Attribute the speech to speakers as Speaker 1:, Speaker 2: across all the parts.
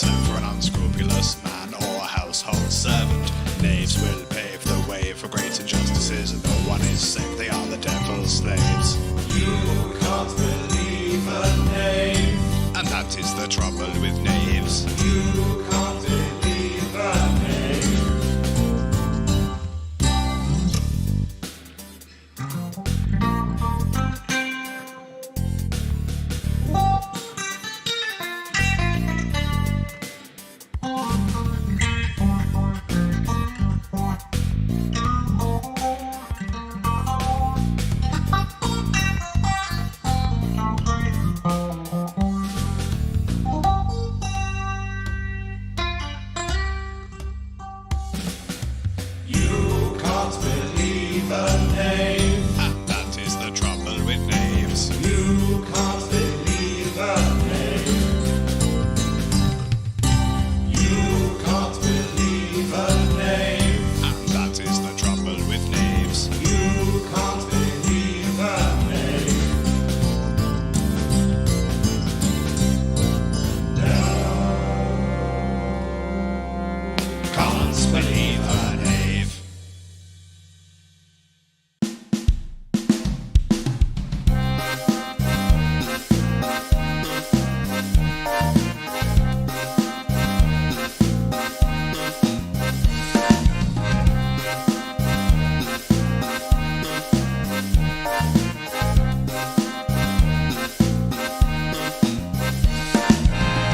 Speaker 1: shelter for an unscrupulous man or a household servant. Knaves will pave the way for great injustices, and no one is safe, they are the devil's slaves.
Speaker 2: You can't believe a knave,
Speaker 1: and that is the trouble with knaves.
Speaker 2: You can't believe a knave.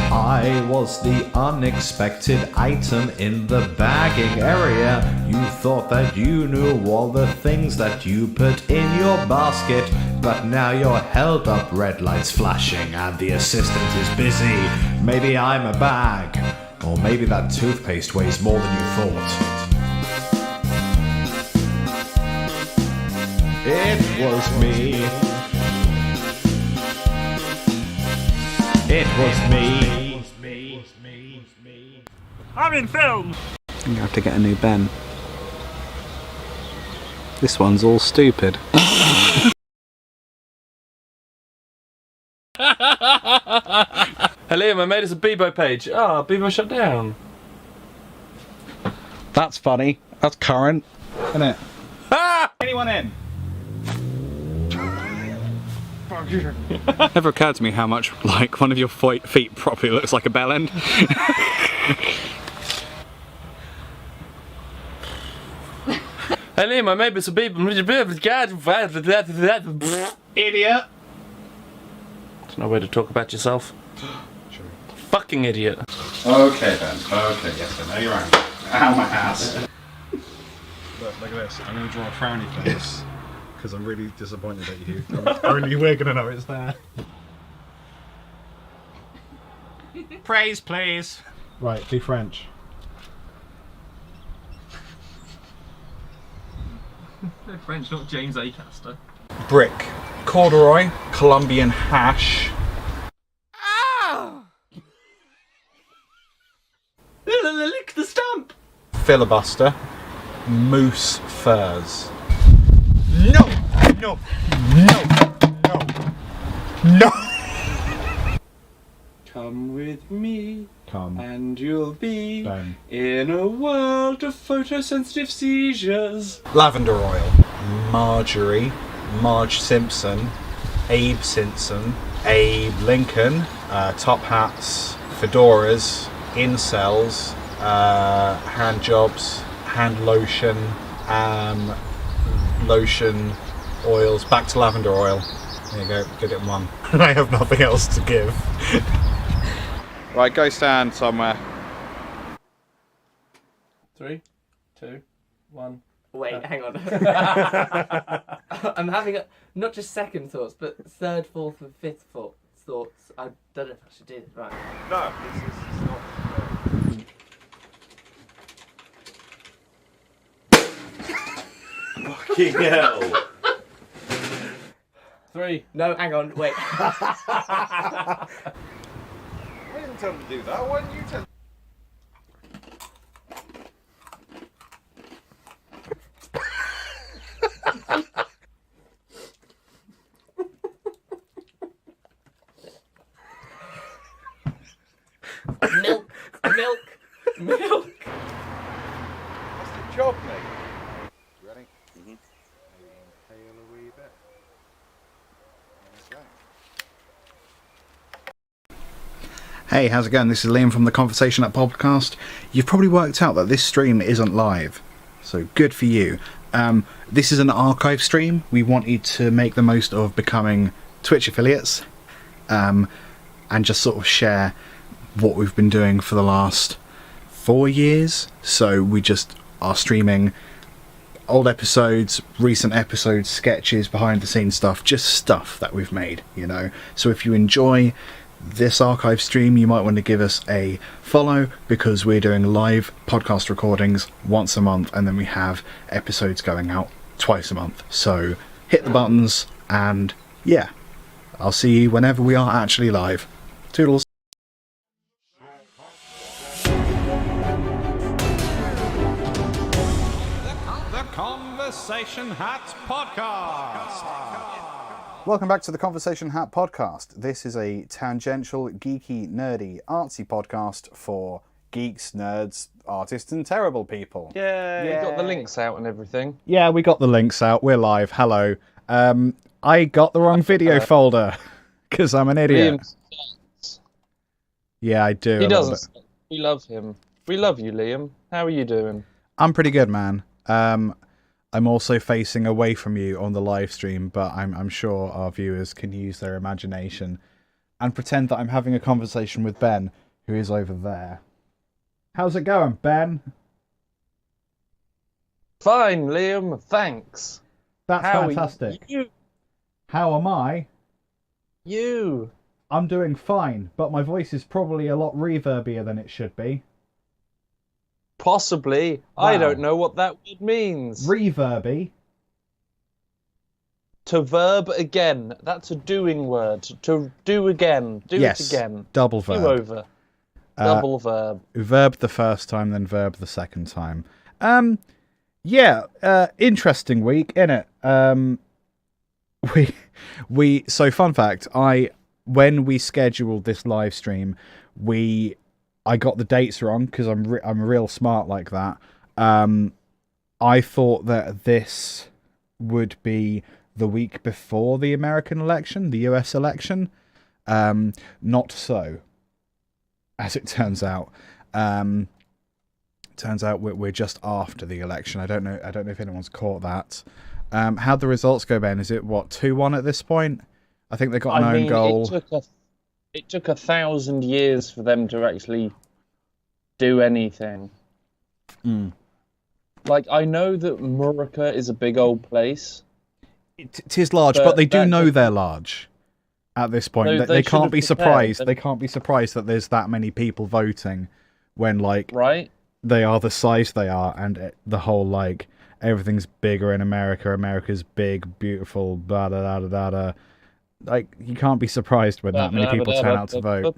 Speaker 3: I was the unexpected item in the bagging area. You thought that you knew all the things that you put in your basket, but now you're held up, red lights flashing, and the assistant is busy. Maybe I'm a bag, or maybe that toothpaste weighs more than you thought. It was me. It was me.
Speaker 4: I'm in film!
Speaker 5: You have to get a new Ben. This one's all stupid.
Speaker 4: Hello, I made us a Bebo page. Ah, Bebo shut down.
Speaker 5: That's funny. That's current, isn't it?
Speaker 4: Ah!
Speaker 5: Anyone in? Never occurred to me how much like one of your feet properly looks like a bell end.
Speaker 4: Hello, I made us a Bebo.
Speaker 5: Idiot!
Speaker 4: There's no way to talk about yourself.
Speaker 5: True.
Speaker 4: Fucking idiot.
Speaker 5: Okay then. Okay, yes then. Now you're around. Ow, my ass. Look at this. I'm going to draw a frowny face. Because I'm really disappointed at you. Only we're going to know it's there.
Speaker 4: Praise, please.
Speaker 5: Right, do French.
Speaker 6: No French, not James Acaster.
Speaker 5: Brick. Corduroy. Colombian hash.
Speaker 6: Lick the stamp!
Speaker 5: Filibuster. Moose furs. No! No! No! No! No!
Speaker 4: Come with me,
Speaker 5: Come.
Speaker 4: and you'll be
Speaker 5: Ben.
Speaker 4: in a world of photosensitive seizures.
Speaker 5: Lavender oil. Marjorie. Marge Simpson. Abe Simpson. Abe Lincoln. Top hats. Fedoras. Incels. Hand jobs. Hand lotion. Lotion. Oils. Back to lavender oil. There you go. Get it in one. I have nothing else to give. Right, go stand somewhere.
Speaker 4: 3, 2, 1.
Speaker 7: Wait, hang on. I'm having not just second thoughts, but third, fourth, and fifth thoughts. I don't know if I should do this right.
Speaker 2: No, this is not. Fucking hell.
Speaker 4: 3.
Speaker 7: No, hang on, wait.
Speaker 2: I didn't tell him to do that. Why didn't you tell him?
Speaker 7: Milk Milk. Milk.
Speaker 2: What's the job, mate? You ready? Mm-hmm. Inhale a wee bit. There we go.
Speaker 3: Hey, how's it going? This is Liam from the Conversation Hut podcast. You've probably worked out that this stream isn't live, so good for you. This is an archive stream. We wanted to make the most of becoming Twitch affiliates, and just sort of share what we've been doing for the last 4 years. So we just are streaming old episodes, recent episodes, sketches, behind the scenes stuff, just stuff that we've made, you know. So if you enjoy this archive stream, you might want to give us a follow, because we're doing live podcast recordings once a month, and then we have episodes going out twice a month. So hit the buttons, and yeah, I'll see you whenever we are actually live. Toodles.
Speaker 5: The Conversation Hat Podcast. Welcome back to the Conversation Hat Podcast. This is a tangential, geeky, nerdy, artsy podcast for geeks, nerds, artists, and terrible people.
Speaker 2: Yeah, you got the links out and everything.
Speaker 3: Yeah, we got the links out. We're live. Hello. I got the wrong video folder because I'm an idiot.
Speaker 2: Liam,
Speaker 3: Yeah, I do.
Speaker 2: he doesn't. We love him. We love you, Liam. How are you doing?
Speaker 3: I'm pretty good, man. I'm also facing away from you on the live stream, but I'm sure our viewers can use their imagination and pretend that I'm having a conversation with Ben, who is over there. How's it going, Ben?
Speaker 2: Fine, Liam. Thanks.
Speaker 3: That's
Speaker 2: How
Speaker 3: fantastic.
Speaker 2: Are you?
Speaker 3: How am I?
Speaker 2: You.
Speaker 3: I'm doing fine, but my voice is probably a lot reverbier than it should be.
Speaker 2: Possibly.
Speaker 3: Wow.
Speaker 2: I don't know what that word means.
Speaker 3: Reverby?
Speaker 2: To verb again. That's a doing word. To do again. Do
Speaker 3: Yes,
Speaker 2: it again.
Speaker 3: double
Speaker 2: Do
Speaker 3: verb.
Speaker 2: over. Double verb.
Speaker 3: Verb the first time, then verb the second time. Interesting week, innit? So fun fact, when we scheduled this live stream, I got the dates wrong because I'm real smart like that. I thought that this would be the week before the American election, the US election. Not so, as it turns out. Turns out we're just after the election. I don't know if anyone's caught that. How'd the results go, Ben? Is it 2-1 at this point? I think they got an own goal.
Speaker 2: It took 1,000 years for them to actually do anything.
Speaker 3: Mm.
Speaker 2: Like, I know that Murica is a big old place.
Speaker 3: It is large, but they do know they're large at this point.
Speaker 2: So
Speaker 3: they
Speaker 2: should
Speaker 3: can't
Speaker 2: have
Speaker 3: be
Speaker 2: prepared.
Speaker 3: surprised. They can't be surprised that there's that many people voting when,
Speaker 2: Right?
Speaker 3: they are the size they are, and the whole, everything's bigger in America. America's big, beautiful, blah, blah, blah, blah, blah. You can't be surprised when that many people turn out to vote.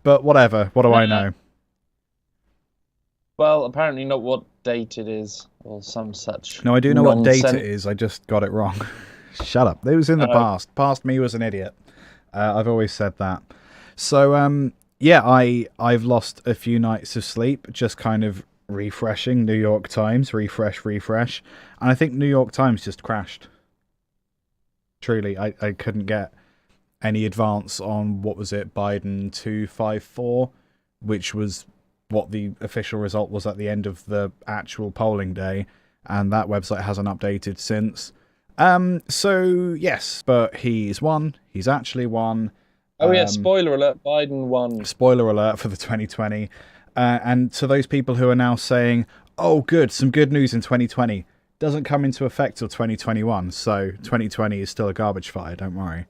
Speaker 3: But whatever. What do I know?
Speaker 2: Well, apparently not what date it is, or some such.
Speaker 3: No, I do know what date
Speaker 2: nonsense.
Speaker 3: it is. I just got it wrong. Shut up. It was in the past. Past me was an idiot. I've always said that. So, I've lost a few nights of sleep, just kind of refreshing New York Times, refresh. And I think New York Times just crashed. Truly, I couldn't get any advance on, what was it, Biden 254, which was what the official result was at the end of the actual polling day, and that website hasn't updated since. So, yes, but he's won. He's actually won.
Speaker 2: Oh, yeah, spoiler alert, Biden won.
Speaker 3: Spoiler alert for the 2020. And to those people who are now saying, oh, good, some good news in 2020, doesn't come into effect till 2021, so 2020 is still a garbage fire, don't worry.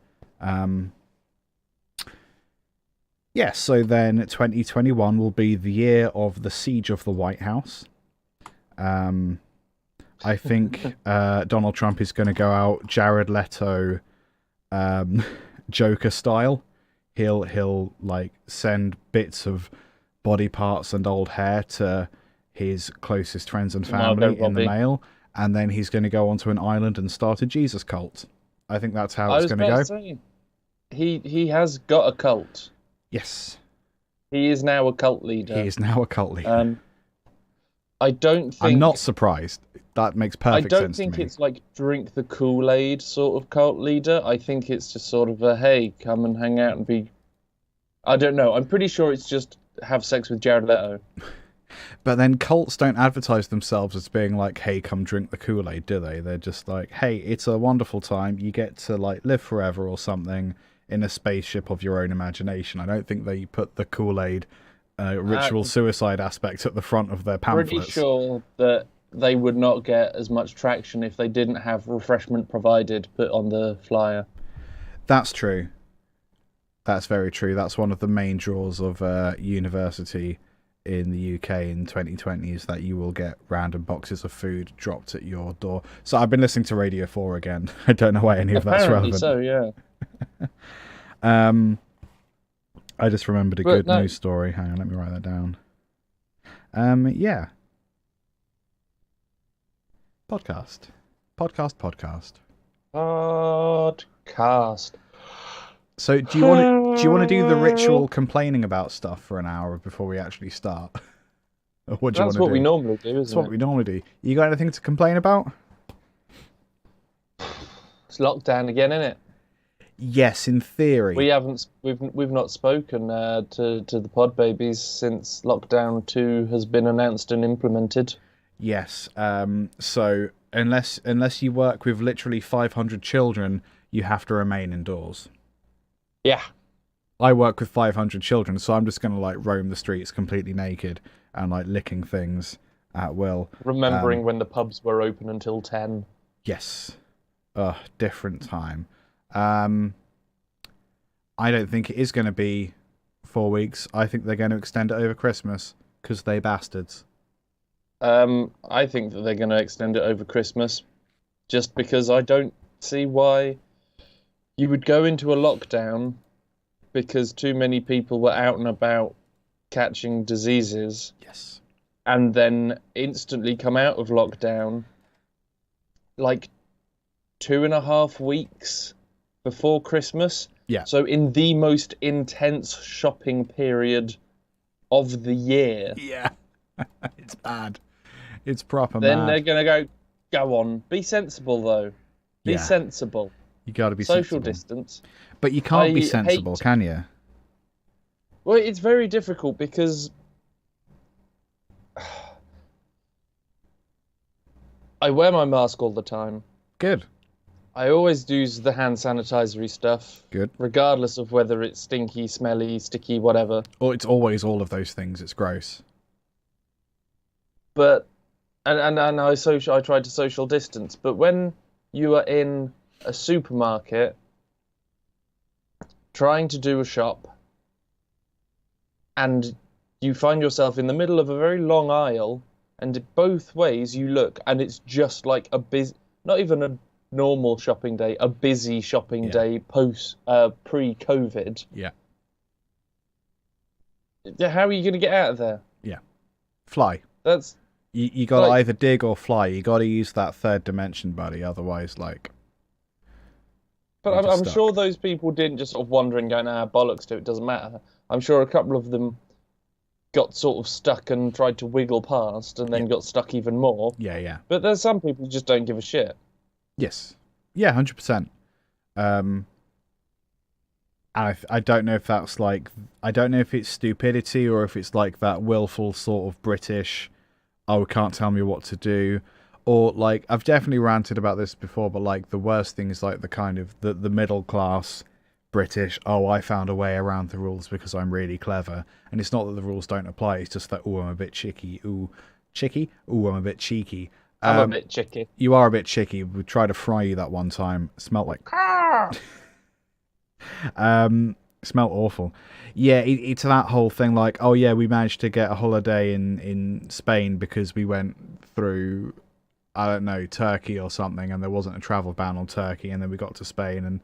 Speaker 3: So then 2021 will be the year of the siege of the White House. I think Donald Trump is going to go out Jared Leto Joker style. He'll send bits of body parts and old hair to his closest friends and family in the mail, and then he's going to go onto an island and start a Jesus cult. I think that's how it's going to go.
Speaker 2: Say, he has got a cult.
Speaker 3: Yes.
Speaker 8: He is now a cult leader.
Speaker 5: He is now a cult leader.
Speaker 8: I don't think...
Speaker 5: I'm not surprised. That makes perfect sense to me.
Speaker 8: I don't think it's like drink the Kool-Aid sort of cult leader. I think it's just sort of a, hey, come and hang out and be... I don't know. I'm pretty sure it's just have sex with Jared Leto.
Speaker 5: But then cults don't advertise themselves as being like, hey, come drink the Kool-Aid, do they? They're just like, hey, it's a wonderful time. You get to like live forever or something in a spaceship of your own imagination. I don't think they put the Kool-Aid ritual suicide aspect at the front of their pamphlets.
Speaker 8: Pretty sure that they would not get as much traction if they didn't have refreshment provided put on the flyer.
Speaker 5: That's true. That's very true. That's one of the main draws of university in the UK in 2020 is that you will get random boxes of food dropped at your door. So I've been listening to Radio 4 again. I don't know why any of that's relevant.
Speaker 8: So, yeah.
Speaker 5: I just remembered a good news story. Hang on, let me write that down. Yeah. Podcast. So do you want to do the ritual complaining about stuff for an hour before we actually start? Or what do you want to do?
Speaker 8: That's what we normally do, isn't it?
Speaker 5: That's what we normally do. You got anything to complain about?
Speaker 8: It's lockdown again, isn't it?
Speaker 5: Yes, in theory.
Speaker 8: We've not spoken to the pod babies since lockdown 2 has been announced and implemented.
Speaker 5: Yes. So unless you work with literally 500 children, you have to remain indoors.
Speaker 8: Yeah.
Speaker 5: I work with 500 children, so I'm just going to like roam the streets completely naked and like licking things at will.
Speaker 8: Remembering when the pubs were open until 10.
Speaker 5: Yes. Different time. I don't think it is going to be 4 weeks. I think they're going to extend it over Christmas because they bastards.
Speaker 8: I think that they're going to extend it over Christmas just because I don't see why you would go into a lockdown because too many people were out and about catching diseases.
Speaker 5: Yes.
Speaker 8: And then instantly come out of lockdown like 2.5 weeks before Christmas.
Speaker 5: Yeah.
Speaker 8: So in the most intense shopping period of the year.
Speaker 5: Yeah. It's bad. It's proper
Speaker 8: then
Speaker 5: mad.
Speaker 8: They're going to go on. Be sensible, though. Be sensible.
Speaker 5: You got to be
Speaker 8: social
Speaker 5: sensible.
Speaker 8: distance.
Speaker 5: But you can't be sensible, can you?
Speaker 8: Well, it's very difficult because I wear my mask all the time.
Speaker 5: Good.
Speaker 8: I always use the hand sanitizer stuff.
Speaker 5: Good.
Speaker 8: Regardless of whether it's stinky, smelly, sticky, whatever.
Speaker 5: Or it's always all of those things. It's gross.
Speaker 8: But and I try to social distance. But when you are in a supermarket trying to do a shop and you find yourself in the middle of a very long aisle and both ways you look and it's just like a busy, not even a normal shopping day, a busy shopping day pre-COVID.
Speaker 5: Yeah.
Speaker 8: How are you going to get out of there?
Speaker 5: Yeah. Fly.
Speaker 8: That's
Speaker 5: you got to either dig or fly. You got to use that third dimension, buddy. Otherwise, like.
Speaker 8: But I'm sure those people didn't just sort of wander and go, nah, bollocks to it, doesn't matter. I'm sure a couple of them got sort of stuck and tried to wiggle past and then got stuck even more.
Speaker 5: Yeah, yeah.
Speaker 8: But there's some people who just don't give a shit.
Speaker 5: Yes. Yeah, 100%. And I don't know if that's like, I don't know if it's stupidity or if it's like that willful sort of British, oh, can't tell me what to do. Or like, I've definitely ranted about this before, but like the worst thing is like the kind of the middle class British, oh, I found a way around the rules because I'm really clever. And it's not that the rules don't apply, it's just that, oh, I'm a bit chicky. Ooh, chicky? Ooh, I'm a bit cheeky.
Speaker 8: I'm a bit chicky.
Speaker 5: You are a bit chicky. We tried to fry you that one time. It smelled like... smelled awful. Yeah, it's that whole thing like, oh yeah, we managed to get a holiday in Spain because we went through, I don't know, Turkey or something, and there wasn't a travel ban on Turkey, and then we got to Spain, and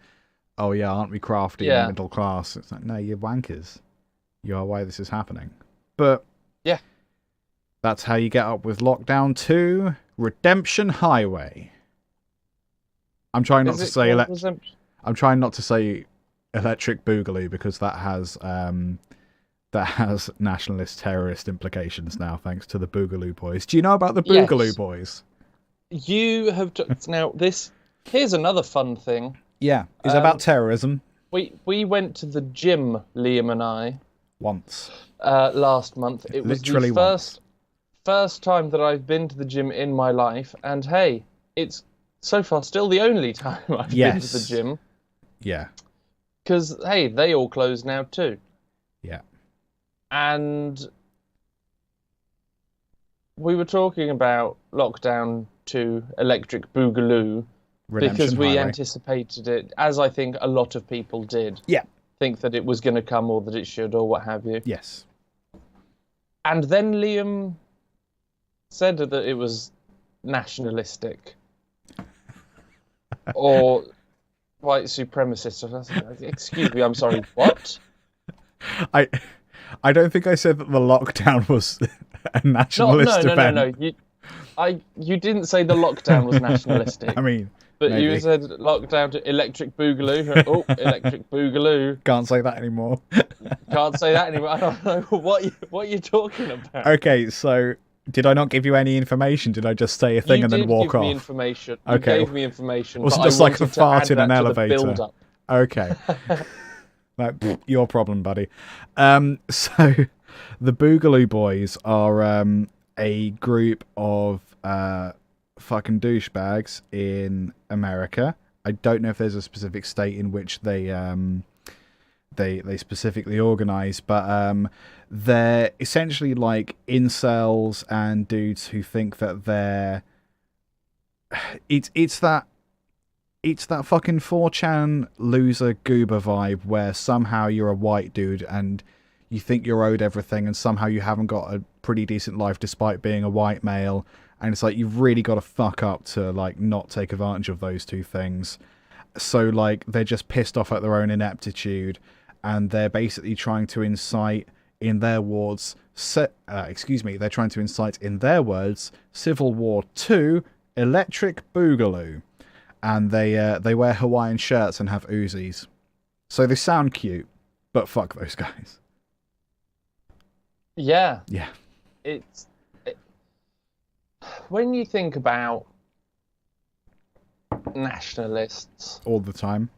Speaker 5: oh yeah, aren't we crafty and middle class? It's like, no, you're wankers. You are why this is happening. But
Speaker 8: yeah,
Speaker 5: that's how you get up with lockdown 2, Redemption Highway. I'm trying not to say I'm trying not to say Electric Boogaloo because that has that has nationalist terrorist implications now, thanks to the Boogaloo Boys. Do you know about the Boogaloo Boys?
Speaker 8: You have now this. Here's another fun thing.
Speaker 5: Yeah, is it about terrorism?
Speaker 8: We went to the gym, Liam and I,
Speaker 5: once
Speaker 8: last month. It was
Speaker 5: literally
Speaker 8: the first time that I've been to the gym in my life, and hey, it's so far still the only time I've been to the gym.
Speaker 5: Yeah.
Speaker 8: Because hey, they all closed now too.
Speaker 5: Yeah.
Speaker 8: And we were talking about lockdown 2, Electric Boogaloo, because we anticipated it, as I think a lot of people did.
Speaker 5: Yeah.
Speaker 8: Think that it was going to come, or that it should, or what have you.
Speaker 5: Yes.
Speaker 8: And then Liam said that it was nationalistic. Or white supremacist. I was like, excuse me, I'm sorry, what?
Speaker 5: I don't think I said that the lockdown was a nationalist event.
Speaker 8: No. You didn't say the lockdown was nationalistic.
Speaker 5: I mean,
Speaker 8: but
Speaker 5: maybe.
Speaker 8: You said lockdown to Electric Boogaloo. Oh, Electric Boogaloo.
Speaker 5: Can't say that anymore.
Speaker 8: Can't say that anymore. I don't know what you're talking about.
Speaker 5: Okay, so did I not give you any information? Did I just say a thing and then walk off?
Speaker 8: You did give me information.
Speaker 5: Okay.
Speaker 8: You gave me information.
Speaker 5: It wasn't
Speaker 8: but
Speaker 5: just like a fart in an elevator.
Speaker 8: Build-up.
Speaker 5: Okay. Your problem, buddy. So the Boogaloo Boys are a group of fucking douchebags in America. I don't know if there's a specific state in which they specifically organize, but they're essentially like incels and dudes who think that they're it's that fucking 4chan loser goober vibe where somehow you're a white dude and you think you're owed everything, and somehow you haven't got a pretty decent life despite being a white male, and it's like you've really got to fuck up to like not take advantage of those two things. So like they're just pissed off at their own ineptitude, and they're basically trying to incite in their words they're trying to incite in their words Civil War 2 Electric Boogaloo. And they wear Hawaiian shirts and have Uzis. So they sound cute, but fuck those guys.
Speaker 8: Yeah.
Speaker 5: Yeah.
Speaker 8: When you think about nationalists...
Speaker 5: all the time.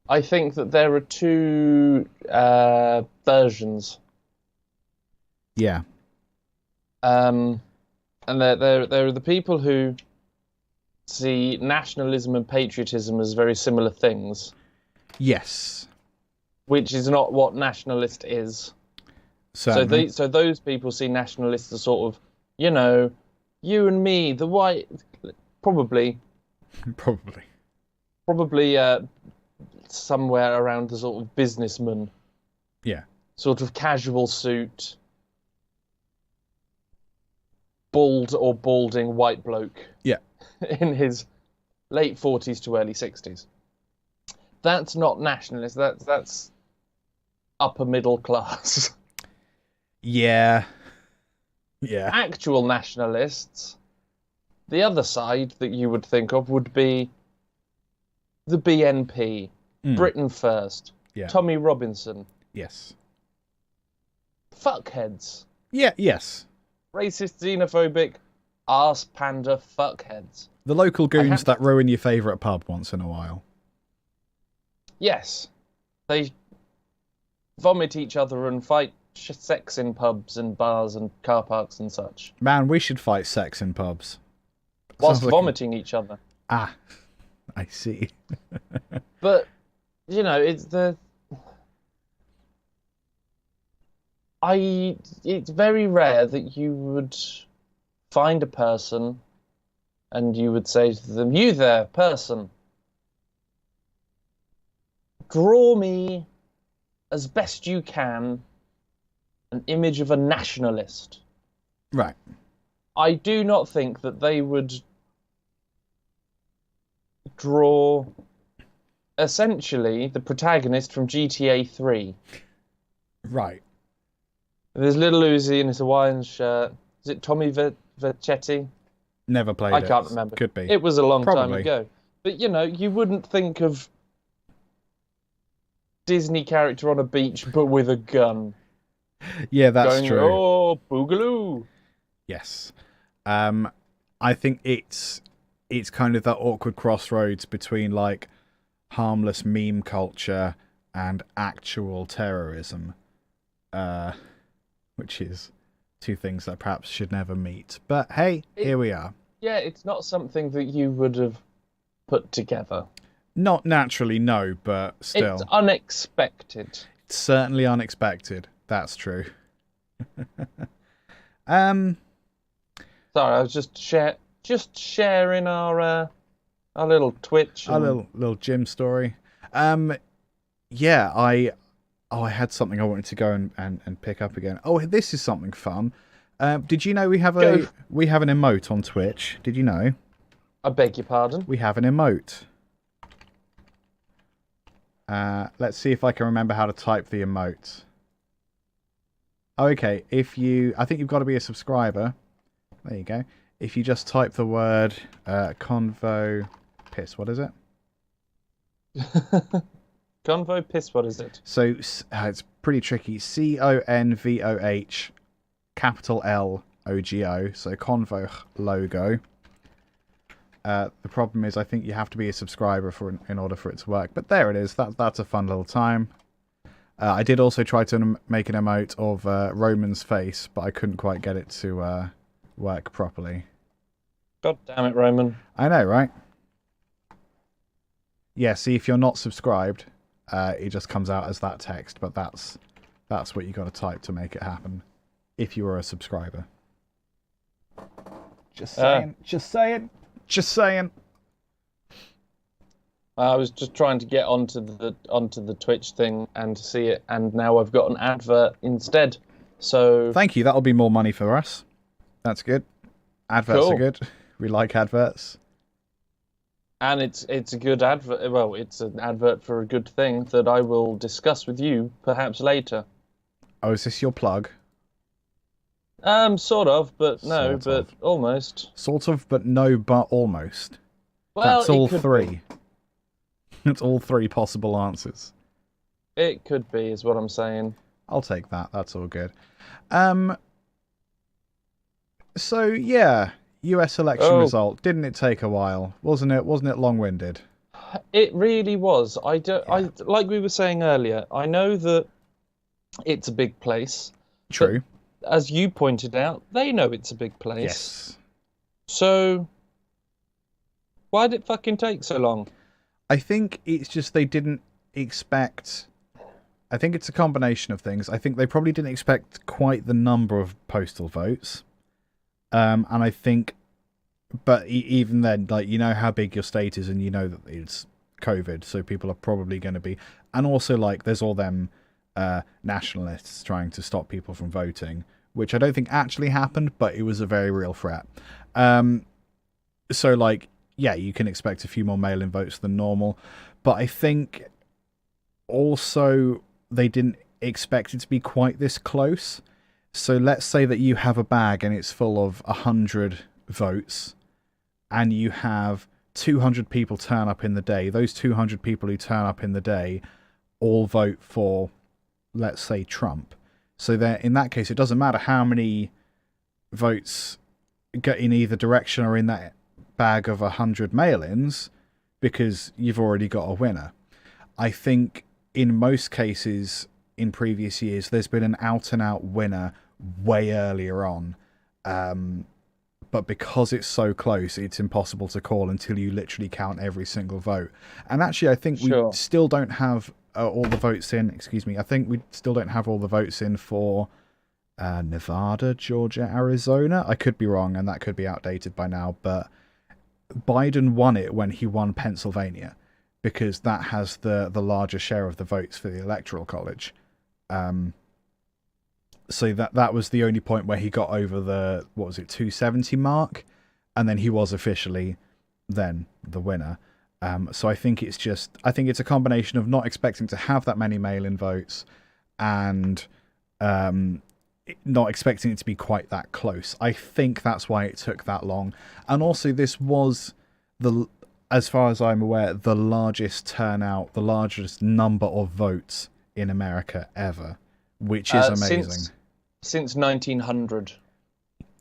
Speaker 8: I think that there are two versions.
Speaker 5: Yeah.
Speaker 8: And there are the people who see nationalism and patriotism as very similar things.
Speaker 5: Yes.
Speaker 8: Which is not what nationalist is.
Speaker 5: Certainly.
Speaker 8: So those people see nationalists as sort of, you know, you and me, the white... Probably somewhere around the sort of businessman.
Speaker 5: Yeah. Sort
Speaker 8: of casual suit. Bald or balding white bloke.
Speaker 5: Yeah.
Speaker 8: In his late 40s to early 60s. That's not nationalist. That's upper middle class.
Speaker 5: Yeah. Yeah.
Speaker 8: Actual nationalists, the other side that you would think of would be the BNP, Britain First, Tommy Robinson.
Speaker 5: Yes.
Speaker 8: Fuckheads.
Speaker 5: Yeah, yes.
Speaker 8: Racist, xenophobic, arse panda fuckheads.
Speaker 5: The local goons that ruin your favourite pub once in a while.
Speaker 8: Yes. They vomit each other and fight sex in pubs and bars and car parks and such.
Speaker 5: Man, we should fight sex in pubs.
Speaker 8: Whilst vomiting each other.
Speaker 5: Ah, I see.
Speaker 8: But, you know, it's very rare that you would find a person and you would say to them, "You there, person, draw me, as best you can, an image of a nationalist."
Speaker 5: Right.
Speaker 8: I do not think that they would draw essentially the protagonist from GTA 3.
Speaker 5: Right.
Speaker 8: There's little Uzi in his Hawaiian shirt. Is it Tommy Vercetti?
Speaker 5: Never played it.
Speaker 8: I can't remember.
Speaker 5: Could be.
Speaker 8: It was a long
Speaker 5: Probably.
Speaker 8: time ago. But, you know, you wouldn't think of Disney character on a beach, but with a gun.
Speaker 5: Yeah, that's
Speaker 8: going,
Speaker 5: true.
Speaker 8: oh, Boogaloo.
Speaker 5: Yes. I think it's kind of that awkward crossroads between like harmless meme culture and actual terrorism, which is two things that perhaps should never meet. But hey, here we are.
Speaker 8: Yeah, it's not something that you would have put together.
Speaker 5: Not naturally, no, but still.
Speaker 8: It's unexpected.
Speaker 5: It's certainly unexpected. That's true.
Speaker 8: Sorry, I was just sharing our little Twitch.
Speaker 5: A little gym story. Yeah, I had something I wanted to go and pick up again. Oh, this is something fun. Did you know we have an emote on Twitch? Did you know?
Speaker 8: I beg your pardon?
Speaker 5: We have an emote. Let's see if I can remember how to type the emote. Oh, okay, I think you've got to be a subscriber. There you go. If you just type the word convo piss, what is it?
Speaker 8: Convo piss, what is it?
Speaker 5: So it's pretty tricky. CONVOH capital LOGO. So convo logo. The problem is I think you have to be a subscriber in order for it to work. But there it is. That's a fun little time. I did also try to make an emote of Roman's face, but I couldn't quite get it to work properly.
Speaker 8: God damn it, Roman.
Speaker 5: I know, right? Yeah, see, if you're not subscribed, it just comes out as that text, but that's what you got to type to make it happen if you are a subscriber. Just saying. Just saying.
Speaker 8: I was just trying to get onto the Twitch thing and see it, and now I've got an advert instead. So
Speaker 5: thank you. That'll be more money for us. That's good. Adverts are good. We like adverts.
Speaker 8: And it's a good advert. Well, it's an advert for a good thing that I will discuss with you perhaps later.
Speaker 5: Oh, is this your plug?
Speaker 8: Sort of, but no, but almost.
Speaker 5: Sort of, but no, but almost.
Speaker 8: Well,
Speaker 5: that's all three. That's all three possible answers.
Speaker 8: It could be, is what I'm saying.
Speaker 5: I'll take that. That's all good. So yeah, US election result. Didn't it take a while? Wasn't it long-winded?
Speaker 8: It really was. I like we were saying earlier. I know that it's a big place.
Speaker 5: True.
Speaker 8: As you pointed out, they know it's a big place.
Speaker 5: Yes.
Speaker 8: So why did it fucking take so long?
Speaker 5: I think it's just they didn't expect... I think it's a combination of things. I think they probably didn't expect quite the number of postal votes. And I think... But even then, like, you know how big your state is and you know that it's COVID, so people are probably going to be... And also, like, there's all them nationalists trying to stop people from voting, which I don't think actually happened, but it was a very real threat. So, like, yeah, you can expect a few more mail-in votes than normal. But I think also they didn't expect it to be quite this close. So let's say that you have a bag and it's full of 100 votes and you have 200 people turn up in the day. Those 200 people who turn up in the day all vote for, let's say, Trump. So in that case, it doesn't matter how many votes get in either direction or in that bag of 100 mail-ins, because you've already got a winner. I think in most cases in previous years, there's been an out-and-out winner way earlier on. But because it's so close, it's impossible to call until you literally count every single vote. And actually, I think we still don't have all the votes in. Excuse me. I think we still don't have all the votes in for Nevada, Georgia, Arizona. I could be wrong, and that could be outdated by now. But Biden won it when he won Pennsylvania, because that has the larger share of the votes for the Electoral College. So that was the only point where he got over the, 270 mark, and then he was officially then the winner. So I think it's a combination of not expecting to have that many mail-in votes and not expecting it to be quite that close. I think that's why it took that long. And also this was, as far as I'm aware, the largest turnout, the largest number of votes in America ever, which is amazing.
Speaker 8: Since 1900.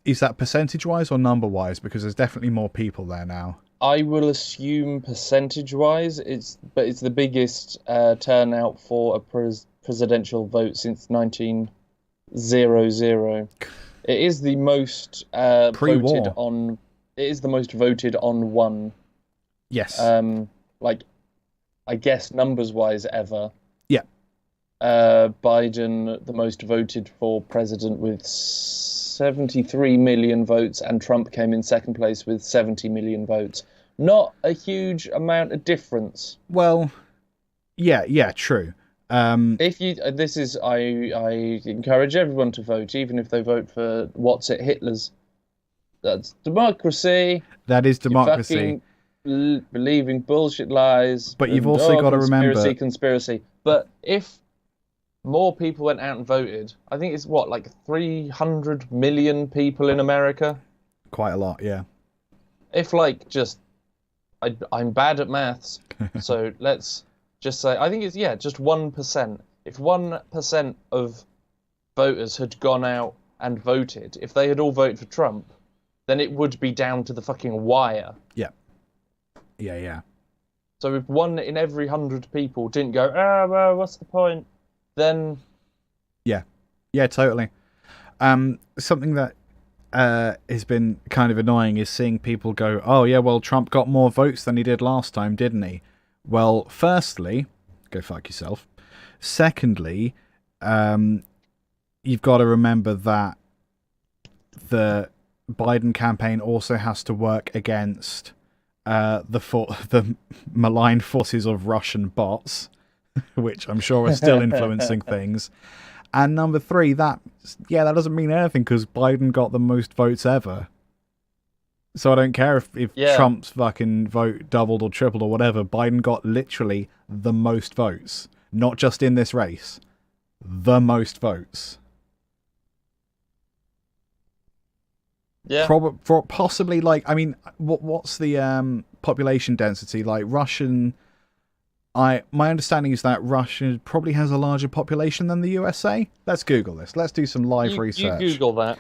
Speaker 5: Is that percentage-wise or number-wise? Because there's definitely more people there now.
Speaker 8: I will assume percentage-wise, it's the biggest turnout for a presidential vote since 1900. It is the most voted on. It is the most voted on one.
Speaker 5: Yes.
Speaker 8: Like, I guess numbers-wise ever.
Speaker 5: Yeah.
Speaker 8: Biden the most voted for president with 73 million votes, and Trump came in second place with 70 million votes. Not a huge amount of difference.
Speaker 5: Well, yeah, true.
Speaker 8: If you, I encourage everyone to vote, even if they vote for what's it, Hitler's. That's democracy.
Speaker 5: That is democracy.
Speaker 8: You fucking believing bullshit lies.
Speaker 5: But you've also got to remember
Speaker 8: conspiracy. But if more people went out and voted, I think it's like 300 million people in America.
Speaker 5: Quite a lot, yeah.
Speaker 8: If I'm bad at maths, so let's just say, I think it's, just 1%. If 1% of voters had gone out and voted, if they had all voted for Trump, then it would be down to the fucking wire.
Speaker 5: Yeah. Yeah.
Speaker 8: So if 1 in every 100 people didn't go, well, what's the point? Then...
Speaker 5: Yeah, totally. Something that has been kind of annoying is seeing people go, oh yeah, well, Trump got more votes than he did last time, didn't he? Well, firstly, go fuck yourself. Secondly, you've got to remember that the Biden campaign also has to work against the malign forces of Russian bots, which I'm sure are still influencing things. And number 3, that doesn't mean anything because Biden got the most votes ever. So I don't care if Trump's fucking vote doubled or tripled or whatever. Biden got literally the most votes. Not just in this race. The most votes.
Speaker 8: Yeah.
Speaker 5: Possibly, what's the population density? Like, my understanding is that Russia probably has a larger population than the USA. Let's Google this. Let's do some live research.
Speaker 8: You Google that.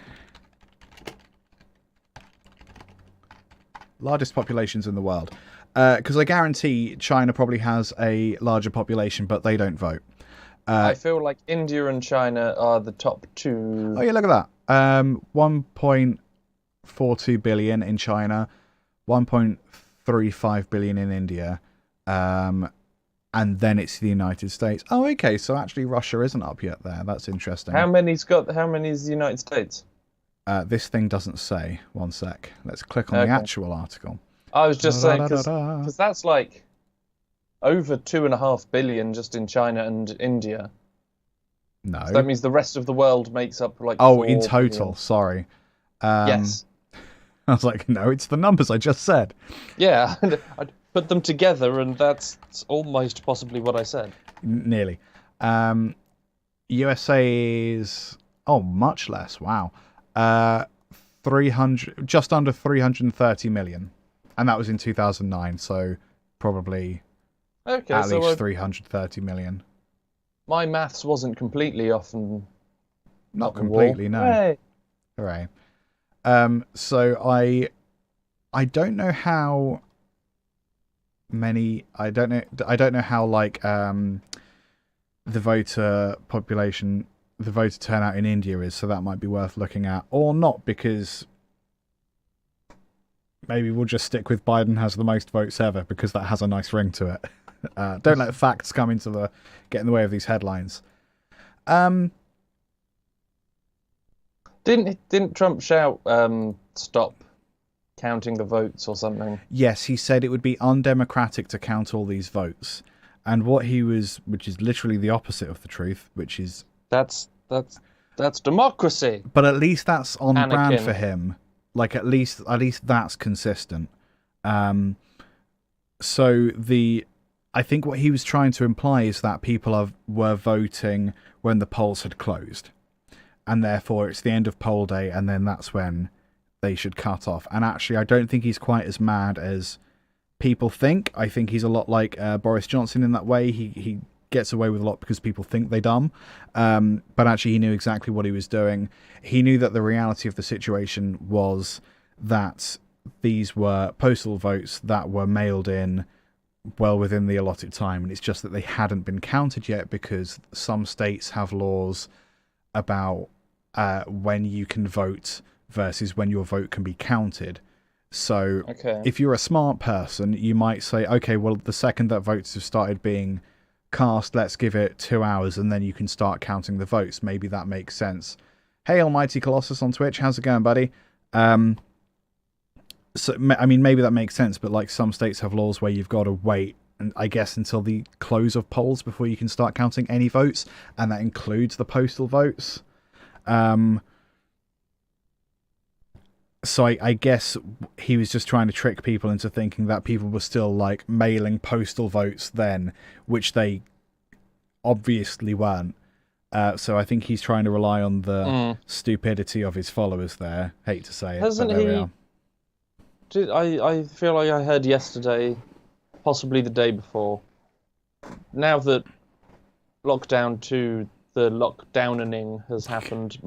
Speaker 5: Largest populations in the world. Because I guarantee China probably has a larger population, but they don't vote.
Speaker 8: I feel like India and China are the top 2.
Speaker 5: Oh, yeah, look at that. 1.42 billion in China, 1.35 billion in India, and then it's the United States. Oh, okay, so actually Russia isn't up yet there. That's interesting.
Speaker 8: How many is the United States?
Speaker 5: This thing doesn't say. One sec. Let's click on the actual article.
Speaker 8: I was just saying, because that's like over 2.5 billion just in China and India.
Speaker 5: No.
Speaker 8: So that means the rest of the world makes up like...
Speaker 5: Oh, in total, billion. Sorry.
Speaker 8: Yes.
Speaker 5: I was like, no, it's the numbers I just said.
Speaker 8: Yeah, I put them together and that's almost possibly what I said.
Speaker 5: Nearly. USA is... Oh, much less. Wow. 300, just under 330 million. And that was in 2009, so probably at least 330 million.
Speaker 8: My maths wasn't completely off and...
Speaker 5: Not completely, no.
Speaker 8: Hey.
Speaker 5: Hooray. So I don't know how many... I don't know how, like, the voter population... the voter turnout in India is, so that might be worth looking at. Or not, because maybe we'll just stick with Biden has the most votes ever, because that has a nice ring to it. Don't let facts get in the way of these headlines.
Speaker 8: Didn't Trump shout, stop counting the votes or something?
Speaker 5: Yes, he said it would be undemocratic to count all these votes. And which is literally the opposite of the truth, which is... That's
Speaker 8: democracy.
Speaker 5: But at least that's on brand for him. Like, at least that's consistent. I think what he was trying to imply is that people were voting when the polls had closed. And therefore it's the end of poll day, and then that's when they should cut off. And actually, I don't think he's quite as mad as people think. I think he's a lot like Boris Johnson in that way. He gets away with a lot because people think they're dumb. But actually, he knew exactly what he was doing. He knew that the reality of the situation was that these were postal votes that were mailed in well within the allotted time, and it's just that they hadn't been counted yet because some states have laws about when you can vote versus when your vote can be counted. So if you're a smart person, you might say, okay, well, the second that votes have started being cast, let's give it 2 hours and then you can start counting the votes. Maybe that makes sense. Hey, Almighty Colossus on Twitch, how's it going, buddy? So, I mean, maybe that makes sense, but like some states have laws where you've got to wait, and I guess until the close of polls before you can start counting any votes, and that includes the postal votes. So I guess he was just trying to trick people into thinking that people were still like mailing postal votes then, which they obviously weren't. So I think he's trying to rely on the stupidity of his followers there. Hate to say it,
Speaker 8: Hasn't
Speaker 5: but there we are.
Speaker 8: I feel like I heard yesterday, possibly the day before, now that lockdown 2, the lockdowning has happened,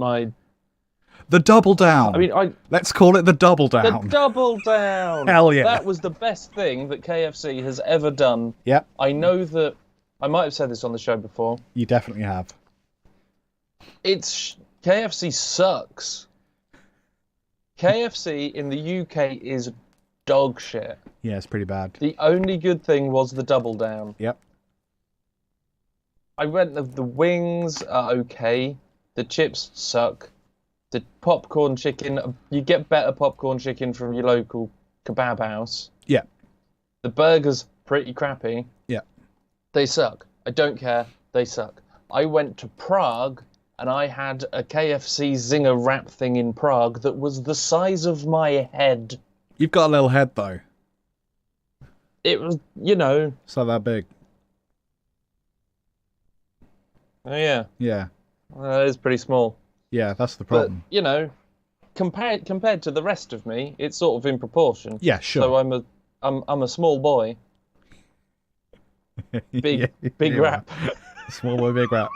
Speaker 5: The double down.
Speaker 8: I mean,
Speaker 5: let's call it the double down.
Speaker 8: The double down.
Speaker 5: Hell yeah.
Speaker 8: That was the best thing that KFC has ever done.
Speaker 5: Yep.
Speaker 8: I know that I might have said this on the show before.
Speaker 5: You definitely have.
Speaker 8: KFC sucks. KFC in the UK is dog shit.
Speaker 5: Yeah, it's pretty bad.
Speaker 8: The only good thing was the double down.
Speaker 5: Yep.
Speaker 8: I went the wings are okay. The chips suck. The popcorn chicken, you get better popcorn chicken from your local kebab house.
Speaker 5: Yeah.
Speaker 8: The burgers, pretty crappy.
Speaker 5: Yeah.
Speaker 8: They suck. I don't care. They suck. I went to Prague and I had a KFC Zinger wrap thing in Prague that was the size of my head.
Speaker 5: You've got a little head, though.
Speaker 8: It was, you know.
Speaker 5: It's not that big.
Speaker 8: Oh, yeah.
Speaker 5: Yeah.
Speaker 8: It is pretty small.
Speaker 5: Yeah, that's the problem.
Speaker 8: But, you know, compared to the rest of me, it's sort of in proportion.
Speaker 5: Yeah, sure.
Speaker 8: So I'm a small boy. Big rap.
Speaker 5: Small boy, big rap.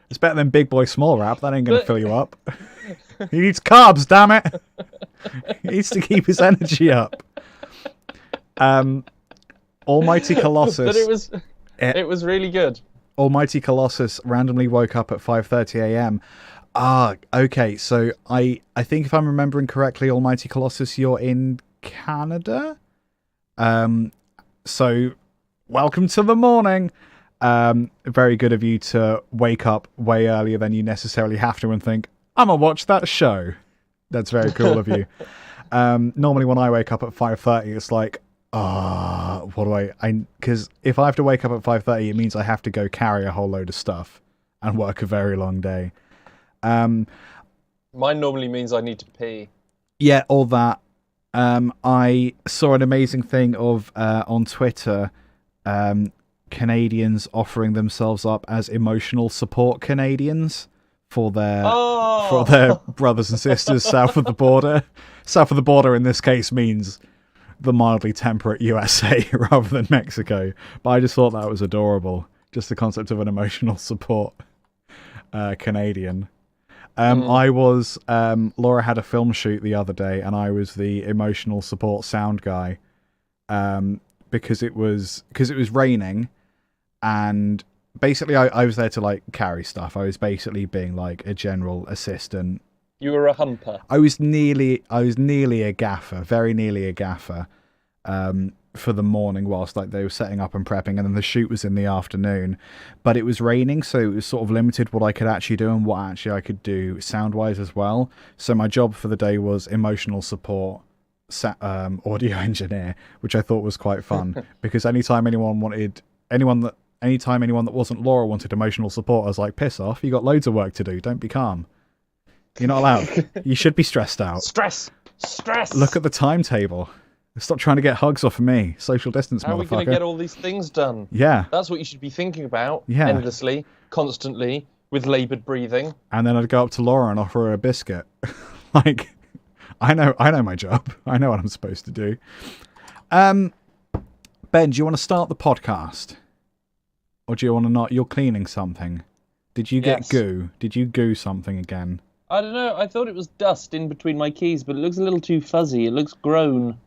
Speaker 5: It's better than big boy, small rap. That ain't going to fill you up. He needs carbs, damn it. He needs to keep his energy up. Almighty Colossus.
Speaker 8: But it was really good.
Speaker 5: Almighty Colossus randomly woke up at 5:30 a.m. Okay. So I think if I'm remembering correctly, Almighty Colossus, you're in Canada. So welcome to the morning. Very good of you to wake up way earlier than you necessarily have to and think, I'm gonna watch that show. That's very cool of you. Normally when I wake up at 5:30, it's like, what do I because if I have to wake up at 5:30, it means I have to go carry a whole load of stuff and work a very long day.
Speaker 8: Mine normally means I need to pee.
Speaker 5: Yeah, all that. I saw an amazing thing of on Twitter, Canadians offering themselves up as emotional support Canadians for their brothers and sisters south of the border. South of the border in this case means the mildly temperate USA rather than Mexico. But I just thought that was adorable. Just the concept of an emotional support Canadian. I was Laura had a film shoot the other day and I was the emotional support sound guy because it was raining and basically I was there to like carry stuff. I was basically being like a general assistant.
Speaker 8: You were a humper.
Speaker 5: I was nearly a gaffer, very nearly a gaffer, for the morning whilst like they were setting up and prepping, and then the shoot was in the afternoon. But it was raining, so it was sort of limited what I could actually do and what actually I could do sound-wise as well. So my job for the day was emotional support, audio engineer, which I thought was quite fun because anytime anyone that wasn't Laura wanted emotional support, I was like, piss off, you got loads of work to do, don't be calm. You're not allowed. You should be stressed out.
Speaker 8: Stress.
Speaker 5: Look at the timetable. Stop trying to get hugs off of me. Social distance, motherfucker.
Speaker 8: How are we going to get all these things done?
Speaker 5: Yeah.
Speaker 8: That's what you should be thinking about.
Speaker 5: Yeah.
Speaker 8: Endlessly, constantly, with laboured breathing.
Speaker 5: And then I'd go up to Laura and offer her a biscuit. Like, I know my job. I know what I'm supposed to do. Ben, do you want to start the podcast? Or do you want to not? You're cleaning something. Did you get
Speaker 8: Yes.
Speaker 5: goo? Did you goo something again?
Speaker 8: I don't know. I thought it was dust in between my keys, but it looks a little too fuzzy. It looks grown.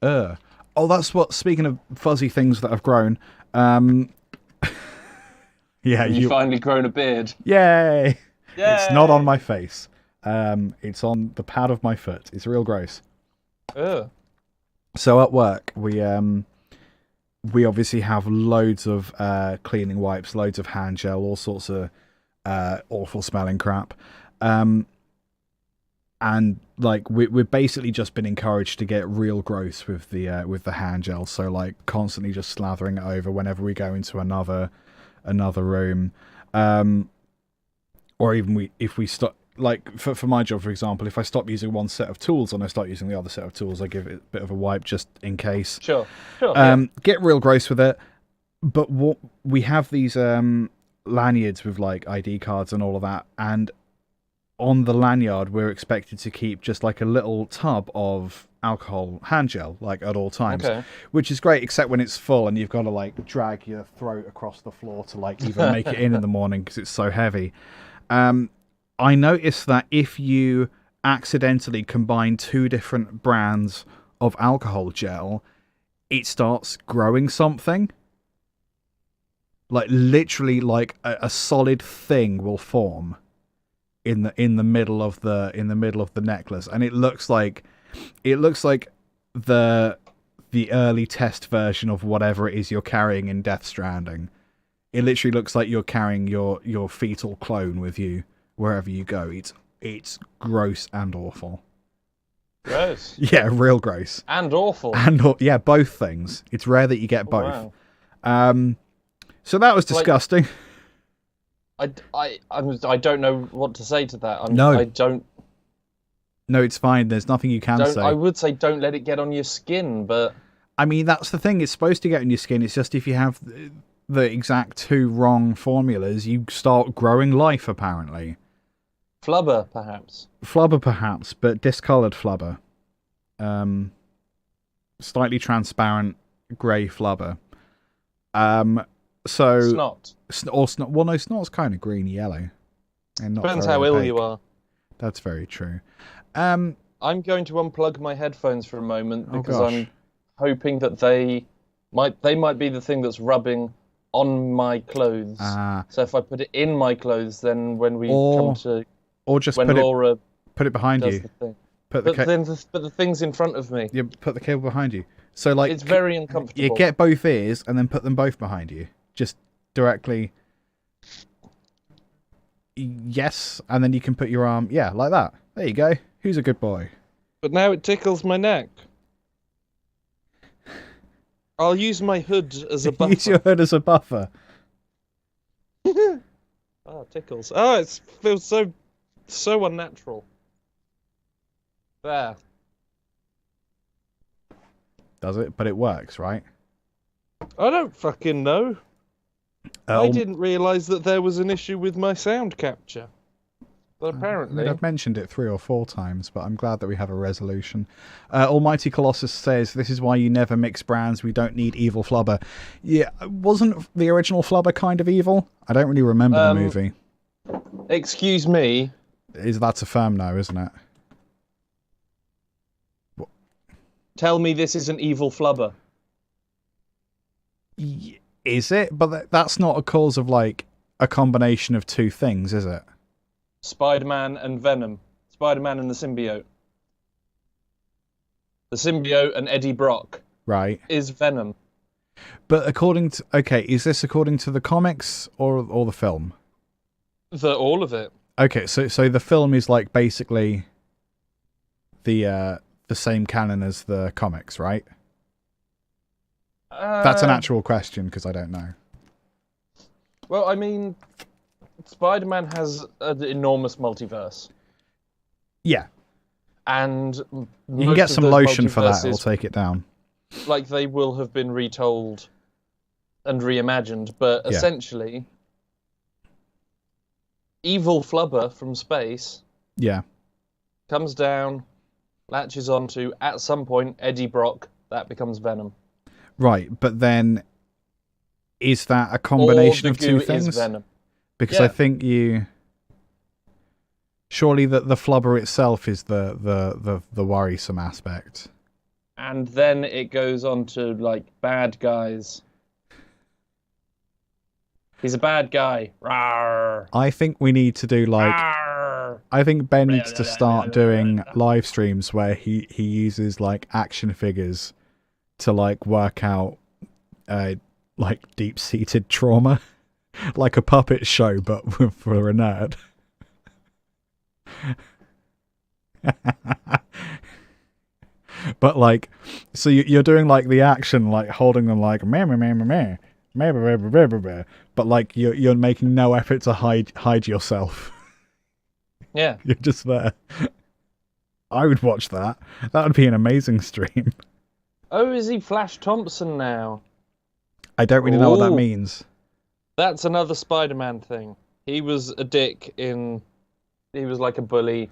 Speaker 5: Oh, that's what. Speaking of fuzzy things that have grown, yeah,
Speaker 8: You finally grown a beard.
Speaker 5: Yay!
Speaker 8: Yay!
Speaker 5: It's not on my face. It's on the pad of my foot. It's real gross.
Speaker 8: Ugh.
Speaker 5: So at work, we obviously have loads of cleaning wipes, loads of hand gel, all sorts of awful smelling crap. And like we've basically just been encouraged to get real gross with the hand gel. So like constantly just slathering it over whenever we go into another room, or even if we stop. Like for my job, for example, if I stop using one set of tools and I start using the other set of tools, I give it a bit of a wipe just in case.
Speaker 8: Sure. Yeah.
Speaker 5: Get real gross with it. But what we have these lanyards with like ID cards and all of that, and on the lanyard we're expected to keep just like a little tub of alcohol hand gel like at all times, which is great except when it's full and you've got to like drag your throat across the floor to like even make it in the morning because it's so heavy. I noticed that if you accidentally combine two different brands of alcohol gel, it starts growing something. Like literally, like a solid thing will form in the middle of the necklace, and it looks like the early test version of whatever it is you're carrying in Death Stranding. It literally looks like you're carrying your fetal clone with you wherever you go. It's gross and awful.
Speaker 8: Gross.
Speaker 5: Yeah, real gross.
Speaker 8: And awful.
Speaker 5: And yeah, both things. It's rare that you get both.
Speaker 8: Wow.
Speaker 5: So that was disgusting.
Speaker 8: I don't know what to say to that.
Speaker 5: No.
Speaker 8: I don't.
Speaker 5: No, it's fine. There's nothing you can say.
Speaker 8: I would say don't let it get on your skin, but
Speaker 5: I mean that's the thing. It's supposed to get on your skin. It's just if you have the exact two wrong formulas, you start growing life. Apparently.
Speaker 8: Flubber, perhaps.
Speaker 5: Flubber, perhaps, but discoloured flubber. Slightly transparent grey flubber. So
Speaker 8: Snot.
Speaker 5: Snot. Well, no, snot's kind of green yellow. And not
Speaker 8: Depends
Speaker 5: very
Speaker 8: how ill
Speaker 5: opaque.
Speaker 8: you are.
Speaker 5: That's very true.
Speaker 8: I'm going to unplug my headphones for a moment because
Speaker 5: gosh.
Speaker 8: I'm hoping that they might be the thing that's rubbing on my clothes. So if I put it in my clothes, then when we come to
Speaker 5: or just
Speaker 8: when Laura
Speaker 5: put it behind
Speaker 8: does
Speaker 5: you.
Speaker 8: the thing.
Speaker 5: But
Speaker 8: the thing's in front of me.
Speaker 5: You put the cable behind you. So like
Speaker 8: It's very uncomfortable.
Speaker 5: You get both ears and then put them both behind you. Just directly. Yes, and then you can put your arm. Yeah, like that. There you go. Who's a good boy?
Speaker 8: But now it tickles my neck. I'll use my hood as a buffer.
Speaker 5: Use your hood as a buffer.
Speaker 8: Oh, it tickles. Oh, it feels so unnatural. There.
Speaker 5: Does it? But it works, right?
Speaker 8: I don't fucking know. I didn't realise that there was an issue with my sound capture. But apparently...
Speaker 5: I've mentioned it 3 or 4 times, but I'm glad that we have a resolution. Almighty Colossus says, this is why you never mix brands, we don't need evil flubber. Yeah, wasn't the original flubber kind of evil? I don't really remember the movie.
Speaker 8: Excuse me?
Speaker 5: That's a firm no, isn't it?
Speaker 8: Tell me this isn't evil flubber.
Speaker 5: Is it? But that's not a cause of, like, a combination of 2 things, is it?
Speaker 8: Spider-Man and Venom. Spider-Man and the symbiote. The symbiote and Eddie Brock.
Speaker 5: Right.
Speaker 8: Is Venom.
Speaker 5: But according to... Okay, is this according to the comics or the film?
Speaker 8: All of it.
Speaker 5: Okay, so the film is, like, basically the same canon as the comics, right? That's an actual question, because I don't know.
Speaker 8: Well, I mean... Spider-Man has an enormous multiverse.
Speaker 5: Yeah.
Speaker 8: And
Speaker 5: you can get some lotion for that, it'll take it down.
Speaker 8: Like, they will have been retold and reimagined, but essentially, evil flubber from space comes down, latches onto, at some point, Eddie Brock, that becomes Venom.
Speaker 5: Right, but then Is that a combination
Speaker 8: or
Speaker 5: of
Speaker 8: the
Speaker 5: two
Speaker 8: goo
Speaker 5: things?
Speaker 8: is venom.
Speaker 5: Because I think surely the flubber itself is the worrisome aspect.
Speaker 8: And then it goes on to like bad guys. He's a bad guy. Rawr.
Speaker 5: I think we need to do like.
Speaker 8: Rawr.
Speaker 5: I think Ben needs to start doing live streams where he uses like action figures to like work out like deep-seated trauma, like a puppet show but for a nerd. But like, so you're doing like the action, like holding them like meh meh meh meh meh meh meh meh meh meh, but like you're making no effort to hide yourself.
Speaker 8: Yeah.
Speaker 5: You're just there. I would watch that. That would be an amazing stream.
Speaker 8: Oh, is he Flash Thompson now?
Speaker 5: I don't really know what that
Speaker 8: Ooh.
Speaker 5: means.
Speaker 8: That's another Spider-Man thing. He was a dick he was like a bully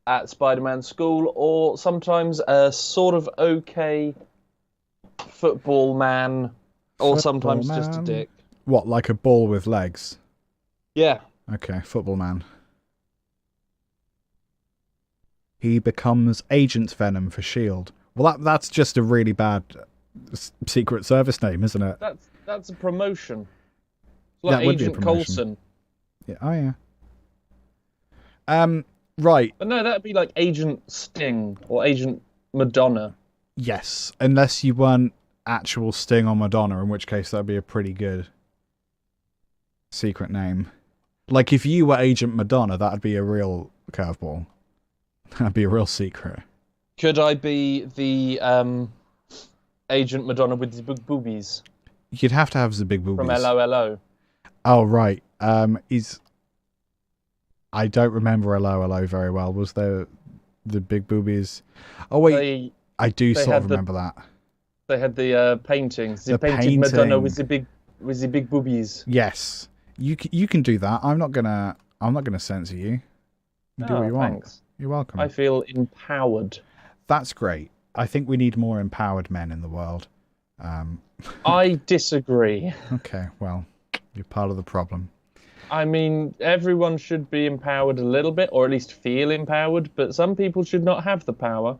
Speaker 8: at Spider-Man school, or sometimes a sort of okay football man, or sometimes just a dick.
Speaker 5: What, like a ball with legs?
Speaker 8: Yeah.
Speaker 5: Okay, football man. He becomes Agent Venom for S.H.I.E.L.D. Well, that's just a really bad Secret Service name, isn't it?
Speaker 8: That's a promotion. It's like
Speaker 5: That would be a
Speaker 8: Agent
Speaker 5: promotion.
Speaker 8: Coulson.
Speaker 5: Yeah. Oh yeah. Right.
Speaker 8: But no, that'd be like Agent Sting or Agent Madonna.
Speaker 5: Yes, unless you weren't actual Sting or Madonna, in which case that'd be a pretty good secret name. Like if you were Agent Madonna, that'd be a real curveball. That'd be a real secret.
Speaker 8: Could I be the Agent Madonna with the big boobies
Speaker 5: You'd have to have the big boobies.
Speaker 8: from LOLO?
Speaker 5: Oh right. I don't remember LOLO very well. Was there the big boobies? Oh wait, I do sort of remember that.
Speaker 8: They had the paintings. The painted
Speaker 5: painting.
Speaker 8: Madonna with the big boobies.
Speaker 5: Yes, you can do that. I'm not gonna censor you. You do what you want.
Speaker 8: Thanks.
Speaker 5: You're welcome.
Speaker 8: I feel empowered.
Speaker 5: That's great. I think we need more empowered men in the world.
Speaker 8: I disagree.
Speaker 5: Okay, well, you're part of the problem.
Speaker 8: I mean, everyone should be empowered a little bit, or at least feel empowered, but some people should not have the power.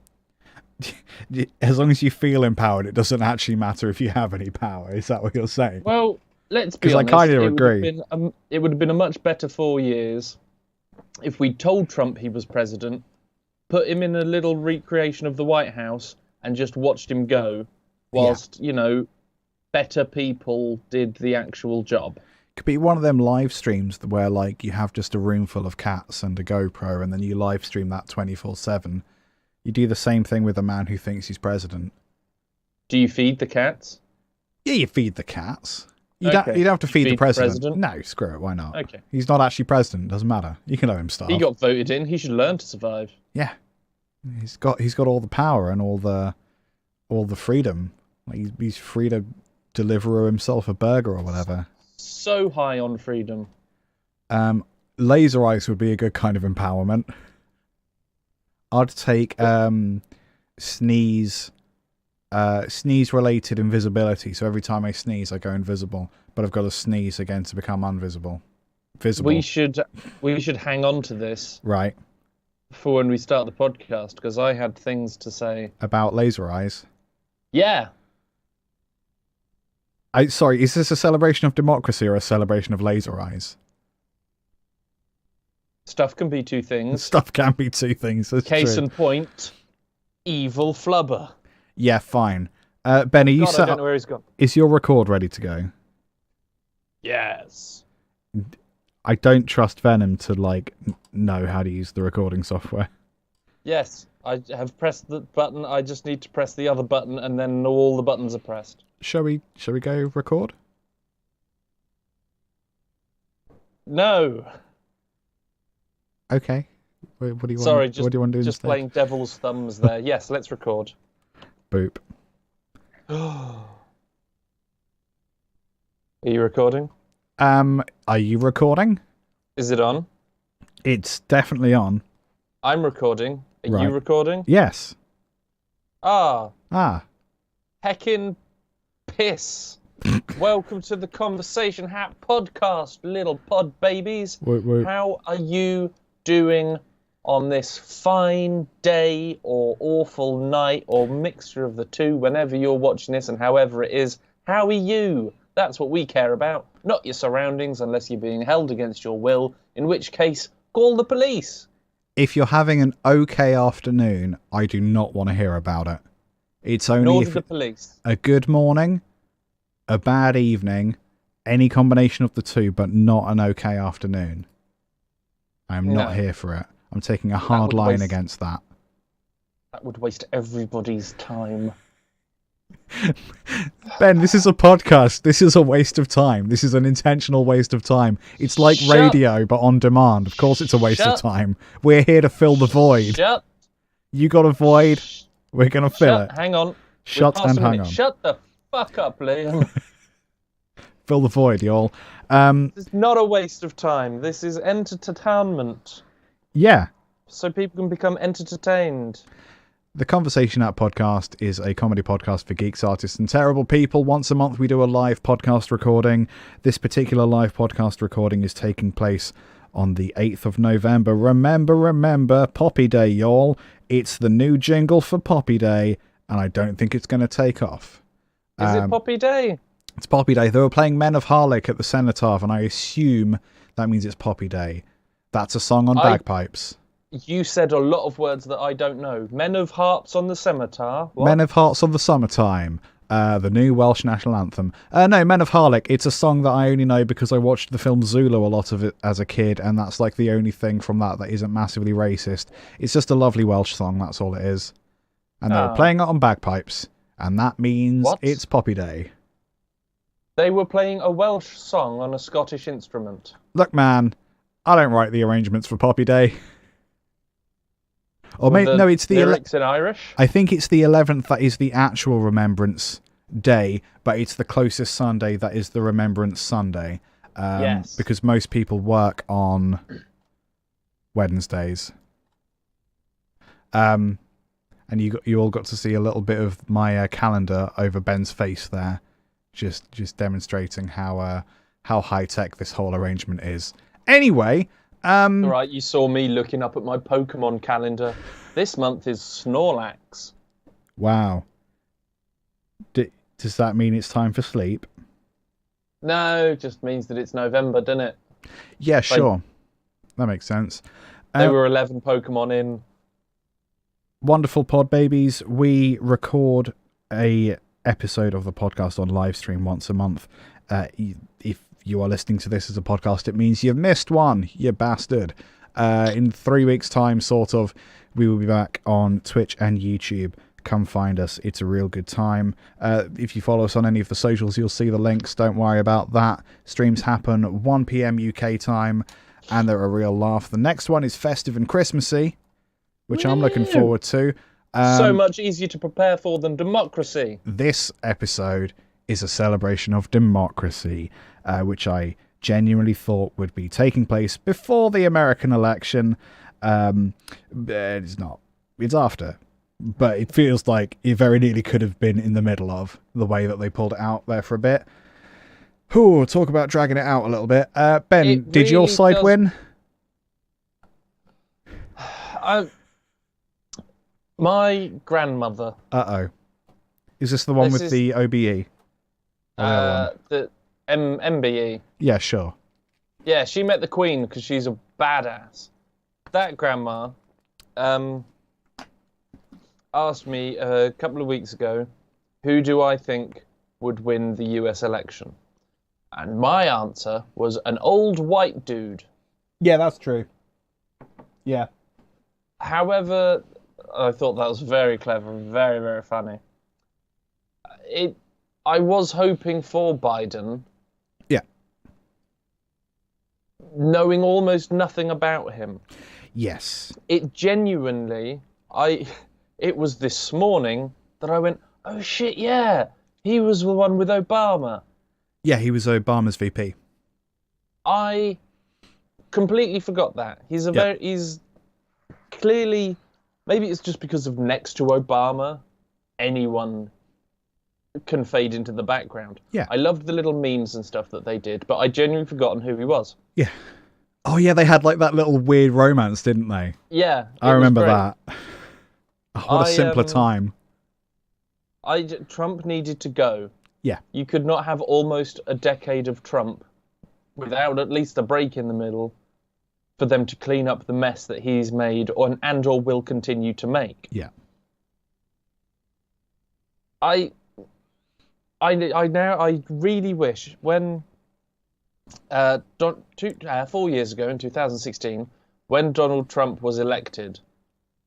Speaker 5: As long as you feel empowered, it doesn't actually matter if you have any power. Is that what you're saying?
Speaker 8: Well, let's be honest.
Speaker 5: Because I kind of agree.
Speaker 8: It would have been a much better 4 years if we told Trump he was president, put him in a little recreation of the White House, and just watched him go, whilst, better people did the actual job.
Speaker 5: Could be one of them live streams where, like, you have just a room full of cats and a GoPro, and then you live stream that 24/7. You do the same thing with a man who thinks he's president.
Speaker 8: Do you feed the cats?
Speaker 5: Yeah, you feed the cats. You
Speaker 8: Okay.
Speaker 5: don't have to feed the
Speaker 8: feed the
Speaker 5: president.
Speaker 8: president?
Speaker 5: No, screw it. Why not?
Speaker 8: Okay.
Speaker 5: He's not actually president. Doesn't matter. You can let him starve.
Speaker 8: He got voted in. He should learn to survive.
Speaker 5: Yeah, he's got all the power and all the freedom. Like he's free to deliver himself a burger or whatever.
Speaker 8: So high on freedom.
Speaker 5: Laser eyes would be a good kind of empowerment. I'd take sneeze related invisibility. So every time I sneeze, I go invisible. But I've got to sneeze again to become invisible. Visible.
Speaker 8: We should hang on to this
Speaker 5: Right.
Speaker 8: for when we start the podcast, because I had things to say.
Speaker 5: About laser eyes.
Speaker 8: Yeah.
Speaker 5: Sorry, is this a celebration of democracy or a celebration of laser eyes?
Speaker 8: Stuff can be two things.
Speaker 5: Stuff can be two things. That's
Speaker 8: Case
Speaker 5: true.
Speaker 8: in point, evil flubber.
Speaker 5: Yeah, fine. Ben, are you
Speaker 8: God, I
Speaker 5: set
Speaker 8: don't
Speaker 5: up?
Speaker 8: know where he's gone.
Speaker 5: Is your record ready to go?
Speaker 8: Yes.
Speaker 5: I don't trust Venom to know how to use the recording software.
Speaker 8: Yes, I have pressed the button. I just need to press the other button, and then all the buttons are pressed.
Speaker 5: Shall we go record?
Speaker 8: No.
Speaker 5: Okay. What do you want?
Speaker 8: Sorry,
Speaker 5: what do you want to do
Speaker 8: just
Speaker 5: instead?
Speaker 8: playing devil's thumbs there. Yes, let's record.
Speaker 5: Boop.
Speaker 8: Are you recording?
Speaker 5: Are you recording?
Speaker 8: Is it on?
Speaker 5: It's definitely on.
Speaker 8: I'm recording. Are
Speaker 5: Right.
Speaker 8: you recording?
Speaker 5: Yes.
Speaker 8: Ah,
Speaker 5: Ah.
Speaker 8: heckin' piss. Welcome to the Conversation Hat podcast, little pod babies.
Speaker 5: Wait.
Speaker 8: How are you doing on this fine day or awful night or mixture of the two, whenever you're watching this and however it is? How are you? That's what we care about, not your surroundings unless you're being held against your will, in which case, call the police.
Speaker 5: If you're having an okay afternoon, I do not want to hear about it. It's only
Speaker 8: Nor
Speaker 5: if
Speaker 8: do the police.
Speaker 5: a good morning, a bad evening, any combination of the two, but not an okay afternoon. I'm not here for it. I'm taking a hard line against that.
Speaker 8: That would waste everybody's time.
Speaker 5: Ben, this is a podcast. This is a waste of time. This is an intentional waste of time. It's like radio, but on demand. Of course it's a waste of time. We're here to fill the void. You got a void. We're going to fill it.
Speaker 8: Hang on.
Speaker 5: Shut and hang on.
Speaker 8: Shut the fuck up, Liam.
Speaker 5: Fill the void, y'all.
Speaker 8: This is not a waste of time. This is entertainment.
Speaker 5: Yeah.
Speaker 8: So people can become entertained.
Speaker 5: The Conversation Hat podcast is a comedy podcast for geeks, artists, and terrible people. Once a month, we do a live podcast recording. This particular live podcast recording is taking place on the 8th of November. Remember, Poppy Day, y'all. It's the new jingle for Poppy Day, and I don't think it's going to take off.
Speaker 8: Is it Poppy Day?
Speaker 5: It's Poppy Day. They were playing Men of Harlech at the Cenotaph, and I assume that means it's Poppy Day. That's a song on bagpipes.
Speaker 8: You said a lot of words that I don't know. Men of Hearts on the Scimitar. What?
Speaker 5: Men of Hearts on the Summertime. The new Welsh national anthem. No, Men of Harlech. It's a song that I only know because I watched the film Zulu a lot of it as a kid, and that's like the only thing from that isn't massively racist. It's just a lovely Welsh song, that's all it is. And they were playing it on bagpipes, and that means it's Poppy Day.
Speaker 8: They were playing a Welsh song on a Scottish instrument.
Speaker 5: Look, man, I don't write the arrangements for Poppy Day. Or maybe no, it's the
Speaker 8: lyrics in Irish.
Speaker 5: I think it's the 11th that is the actual Remembrance Day, but it's the closest Sunday that is the Remembrance Sunday.
Speaker 8: Yes.
Speaker 5: Because most people work on Wednesdays. And you all got to see a little bit of my calendar over Ben's face there, just demonstrating how high tech this whole arrangement is. Anyway.
Speaker 8: Right, you saw me looking up at my Pokemon calendar. This month is Snorlax.
Speaker 5: Wow. Does that mean it's time for sleep?
Speaker 8: No, it just means that it's November, doesn't it?
Speaker 5: Yeah, sure. That makes sense.
Speaker 8: There were 11 Pokemon in.
Speaker 5: Wonderful pod babies. We record a episode of the podcast on live stream once a month. If you are listening to this as a podcast, it means you've missed one, you bastard. In 3 weeks' time, sort of, we will be back on Twitch and YouTube. Come find us. It's a real good time. If you follow us on any of the socials, you'll see the links. Don't worry about that. Streams happen 1 p.m. UK time, and they're a real laugh. The next one is festive and Christmassy, which I'm looking forward to.
Speaker 8: So much easier to prepare for than democracy.
Speaker 5: This episode is a celebration of democracy, which I genuinely thought would be taking place before the American election. It's not. It's after. But it feels like it very nearly could have been in the middle of the way that they pulled it out there for a bit. Ooh, talk about dragging it out a little bit. Ben, did your side win?
Speaker 8: My grandmother.
Speaker 5: Uh-oh. Is this the one with the OBE?
Speaker 8: The MBE.
Speaker 5: Yeah, sure.
Speaker 8: Yeah, she met the Queen because she's a badass. That grandma asked me a couple of weeks ago, who do I think would win the US election? And my answer was an old white dude.
Speaker 5: Yeah, that's true. Yeah.
Speaker 8: However, I thought that was very clever, very, very funny. I was hoping for Biden.
Speaker 5: Yeah.
Speaker 8: Knowing almost nothing about him.
Speaker 5: Yes.
Speaker 8: It genuinely, it was this morning that I went, oh shit, yeah, he was the one with Obama.
Speaker 5: Yeah, he was Obama's VP.
Speaker 8: I completely forgot that. He's clearly, maybe it's just because of next to Obama, anyone can fade into the background.
Speaker 5: Yeah.
Speaker 8: I loved the little memes and stuff that they did, but I genuinely forgotten who he was.
Speaker 5: Yeah. Oh yeah, they had like that little weird romance, didn't they?
Speaker 8: Yeah.
Speaker 5: I remember that. Oh, what a simpler time.
Speaker 8: Trump needed to go.
Speaker 5: Yeah.
Speaker 8: You could not have almost a decade of Trump without at least a break in the middle for them to clean up the mess that he's made and/or will continue to make.
Speaker 5: Yeah.
Speaker 8: I really wish when 4 years ago in 2016, when Donald Trump was elected,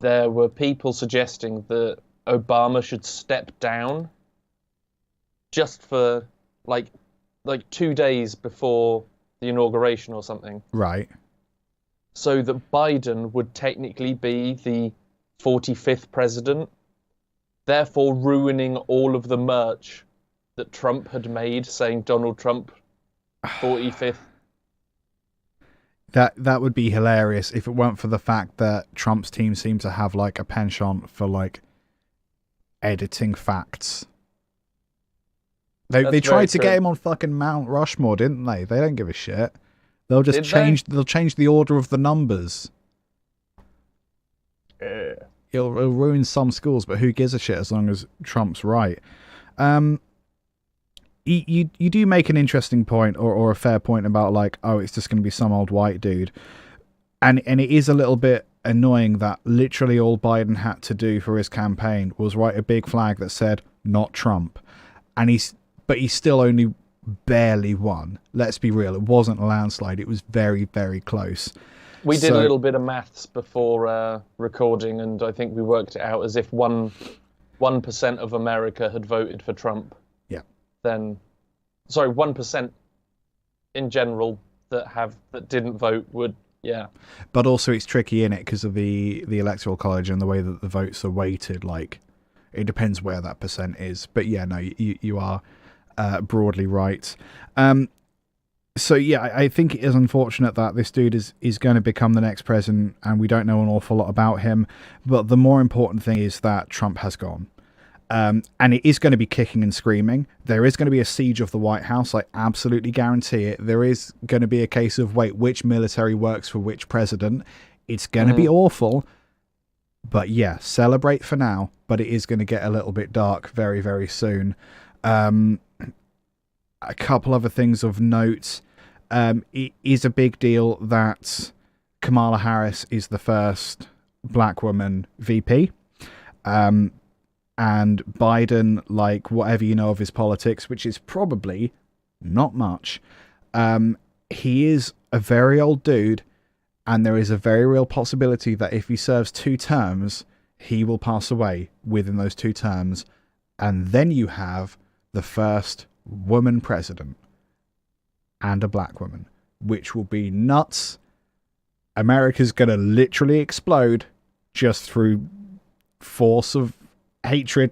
Speaker 8: there were people suggesting that Obama should step down just for like 2 days before the inauguration or something.
Speaker 5: Right.
Speaker 8: So that Biden would technically be the 45th president, therefore ruining all of the merch that Trump had made saying Donald Trump 45th.
Speaker 5: That would be hilarious if it weren't for the fact that Trump's team seemed to have like a penchant for like editing facts. They tried to get him on fucking Mount Rushmore, didn't they? They don't give a shit. They'll just they'll change the order of the numbers. It'll ruin some schools, but who gives a shit as long as Trump's right. You do make an interesting point or a fair point about like, oh, it's just going to be some old white dude. And it is a little bit annoying that literally all Biden had to do for his campaign was write a big flag that said, not Trump. But he still only barely won. Let's be real. It wasn't a landslide. It was very, very close.
Speaker 8: We did a little bit of maths before recording, and I think we worked it out as if 1% of America had voted for Trump.
Speaker 5: Yeah.
Speaker 8: Then, sorry, 1% in general that didn't vote would, yeah.
Speaker 5: But also it's tricky in it because of the electoral college and the way that the votes are weighted. Like, it depends where that percent is. But yeah, no, you are broadly right. So yeah, I think it is unfortunate that this dude is going to become the next president, and we don't know an awful lot about him. But the more important thing is that Trump has gone. And it is going to be kicking and screaming. There is going to be a siege of the White House. I absolutely guarantee it. There is going to be a case of, wait, which military works for which president? It's going to be awful. But yeah, celebrate for now. But it is going to get a little bit dark very, very soon. A couple other things of note. It is a big deal that Kamala Harris is the first black woman VP. And Biden, like, whatever you know of his politics, which is probably not much, he is a very old dude, and there is a very real possibility that if he serves 2 terms, he will pass away within those 2 terms, and then you have the first woman president and a black woman, which will be nuts. America's going to literally explode just through force of hatred,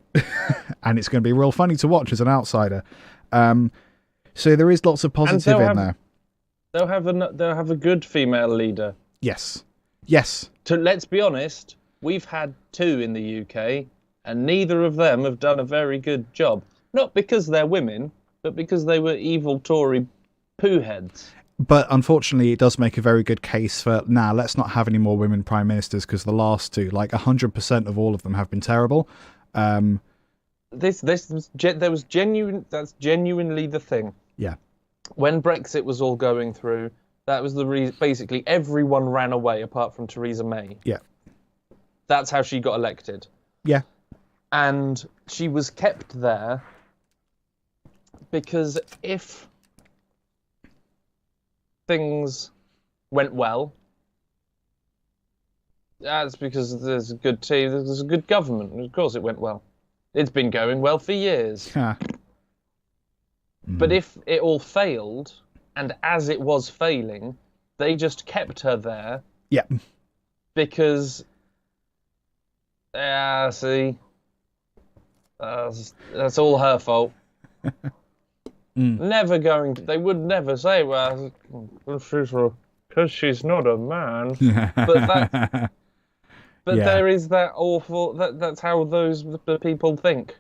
Speaker 5: and it's going to be real funny to watch as an outsider. So there is lots of positive in there.
Speaker 8: They'll have a good female leader.
Speaker 5: Yes.
Speaker 8: Let's be honest, we've had 2 in the UK, and neither of them have done a very good job. Not because they're women, but because they were evil Tory poo heads.
Speaker 5: But unfortunately, it does make a very good case for, let's not have any more women prime ministers, because the last 2, like 100% of all of them have been terrible.
Speaker 8: That's genuinely the thing.
Speaker 5: Yeah.
Speaker 8: When Brexit was all going through, that was the reason. Basically, everyone ran away apart from Theresa May.
Speaker 5: Yeah.
Speaker 8: That's how she got elected.
Speaker 5: Yeah.
Speaker 8: And she was kept there because if things went well, that's because there's a good team, there's a good government. Of course it went well. It's been going well for years. But if it all failed, and as it was failing, they just kept her there.
Speaker 5: Yeah.
Speaker 8: Because, that's all her fault. Never going to, they would never say, well, because she's not a man. But there is that awful, that's how the people think.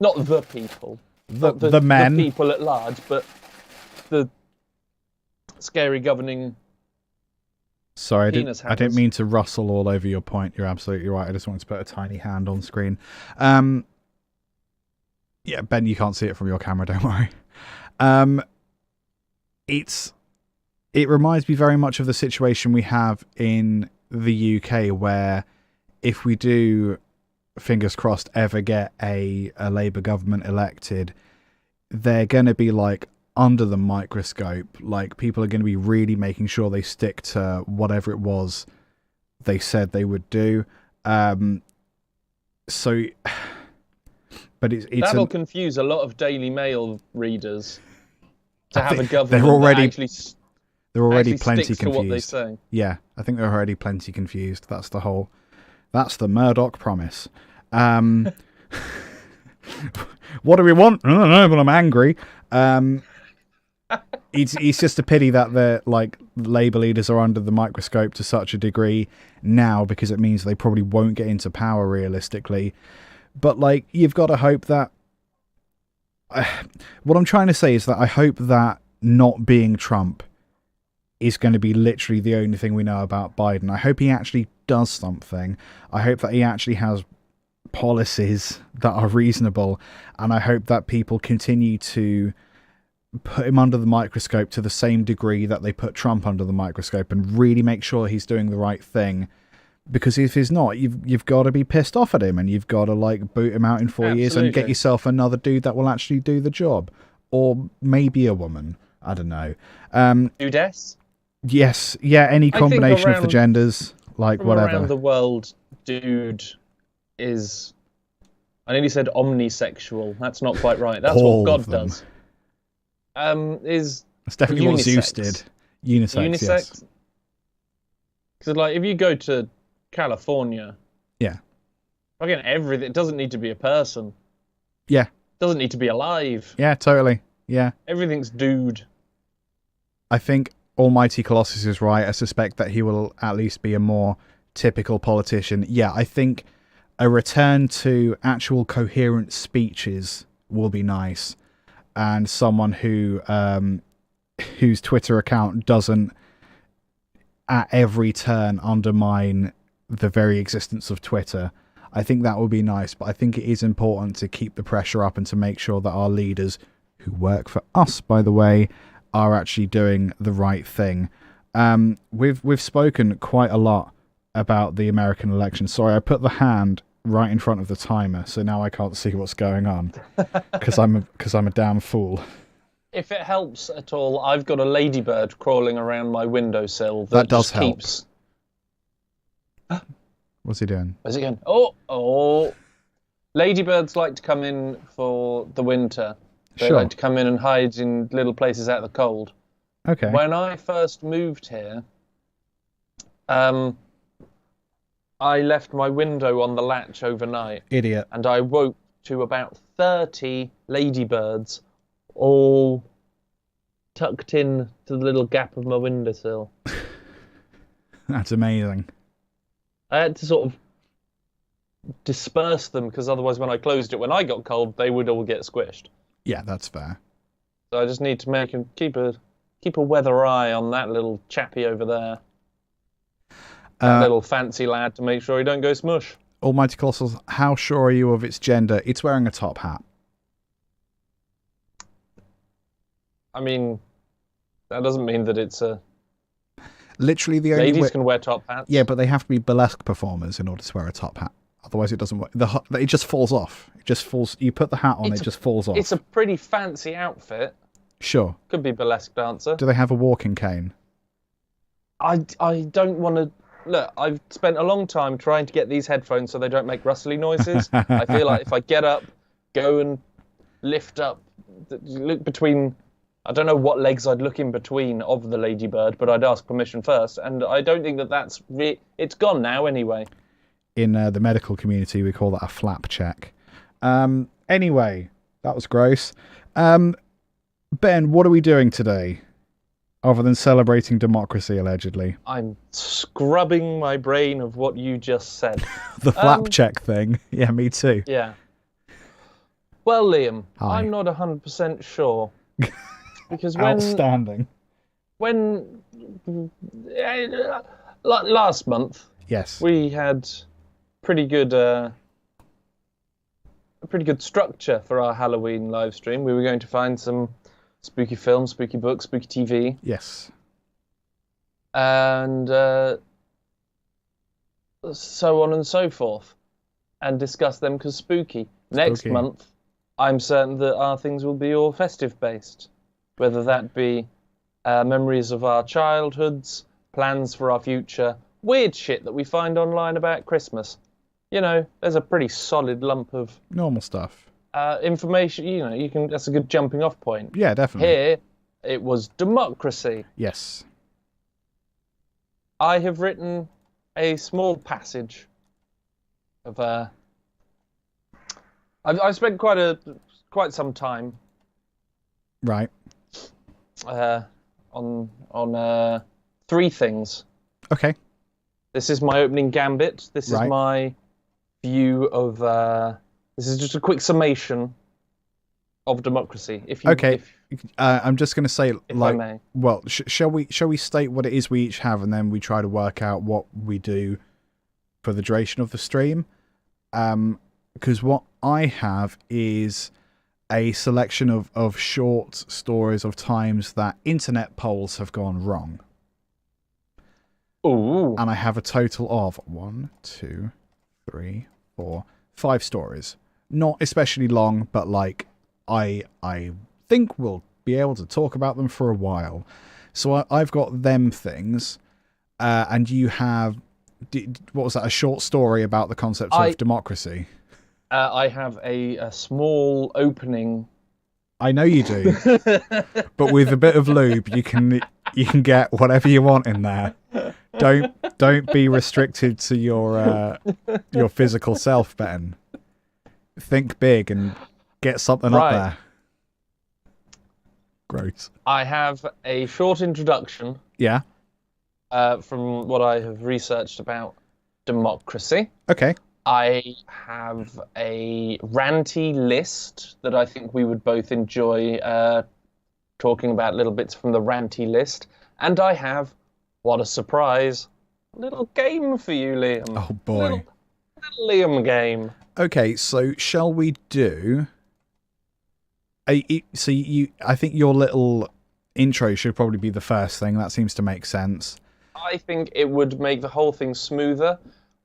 Speaker 8: Not the people.
Speaker 5: The men.
Speaker 8: The people at large, but the scary governing.
Speaker 5: Sorry, I
Speaker 8: penis
Speaker 5: didn't
Speaker 8: hammers.
Speaker 5: mean to rustle all over your point. You're absolutely right. I just wanted to put a tiny hand on screen. Yeah, Ben, you can't see it from your camera. Don't worry. It reminds me very much of the situation we have in the UK, where if we do, fingers crossed, ever get a Labour government elected, they're going to be like under the microscope. Like, people are going to be really making sure they stick to whatever it was they said they would do. So, but it's
Speaker 8: that'll confuse a lot of Daily Mail readers to have a government
Speaker 5: they're already
Speaker 8: actually
Speaker 5: plenty
Speaker 8: sticks
Speaker 5: confused.
Speaker 8: to what they say.
Speaker 5: Yeah, I think they're already plenty confused. That's the Murdoch promise. What do we want? I don't know, but I'm angry. It's just a pity that the Labour leaders are under the microscope to such a degree now, because it means they probably won't get into power realistically. But you've got to hope that. What I'm trying to say is that I hope that not being Trump is going to be literally the only thing we know about Biden. I hope he actually does something. I hope that he actually has policies that are reasonable, and I hope that people continue to put him under the microscope to the same degree that they put Trump under the microscope, and really make sure he's doing the right thing. Because if he's not, you've got to be pissed off at him, and you've got to boot him out in 4 years and get yourself another dude that will actually do the job, or maybe a woman. I don't know.
Speaker 8: Dudes?
Speaker 5: Yes, yeah, any combination of the genders, whatever.
Speaker 8: Around the world, dude is. I nearly said omnisexual. That's not quite right. That's
Speaker 5: All
Speaker 8: what God
Speaker 5: of them.
Speaker 8: does. That's
Speaker 5: definitely what Zeus did. Unisex. Yes.
Speaker 8: Because if you go to California,
Speaker 5: yeah,
Speaker 8: again, everything. It doesn't need to be a person.
Speaker 5: Yeah.
Speaker 8: It doesn't need to be alive.
Speaker 5: Yeah, totally. Yeah.
Speaker 8: Everything's dude.
Speaker 5: I think Almighty Colossus is right. I suspect that he will at least be a more typical politician. Yeah, I think a return to actual coherent speeches will be nice, and someone whose Twitter account doesn't at every turn undermine the very existence of Twitter. I think that would be nice, but I think it is important to keep the pressure up and to make sure that our leaders, who work for us, by the way, are actually doing the right thing. We've spoken quite a lot about the American election. Sorry, I put the hand right in front of the timer, so now I can't see what's going on because I'm a damn fool.
Speaker 8: If it helps at all, I've got a ladybird crawling around my windowsill.
Speaker 5: That does help.
Speaker 8: Keeps...
Speaker 5: What's he doing?
Speaker 8: Where's he going? Oh! Ladybirds like to come in for the winter. They like to come in and hide in little places out of the cold.
Speaker 5: Okay.
Speaker 8: When I first moved here, I left my window on the latch overnight.
Speaker 5: Idiot.
Speaker 8: And I woke to about 30 ladybirds all tucked in to the little gap of my windowsill.
Speaker 5: That's amazing.
Speaker 8: I had to sort of disperse them, because otherwise when I closed it, when I got cold, they would all get squished.
Speaker 5: Yeah, that's fair.
Speaker 8: So I just need to keep a weather eye on that little chappie over there. That little fancy lad, to make sure he don't go smush.
Speaker 5: Almighty Colossus, how sure are you of its gender? It's wearing a top hat.
Speaker 8: I mean, that doesn't mean that it's a...
Speaker 5: Literally the only
Speaker 8: Ladies can wear top hats.
Speaker 5: Yeah, but they have to be burlesque performers in order to wear a top hat. Otherwise, it doesn't work. It just falls off. It just falls. You put the hat on, it just falls off.
Speaker 8: It's a pretty fancy outfit.
Speaker 5: Sure.
Speaker 8: Could be burlesque dancer.
Speaker 5: Do they have a walking cane?
Speaker 8: I don't want to... Look, I've spent a long time trying to get these headphones so they don't make rustly noises. I feel like if I get up, go and lift up, look between... I don't know what legs I'd look in between of the ladybird, but I'd ask permission first. And I don't think that's... It's gone now anyway.
Speaker 5: In the medical community, we call that a flap check. Anyway, that was gross. Ben, what are we doing today? Other than celebrating democracy, allegedly.
Speaker 8: I'm scrubbing my brain of what you just said.
Speaker 5: The flap check thing. Yeah, me too.
Speaker 8: Yeah. Well, Liam,
Speaker 5: Hi.
Speaker 8: I'm not 100% sure. Because when
Speaker 5: Outstanding.
Speaker 8: Last month,
Speaker 5: Yes.
Speaker 8: we had pretty good a pretty good structure for our Halloween live stream. We were going to find some spooky films, spooky books, spooky TV,
Speaker 5: Yes.
Speaker 8: and so on and so forth, and discuss them because spooky. Next
Speaker 5: Spooky.
Speaker 8: month, I'm certain that our things will be all festive based, whether that be memories of our childhoods, plans for our future, weird shit that we find online about Christmas. You know, there's a pretty solid lump of
Speaker 5: Normal stuff.
Speaker 8: information. You know, you can. That's a good jumping off point.
Speaker 5: Yeah, definitely.
Speaker 8: Here, it was democracy.
Speaker 5: Yes.
Speaker 8: I have written a small passage of I've spent quite some time
Speaker 5: Right.
Speaker 8: on three things.
Speaker 5: Okay.
Speaker 8: This is my opening gambit. This
Speaker 5: Right.
Speaker 8: is my view of. This is just a quick summation of democracy. If you,
Speaker 5: Okay. I'm just going to say,
Speaker 8: if I
Speaker 5: like,
Speaker 8: may.
Speaker 5: well, shall we state what it is we each have, and then we try to work out what we do for the duration of the stream? Because what I have is a selection of short stories of times that internet polls have gone wrong.
Speaker 8: Ooh.
Speaker 5: And I have a total of 1, 2, 3, 4, 5 stories. Not especially long, but like I think we'll be able to talk about them for a while. So I've got them things, and you have what was that? A short story about the concept of democracy.
Speaker 8: I have a small opening.
Speaker 5: I know you do, but with a bit of lube, you can get whatever you want in there. Don't be restricted to your physical self, Ben. Think big and get something up
Speaker 8: Right.
Speaker 5: there. Gross.
Speaker 8: I have a short introduction
Speaker 5: Yeah.
Speaker 8: from what I have researched about democracy.
Speaker 5: Okay.
Speaker 8: I have a ranty list that I think we would both enjoy talking about little bits from the ranty list. And I have, what a surprise, a little game for you, Liam.
Speaker 5: Oh boy.
Speaker 8: Little Liam game.
Speaker 5: Okay, so shall we do? I think your little intro should probably be the first thing. That seems to make sense.
Speaker 8: I think it would make the whole thing smoother,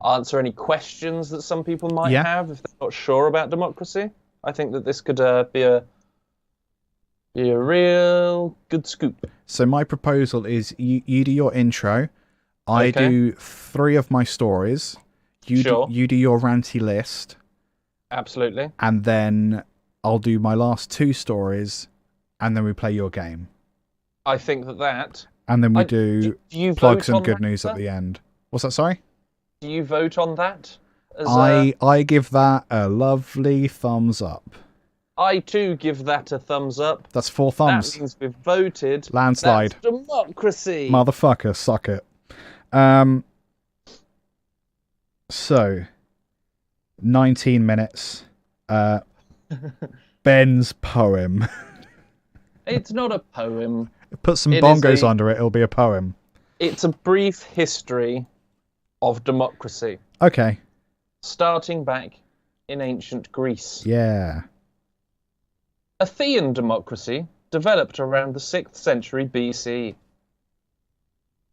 Speaker 8: answer any questions that some people might have if they're not sure about democracy. I think that this could be a real good scoop.
Speaker 5: So my proposal is you do your intro, I
Speaker 8: Okay.
Speaker 5: do 3 of my stories, you
Speaker 8: Sure.
Speaker 5: do your ranty list,
Speaker 8: Absolutely.
Speaker 5: and then I'll do my last 2 stories, and then we play your game.
Speaker 8: I think that.
Speaker 5: And then we
Speaker 8: do you
Speaker 5: plugs
Speaker 8: vote
Speaker 5: and
Speaker 8: on
Speaker 5: good
Speaker 8: that,
Speaker 5: news at
Speaker 8: sir?
Speaker 5: the end. What's that, sorry?
Speaker 8: Do you vote on that? As,
Speaker 5: I give that a lovely thumbs up.
Speaker 8: I too give that a thumbs up.
Speaker 5: That's 4 thumbs.
Speaker 8: That means we've voted.
Speaker 5: Landslide.
Speaker 8: That's democracy.
Speaker 5: Motherfucker, suck it. So, 19 minutes. Ben's poem.
Speaker 8: It's not a poem.
Speaker 5: Put some
Speaker 8: It is
Speaker 5: bongos under it, it'll be a poem.
Speaker 8: It's a brief history of democracy,
Speaker 5: Okay.
Speaker 8: starting back in ancient Greece.
Speaker 5: Yeah.
Speaker 8: Atheian democracy developed around the 6th century BC.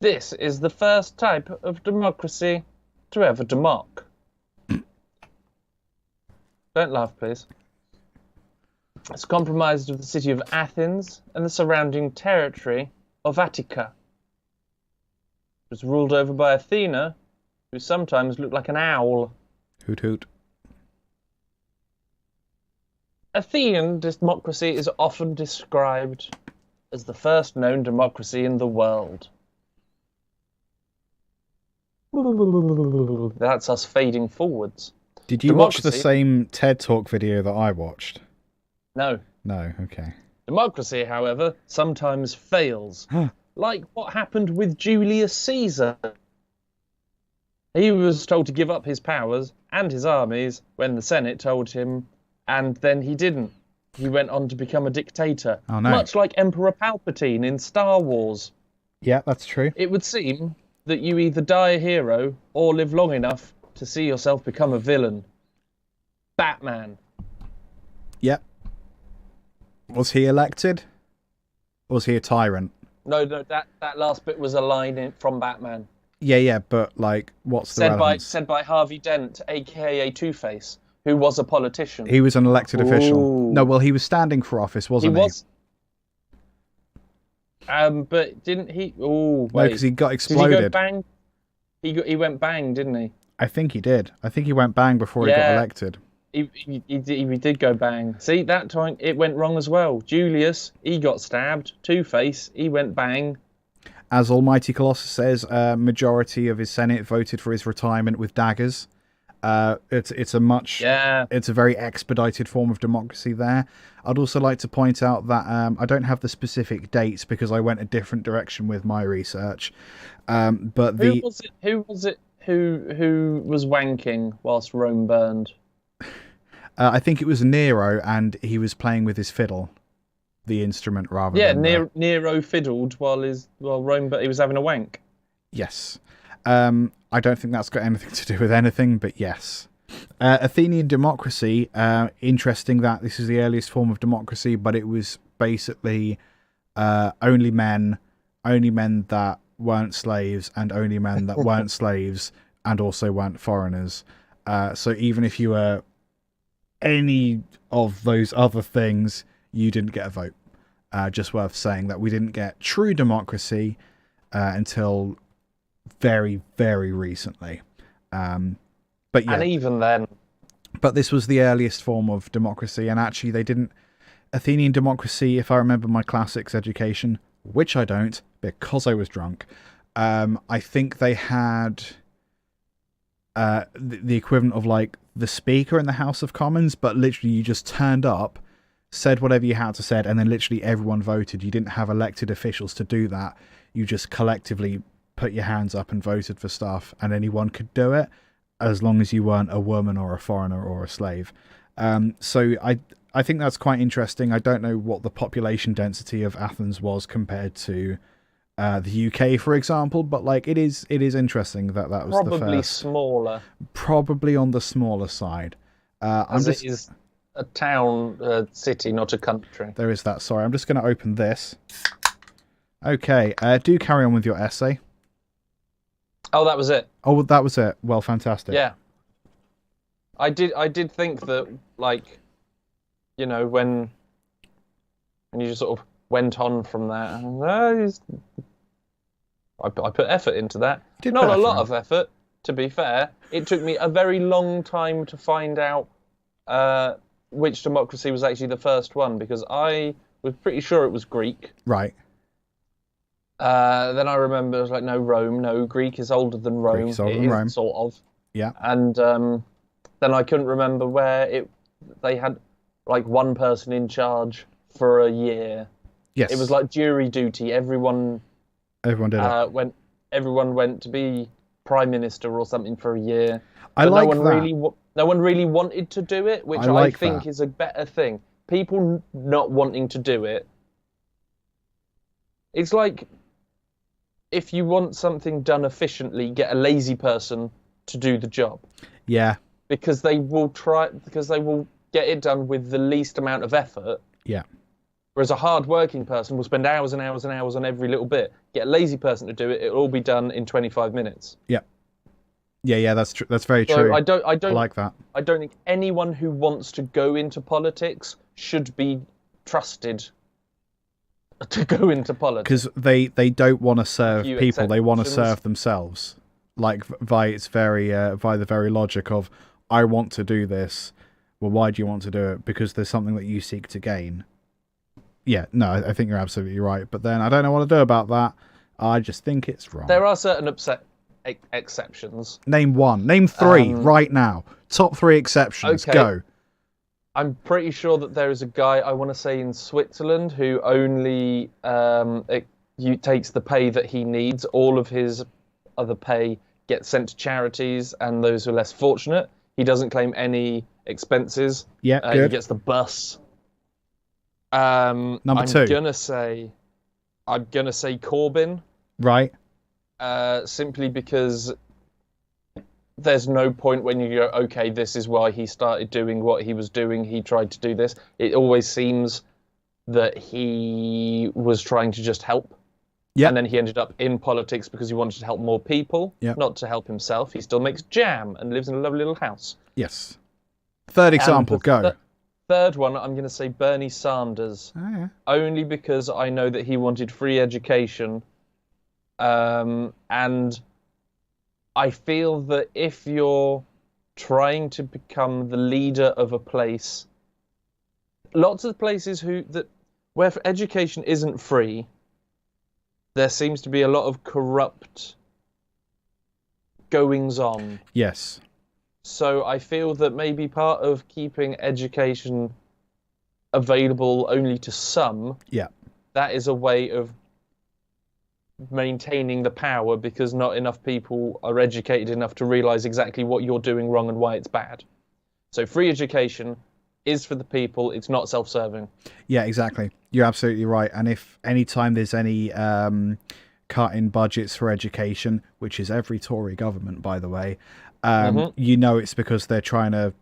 Speaker 8: This is the first type of democracy to ever democ. Don't laugh, please. It's comprised of the city of Athens and the surrounding territory of Attica. It was ruled over by Athena, who sometimes looked like an owl.
Speaker 5: Hoot hoot.
Speaker 8: Athenian democracy is often described as the first known democracy in the world. That's us fading forwards.
Speaker 5: Did you watch the
Speaker 8: Democracy-
Speaker 5: same TED Talk video that I watched?
Speaker 8: No.
Speaker 5: No, okay.
Speaker 8: Democracy, however, sometimes fails. Like what happened with Julius Caesar. He was told to give up his powers and his armies when the Senate told him, and then he didn't. He went on to become a dictator.
Speaker 5: Oh, no.
Speaker 8: Much like Emperor Palpatine in Star Wars.
Speaker 5: Yeah, that's true.
Speaker 8: It would seem that you either die a hero or live long enough to see yourself become a villain. Batman.
Speaker 5: Yep. Was he elected? Or was he a tyrant?
Speaker 8: No, that last bit was a line from Batman.
Speaker 5: Yeah, but like, what's the relevance?
Speaker 8: Said by Harvey Dent, aka Two-Face, who was a politician.
Speaker 5: He was an elected official.
Speaker 8: Ooh.
Speaker 5: No, well, he was standing for office, wasn't he?
Speaker 8: Was. But didn't he? Oh, wait.
Speaker 5: No, because he got exploded.
Speaker 8: Did he go bang? He went bang, didn't he?
Speaker 5: I think he did. I think he went bang before he got elected.
Speaker 8: He did go bang. See, that time it went wrong as well. Julius, he got stabbed. Two-Face, he went bang.
Speaker 5: As Almighty Colossus says, majority of his Senate voted for his retirement with daggers. It's a very expedited form of democracy there. I'd also like to point out that I don't have the specific dates because I went a different direction with my research. But
Speaker 8: who was it who was wanking whilst Rome burned?
Speaker 5: I think it was Nero, and he was playing with his fiddle, the instrument rather.
Speaker 8: Yeah,
Speaker 5: than
Speaker 8: Nero fiddled while Rome, but he was having a wank.
Speaker 5: Yes. I don't think that's got anything to do with anything, but yes. Athenian Democracy, interesting that this is the earliest form of democracy, but it was basically only men that weren't slaves, and only men that weren't slaves, and also weren't foreigners. So even if you were any of those other things, you didn't get a vote. Just worth saying that we didn't get true democracy until very, very recently. But yeah,
Speaker 8: and even then.
Speaker 5: But this was the earliest form of democracy, and actually they didn't. Athenian Democracy, if I remember my classics education, which I don't because I was drunk, I think they had the equivalent of like the Speaker in the House of Commons, but literally you just turned up, said whatever you had to say, and then literally everyone voted. You didn't have elected officials to do that. You just collectively put your hands up and voted for stuff, and anyone could do it as long as you weren't a woman or a foreigner or a slave. So I think that's quite interesting. I don't know what the population density of Athens was compared to the UK, for example, but like it is interesting that was
Speaker 8: probably
Speaker 5: the first.
Speaker 8: Smaller.
Speaker 5: Probably on the smaller side.
Speaker 8: It is a town, a city, not a country.
Speaker 5: There is that. Sorry, I'm just going to open this. Okay, do carry on with your essay.
Speaker 8: Oh, that was it.
Speaker 5: Oh, that was it. Well, fantastic.
Speaker 8: Yeah. I did think that, like, you know, when you just sort of went on from that, I put effort into that. Not a lot of effort, to be fair. It took me a very long time to find out which democracy was actually the first one, because I was pretty sure it was Greek.
Speaker 5: Right.
Speaker 8: Then I remember it was like, no, Rome. No, Greek is older than Rome.
Speaker 5: Greek is older than Rome.
Speaker 8: Sort of.
Speaker 5: Yeah.
Speaker 8: And then I couldn't remember where they had like one person in charge for a year.
Speaker 5: Yes.
Speaker 8: It was like jury duty. Everyone
Speaker 5: did it.
Speaker 8: Everyone went to be prime minister or something for a year.
Speaker 5: I like that.
Speaker 8: No one really wanted to do it, which I think is a better thing. People not wanting to do it. It's like, if you want something done efficiently, get a lazy person to do the job.
Speaker 5: Yeah.
Speaker 8: Because they will get it done with the least amount of effort.
Speaker 5: Yeah.
Speaker 8: Whereas a hard-working person will spend hours and hours and hours on every little bit. Get a lazy person to do it; it'll all be done in 25 minutes.
Speaker 5: Yeah. Yeah, that's true. That's very true.
Speaker 8: I don't
Speaker 5: like that.
Speaker 8: I don't think anyone who wants to go into politics should be trusted to go into politics.
Speaker 5: Because they don't want to serve people; they want to serve themselves. Like by the very logic of, I want to do this. Well, why do you want to do it? Because there's something that you seek to gain. Yeah, no, I think you're absolutely right. But then I don't know what to do about that. I just think it's wrong.
Speaker 8: There are certain exceptions.
Speaker 5: Name one. Name three right now. Top 3 exceptions.
Speaker 8: Okay.
Speaker 5: Go.
Speaker 8: I'm pretty sure that there is a guy, I want to say in Switzerland, who only takes the pay that he needs. All of his other pay gets sent to charities and those who are less fortunate. He doesn't claim any expenses.
Speaker 5: Yeah,
Speaker 8: He
Speaker 5: good.
Speaker 8: gets the bus.
Speaker 5: Number
Speaker 8: I'm
Speaker 5: 2.
Speaker 8: gonna say Corbyn.
Speaker 5: Right.
Speaker 8: Simply because there's no point when you go, okay, this is why he started doing what he was doing. He tried to do this. It always seems that he was trying to just help.
Speaker 5: Yeah.
Speaker 8: And then he ended up in politics because he wanted to help more people, not to help himself. He still makes jam and lives in a lovely little house.
Speaker 5: Yes. Third example, go.
Speaker 8: Third one, I'm going to say Bernie Sanders.
Speaker 5: Oh, yeah.
Speaker 8: Only because I know that he wanted free education. And I feel that if you're trying to become the leader of a place, lots of places where education isn't free, there seems to be a lot of corrupt goings on.
Speaker 5: Yes.
Speaker 8: So I feel that maybe part of keeping education available only to some, that is a way of maintaining the power, because not enough people are educated enough to realise exactly what you're doing wrong and why it's bad. So free education is for the people, it's not self-serving. Yeah,
Speaker 5: exactly. You're absolutely right. And if any time there's any cut in budgets for education, which is every Tory government, by the way, you know it's because they're trying to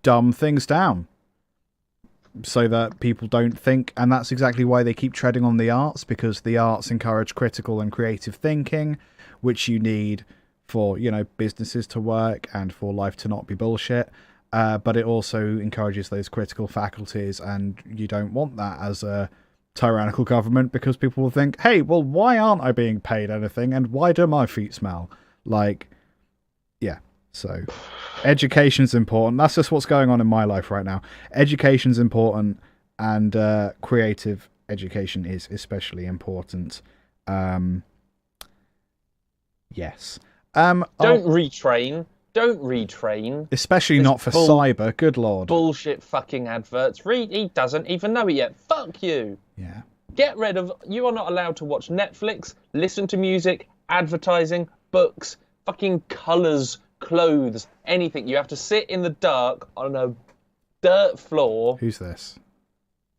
Speaker 5: dumb things down so that people don't think. And that's exactly why they keep treading on the arts, because the arts encourage critical and creative thinking, which you need for, businesses to work and for life to not be bullshit. But it also encourages those critical faculties, and you don't want that as a tyrannical government, because people will think, hey, well, why aren't I being paid anything, and why do my feet smell? So education's important. That's just what's going on in my life right now. Education's important, and creative education is especially important. Yes.
Speaker 8: Don't retrain. Don't retrain.
Speaker 5: Especially not for cyber. Good lord.
Speaker 8: Bullshit fucking adverts. He doesn't even know it yet. Fuck you.
Speaker 5: Yeah.
Speaker 8: Get rid of... You are not allowed to watch Netflix, listen to music, advertising, books, fucking colours, clothes, anything. You have to sit in the dark on a dirt floor.
Speaker 5: Who's this?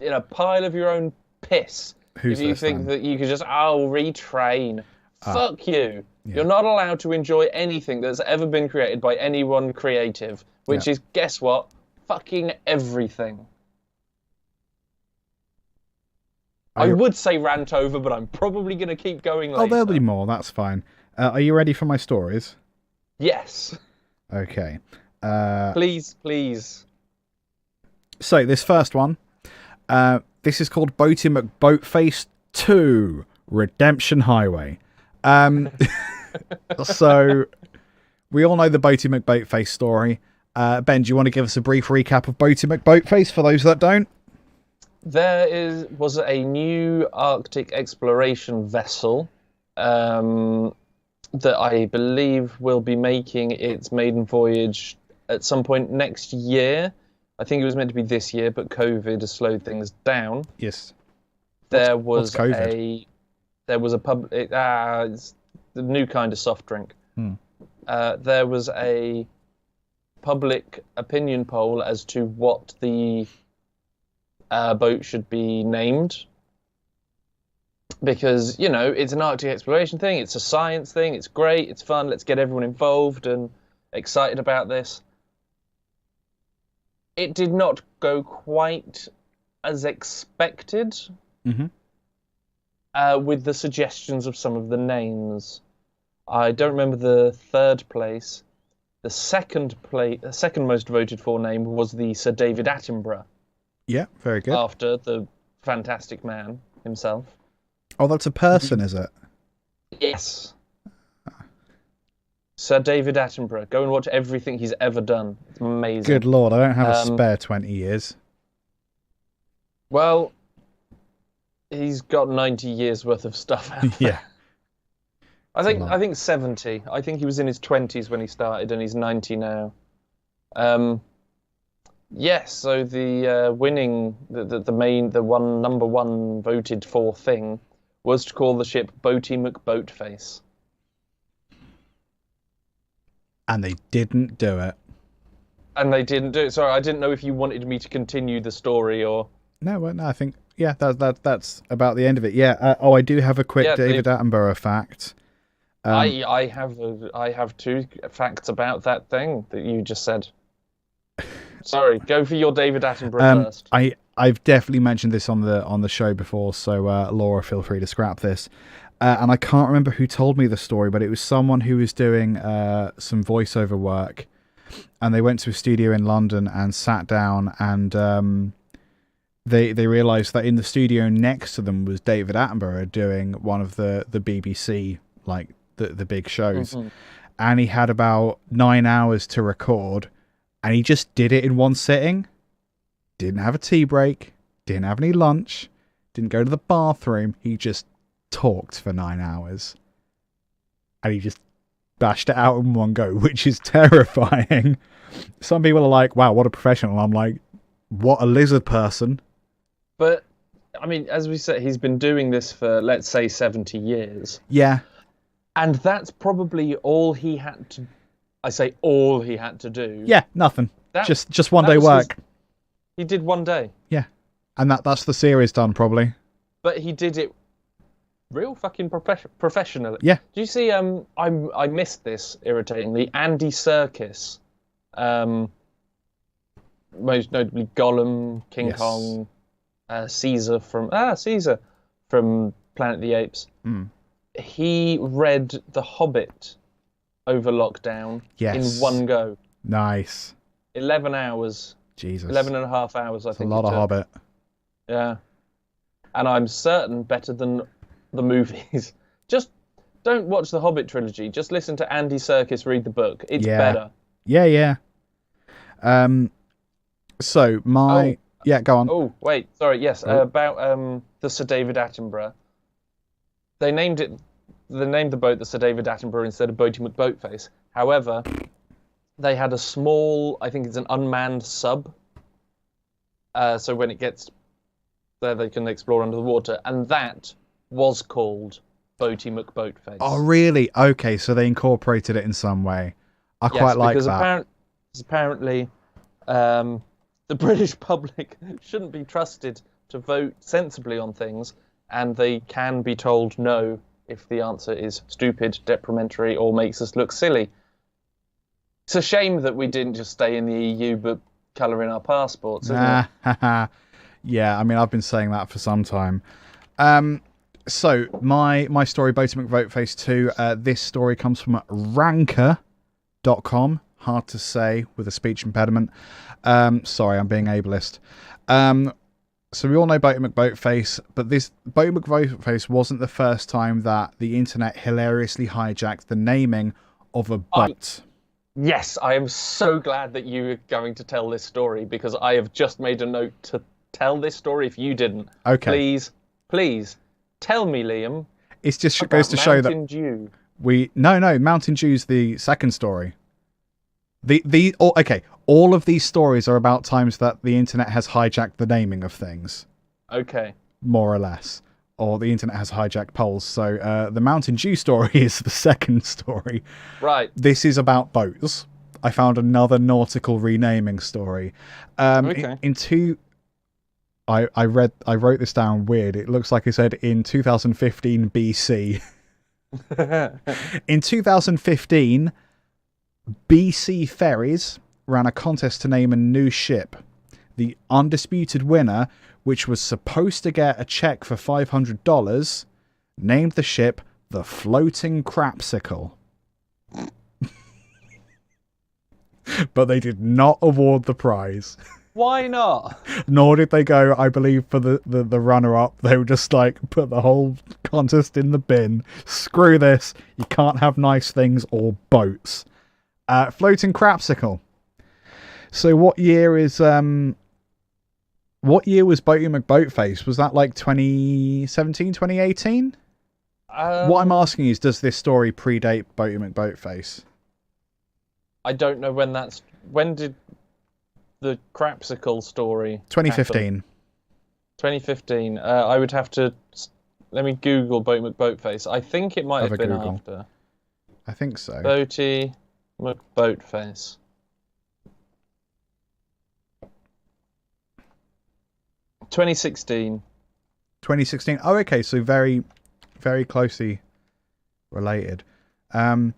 Speaker 8: In a pile of your own piss.
Speaker 5: Who's
Speaker 8: if you
Speaker 5: this,
Speaker 8: think
Speaker 5: then?
Speaker 8: that you could just, retrain. Fuck you. Yeah. You're not allowed to enjoy anything that's ever been created by anyone creative, which is, guess what? Fucking everything. I would say rant over, but I'm probably going to keep going later.
Speaker 5: Oh, there'll be more. That's fine. Are you ready for my stories?
Speaker 8: Yes.
Speaker 5: Okay.
Speaker 8: Please.
Speaker 5: So, this first one, this is called Boaty McBoatface 2, Redemption Highway. So, we all know the Boaty McBoatface story. Ben, do you want to give us a brief recap of Boaty McBoatface for those that don't?
Speaker 8: There was a new Arctic exploration vessel that I believe will be making its maiden voyage at some point next year. I think it was meant to be this year, but COVID has slowed things down.
Speaker 5: Yes.
Speaker 8: What's
Speaker 5: COVID?
Speaker 8: It's the new kind of soft drink. There was a public opinion poll as to what the boat should be named, because it's an Arctic exploration thing, it's a science thing, it's great, it's fun, let's get everyone involved and excited about this. It did not go quite as expected with the suggestions of some of the names. I don't remember the third place. The second most voted for name was the Sir David Attenborough.
Speaker 5: Yeah, very good.
Speaker 8: After the fantastic man himself.
Speaker 5: Oh, that's a person, is it?
Speaker 8: Yes. Sir David Attenborough. Go and watch everything he's ever done. It's amazing.
Speaker 5: Good lord, I don't have a spare 20 years.
Speaker 8: Well, he's got 90 years worth of stuff out there.
Speaker 5: Yeah.
Speaker 8: I think 70. I think he was in his 20s when he started, and he's 90 now. Yes, so the winning, number one voted for thing was to call the ship Boaty McBoatface.
Speaker 5: And they didn't do it.
Speaker 8: And they didn't do it. Sorry, I didn't know if you wanted me to continue the story or...
Speaker 5: No, I think, yeah, that's about the end of it. Yeah. I do have a quick David Attenborough fact.
Speaker 8: I have 2 facts about that thing that you just said. Sorry, go for your David Attenborough first.
Speaker 5: I've definitely mentioned this on the show before, so Laura, feel free to scrap this. And I can't remember who told me the story, but it was someone who was doing some voiceover work, and they went to a studio in London and sat down, and they realised that in the studio next to them was David Attenborough doing one of the BBC, like the big shows. Mm-hmm. And he had about 9 hours to record, and he just did it in one sitting. Didn't have a tea break, didn't have any lunch, didn't go to the bathroom. He just talked for 9 hours. And he just bashed it out in one go, which is terrifying. Some people are like, wow, what a professional. I'm like, what a lizard person.
Speaker 8: But, I mean, as we said, he's been doing this for, let's say, 70 years.
Speaker 5: Yeah.
Speaker 8: And that's probably all he had to... I say all he had to do.
Speaker 5: Yeah, nothing. Just one day work.
Speaker 8: He did one day.
Speaker 5: Yeah. And that's the series done, probably.
Speaker 8: But he did it real fucking professionally.
Speaker 5: Yeah.
Speaker 8: Do you see, I missed this, irritatingly, Andy Serkis. Most notably Gollum, King Kong, Caesar from Planet of the Apes.
Speaker 5: Mm.
Speaker 8: He read The Hobbit over lockdown in one go.
Speaker 5: Nice.
Speaker 8: 11 hours.
Speaker 5: Jesus.
Speaker 8: 11 and a half hours, I think.
Speaker 5: A lot of Hobbit.
Speaker 8: Yeah. And I'm certain better than the movies. Just don't watch the Hobbit trilogy. Just listen to Andy Serkis read the book. It's better.
Speaker 5: Yeah. So my... Yeah, go on.
Speaker 8: Oh, wait. Sorry, yes. About the Sir David Attenborough. They named the boat the Sir David Attenborough instead of Boaty McBoatface. However, they had a small, I think it's an unmanned sub. So when it gets there, they can explore under the water. And that was called Boaty McBoatface.
Speaker 5: Oh, really? Okay, so they incorporated it in some way. I quite like that.
Speaker 8: Because apparently the British public shouldn't be trusted to vote sensibly on things, and they can be told no if the answer is stupid, deprimentary, or makes us look silly. It's a shame that we didn't just stay in the EU but colour in our passports, isn't it?
Speaker 5: Yeah, I mean, I've been saying that for some time. So, my story, Boaty McBoatface 2, this story comes from ranker.com. Hard to say with a speech impediment. Sorry, I'm being ableist. So we all know Boaty McBoatface, but this Boaty McBoatface wasn't the first time that the internet hilariously hijacked the naming of a boat.
Speaker 8: Yes, I am so glad that you are going to tell this story, because I have just made a note to tell this story if you didn't.
Speaker 5: Okay.
Speaker 8: Please, tell me, Liam.
Speaker 5: It just goes to show that...
Speaker 8: Mountain Dew.
Speaker 5: No, Mountain Dew's the second story. All of these stories are about times that the internet has hijacked the naming of things.
Speaker 8: Okay.
Speaker 5: More or less. Or the internet has hijacked polls. So the Mountain Dew story is the second story.
Speaker 8: Right.
Speaker 5: This is about boats. I found another nautical renaming story.
Speaker 8: Okay.
Speaker 5: I wrote this down weird. It looks like it said in 2015 BC. In 2015, BC Ferries ran a contest to name a new ship. The undisputed winner, which was supposed to get a check for $500, named the ship the Floating Crapsicle. But they did not award the prize.
Speaker 8: Why not?
Speaker 5: Nor did they go, I believe, for the runner-up. They were just like, put the whole contest in the bin. Screw this. You can't have nice things or boats. Floating Crapsicle. So what year was Boaty McBoatface? Was that like 2017, 2018? What I'm asking is, does this story predate Boaty McBoatface?
Speaker 8: I don't know when did the Crapsicle story
Speaker 5: 2015.
Speaker 8: happen? 2015. I would have to... Let me Google Boaty McBoatface. I think it might have been
Speaker 5: Google.
Speaker 8: after.
Speaker 5: I think so.
Speaker 8: Boaty McBoatface. 2016.
Speaker 5: 2016. Oh, okay. So very, very closely related. I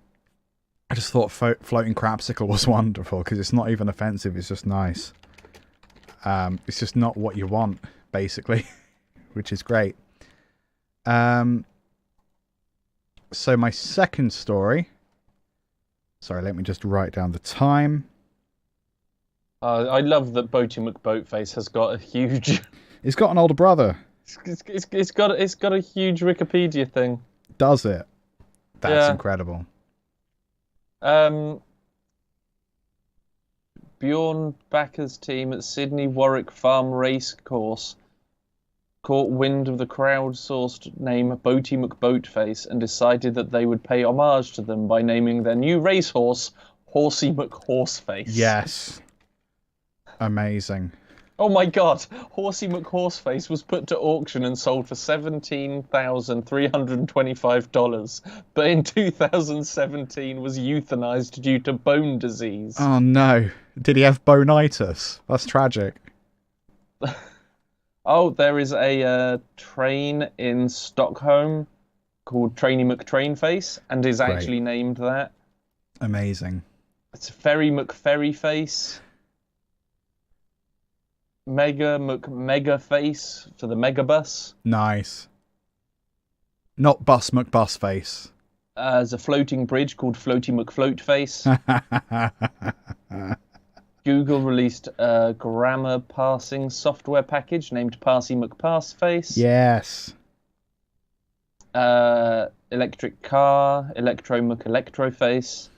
Speaker 5: just thought floating crapsicle was wonderful because it's not even offensive. It's just nice. It's just not what you want, basically, which is great. So my second story. Sorry, let me just write down the time.
Speaker 8: I love that Boaty McBoatface has got a huge.
Speaker 5: He's got an older brother.
Speaker 8: It's got a huge Wikipedia thing.
Speaker 5: Does it? That's
Speaker 8: Yeah.
Speaker 5: incredible.
Speaker 8: Bjorn Backer's team at Sydney Warwick Farm Race Course caught wind of the crowdsourced name Boaty McBoatface and decided that they would pay homage to them by naming their new racehorse Horsey McHorseface.
Speaker 5: Yes. Amazing.
Speaker 8: Oh my god, Horsey McHorseface was put to auction and sold for $17,325, but in 2017 was euthanized due to bone disease.
Speaker 5: Oh no. Did he have bonitis? That's tragic.
Speaker 8: Oh, there is a train in Stockholm called Trainy McTrainface and is
Speaker 5: Great.
Speaker 8: actually named that.
Speaker 5: Amazing.
Speaker 8: It's Ferry McFerryface. Mega McMegaface for the Megabus.
Speaker 5: Nice. Not Bus McBusface.
Speaker 8: There's a floating bridge called Floaty McFloatface. Google released a grammar parsing software package named Parsy McParsface.
Speaker 5: Yes.
Speaker 8: Electric car, Electro McElectroface.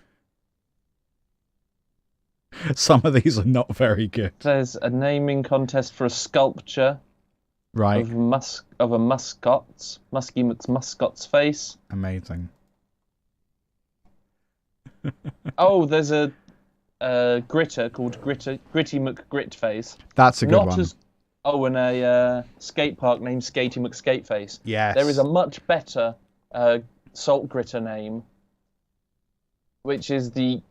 Speaker 5: Some of these are not very good.
Speaker 8: There's a naming contest for a sculpture
Speaker 5: Right.
Speaker 8: of a Musky McMuscot's face.
Speaker 5: Amazing.
Speaker 8: Oh, there's a gritter called Gritty McGritface.
Speaker 5: That's a good
Speaker 8: Not
Speaker 5: one.
Speaker 8: as and a skate park named Skatey McSkateface.
Speaker 5: Yes.
Speaker 8: There is a much better salt gritter name, which is the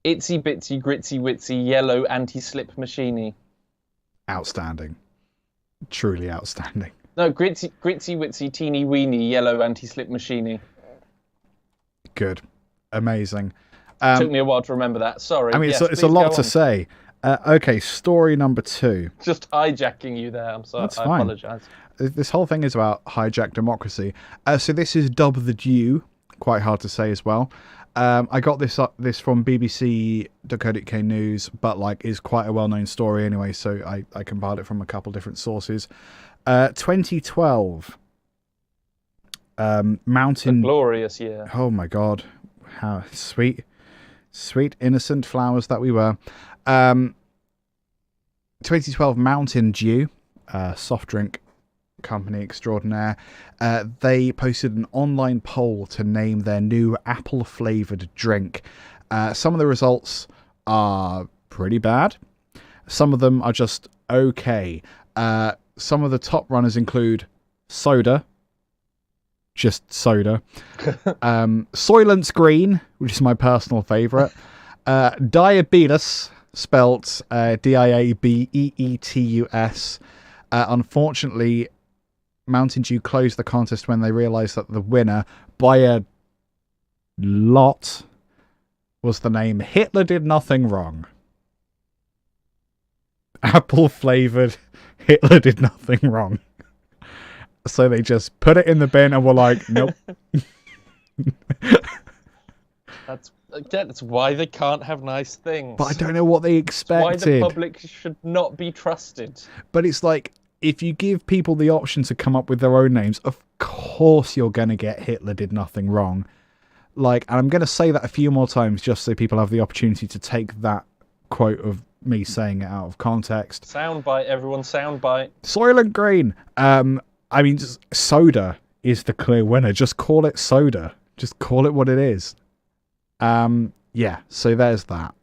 Speaker 8: Itsy Bitsy Gritsy Witsy Yellow Anti-Slip Machine.
Speaker 5: Outstanding. Truly outstanding.
Speaker 8: No, Gritsy Witsy Teeny Weeny Yellow Anti-Slip Machine.
Speaker 5: Good. Amazing.
Speaker 8: Took me a while to remember that. Sorry.
Speaker 5: I mean,
Speaker 8: Yes,
Speaker 5: it's a
Speaker 8: please
Speaker 5: lot
Speaker 8: go
Speaker 5: to
Speaker 8: on.
Speaker 5: say. Okay, story number 2.
Speaker 8: Just hijacking you there. I'm sorry.
Speaker 5: That's
Speaker 8: I
Speaker 5: fine.
Speaker 8: apologise.
Speaker 5: This whole thing is about hijacked democracy. So this is Dub the Dew. Quite hard to say as well. I got this from BBC.co.uk News, but is quite a well-known story anyway, so I compiled it from a couple different sources. 2012. Mountain...
Speaker 8: Glorious year.
Speaker 5: Oh my god. How sweet, innocent flowers that we were. 2012 Mountain Dew, soft drink company extraordinaire. They posted an online poll to name their new apple-flavoured drink. Some of the results are pretty bad. Some of them are just okay. Some of the top runners include soda. Just soda. Soylent Green, which is my personal favourite. Diabetes, spelt Diabeetus. Unfortunately, Mountain Dew closed the contest when they realised that the winner, by a lot, was the name Hitler Did Nothing Wrong. Apple flavoured Hitler Did Nothing Wrong. So they just put it in the bin and were like, nope.
Speaker 8: That's why they can't have nice things.
Speaker 5: But I don't know what they expected.
Speaker 8: Why the public should not be trusted.
Speaker 5: But it's like, if you give people the option to come up with their own names, of course you're going to get Hitler Did Nothing Wrong. And I'm going to say that a few more times just so people have the opportunity to take that quote of me saying it out of context.
Speaker 8: Soundbite, everyone, soundbite.
Speaker 5: Soylent Green. I mean, just soda is the clear winner. Just call it soda. Just call it what it is. Yeah, so there's that.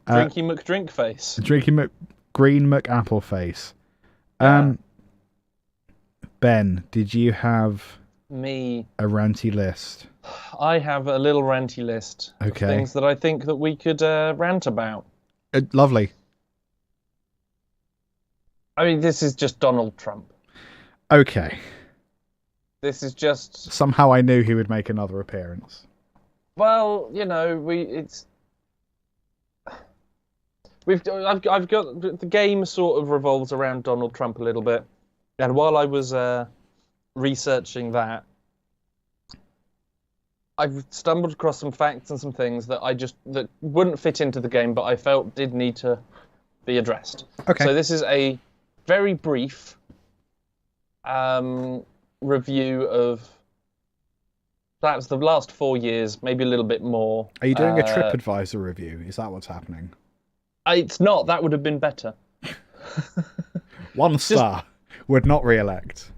Speaker 8: Drinky McDrinkface.
Speaker 5: Drinky Green McAppleface. Ben, did you have...
Speaker 8: me
Speaker 5: a ranty list.
Speaker 8: I have a little ranty list of
Speaker 5: Okay.
Speaker 8: things that I think that we could rant about.
Speaker 5: Lovely.
Speaker 8: I mean, this is just Donald Trump.
Speaker 5: Okay.
Speaker 8: This is just...
Speaker 5: Somehow I knew he would make another appearance.
Speaker 8: Well, you know, I've got the game sort of revolves around Donald Trump a little bit, and while I was researching that, I've stumbled across some facts and some things that that wouldn't fit into the game, but I felt did need to be addressed.
Speaker 5: Okay.
Speaker 8: So this is a very brief review of perhaps the last 4 years, maybe a little bit more.
Speaker 5: Are you doing a TripAdvisor review? Is that what's happening?
Speaker 8: It's not. That would have been better.
Speaker 5: 1 star. Would not re-elect.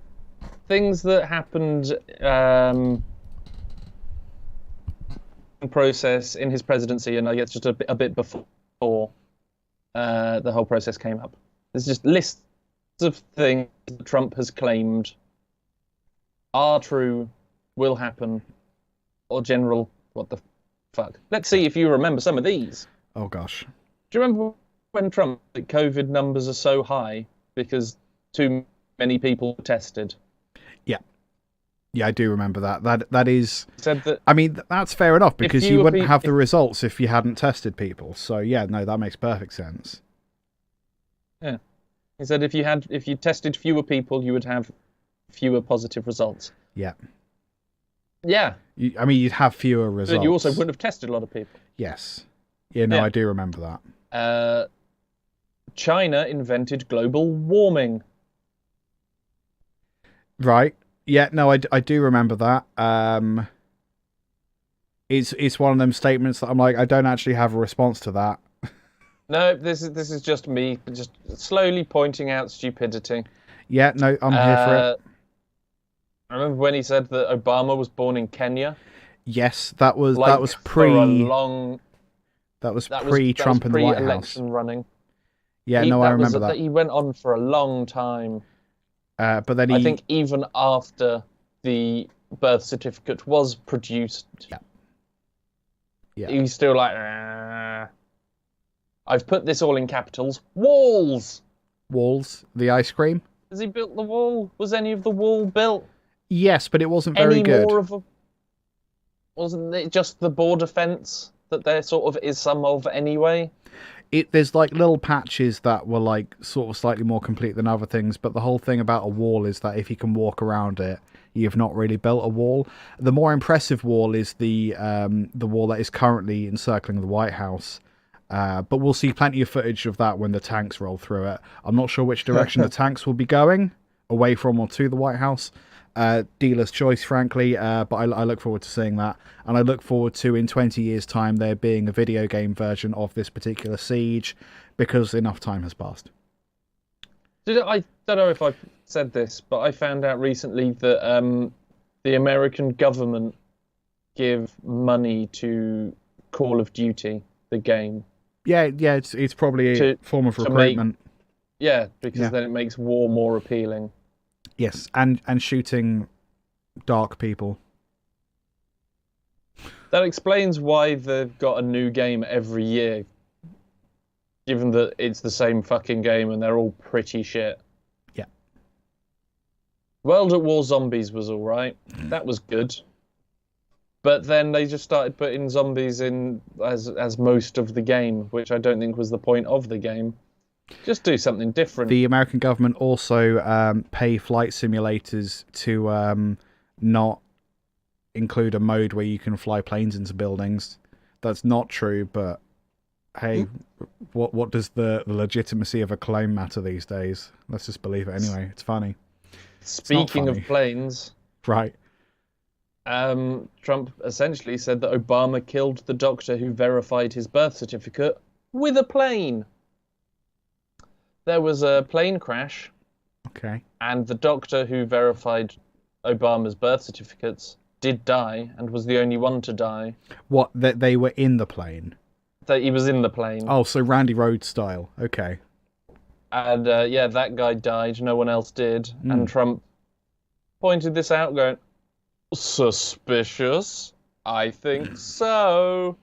Speaker 8: Things that happened process in his presidency, and I guess just a bit before the whole process came up. There's just lists of things that Trump has claimed are true, will happen, or general what the fuck. Let's see if you remember some of these.
Speaker 5: Oh gosh.
Speaker 8: Do you remember when Trump said COVID numbers are so high because too many people were tested?
Speaker 5: Yeah, I do remember that. That is...
Speaker 8: Said that,
Speaker 5: I mean, that's fair enough, because you
Speaker 8: fewer
Speaker 5: wouldn't have the
Speaker 8: people-
Speaker 5: results if you hadn't tested people. So, yeah, no, that makes perfect sense.
Speaker 8: Yeah. He said if you tested fewer people, you would have fewer positive results.
Speaker 5: Yeah.
Speaker 8: Yeah.
Speaker 5: I mean, you'd have fewer results.
Speaker 8: But you also wouldn't have tested a lot of people.
Speaker 5: Yes. Yeah, no,
Speaker 8: Yeah.
Speaker 5: I do remember that.
Speaker 8: China invented global warming.
Speaker 5: Right. Yeah, no, I do remember that. It's one of them statements that I'm like, I don't actually have a response to that.
Speaker 8: No, this is just me, just slowly pointing out stupidity.
Speaker 5: Yeah, no, I'm here for it.
Speaker 8: I remember when he said that Obama was born in Kenya.
Speaker 5: Yes, that was
Speaker 8: for a long.
Speaker 5: That was pre-Trump in the White House.
Speaker 8: Pre-election running.
Speaker 5: Yeah, I remember that.
Speaker 8: He went on for a long time.
Speaker 5: But then
Speaker 8: I think even after the birth certificate was produced, he's still like, I've put this all in capitals. Walls.
Speaker 5: The ice cream.
Speaker 8: Has he built the wall? Was any of the wall built?
Speaker 5: Yes, but it wasn't very good.
Speaker 8: Wasn't it just the border fence that there sort of is some of anyway?
Speaker 5: There's like little patches that were like sort of slightly more complete than other things, but the whole thing about a wall is that if you can walk around it, you've not really built a wall. The more impressive wall is the wall that is currently encircling the White House. But we'll see plenty of footage of that when the tanks roll through it. I'm not sure which direction the tanks will be going, away from or to the White House. Dealer's choice, frankly, but I look forward to seeing that. And I look forward to, in 20 years' time, there being a video game version of this particular siege, because enough time has passed.
Speaker 8: I don't know if I said this, but I found out recently that the American government give money to Call of Duty, the game.
Speaker 5: Yeah, it's probably a form of recruitment.
Speaker 8: Because then it makes war more appealing.
Speaker 5: Yes, and shooting dark people.
Speaker 8: That explains why they've got a new game every year, given that it's the same fucking game and they're all pretty shit.
Speaker 5: Yeah.
Speaker 8: World at War Zombies was alright. That was good. But then they just started putting zombies in as most of the game, which I don't think was the point of the game. Just do something different.
Speaker 5: The American government also pay flight simulators to not include a mode where you can fly planes into buildings. That's not true, but hey, what does the legitimacy of a claim matter these days? Let's just believe it anyway. It's funny.
Speaker 8: Speaking of planes,
Speaker 5: right?
Speaker 8: Trump essentially said that Obama killed the doctor who verified his birth certificate with a plane. There was a plane crash.
Speaker 5: Okay.
Speaker 8: And the doctor who verified Obama's birth certificates did die and was the only one to die.
Speaker 5: What, that they were in the plane?
Speaker 8: That he was in the plane.
Speaker 5: Oh, so Randy Rhoads style. Okay.
Speaker 8: And that guy died. No one else did. And Trump pointed this out, going, Suspicious? I think so.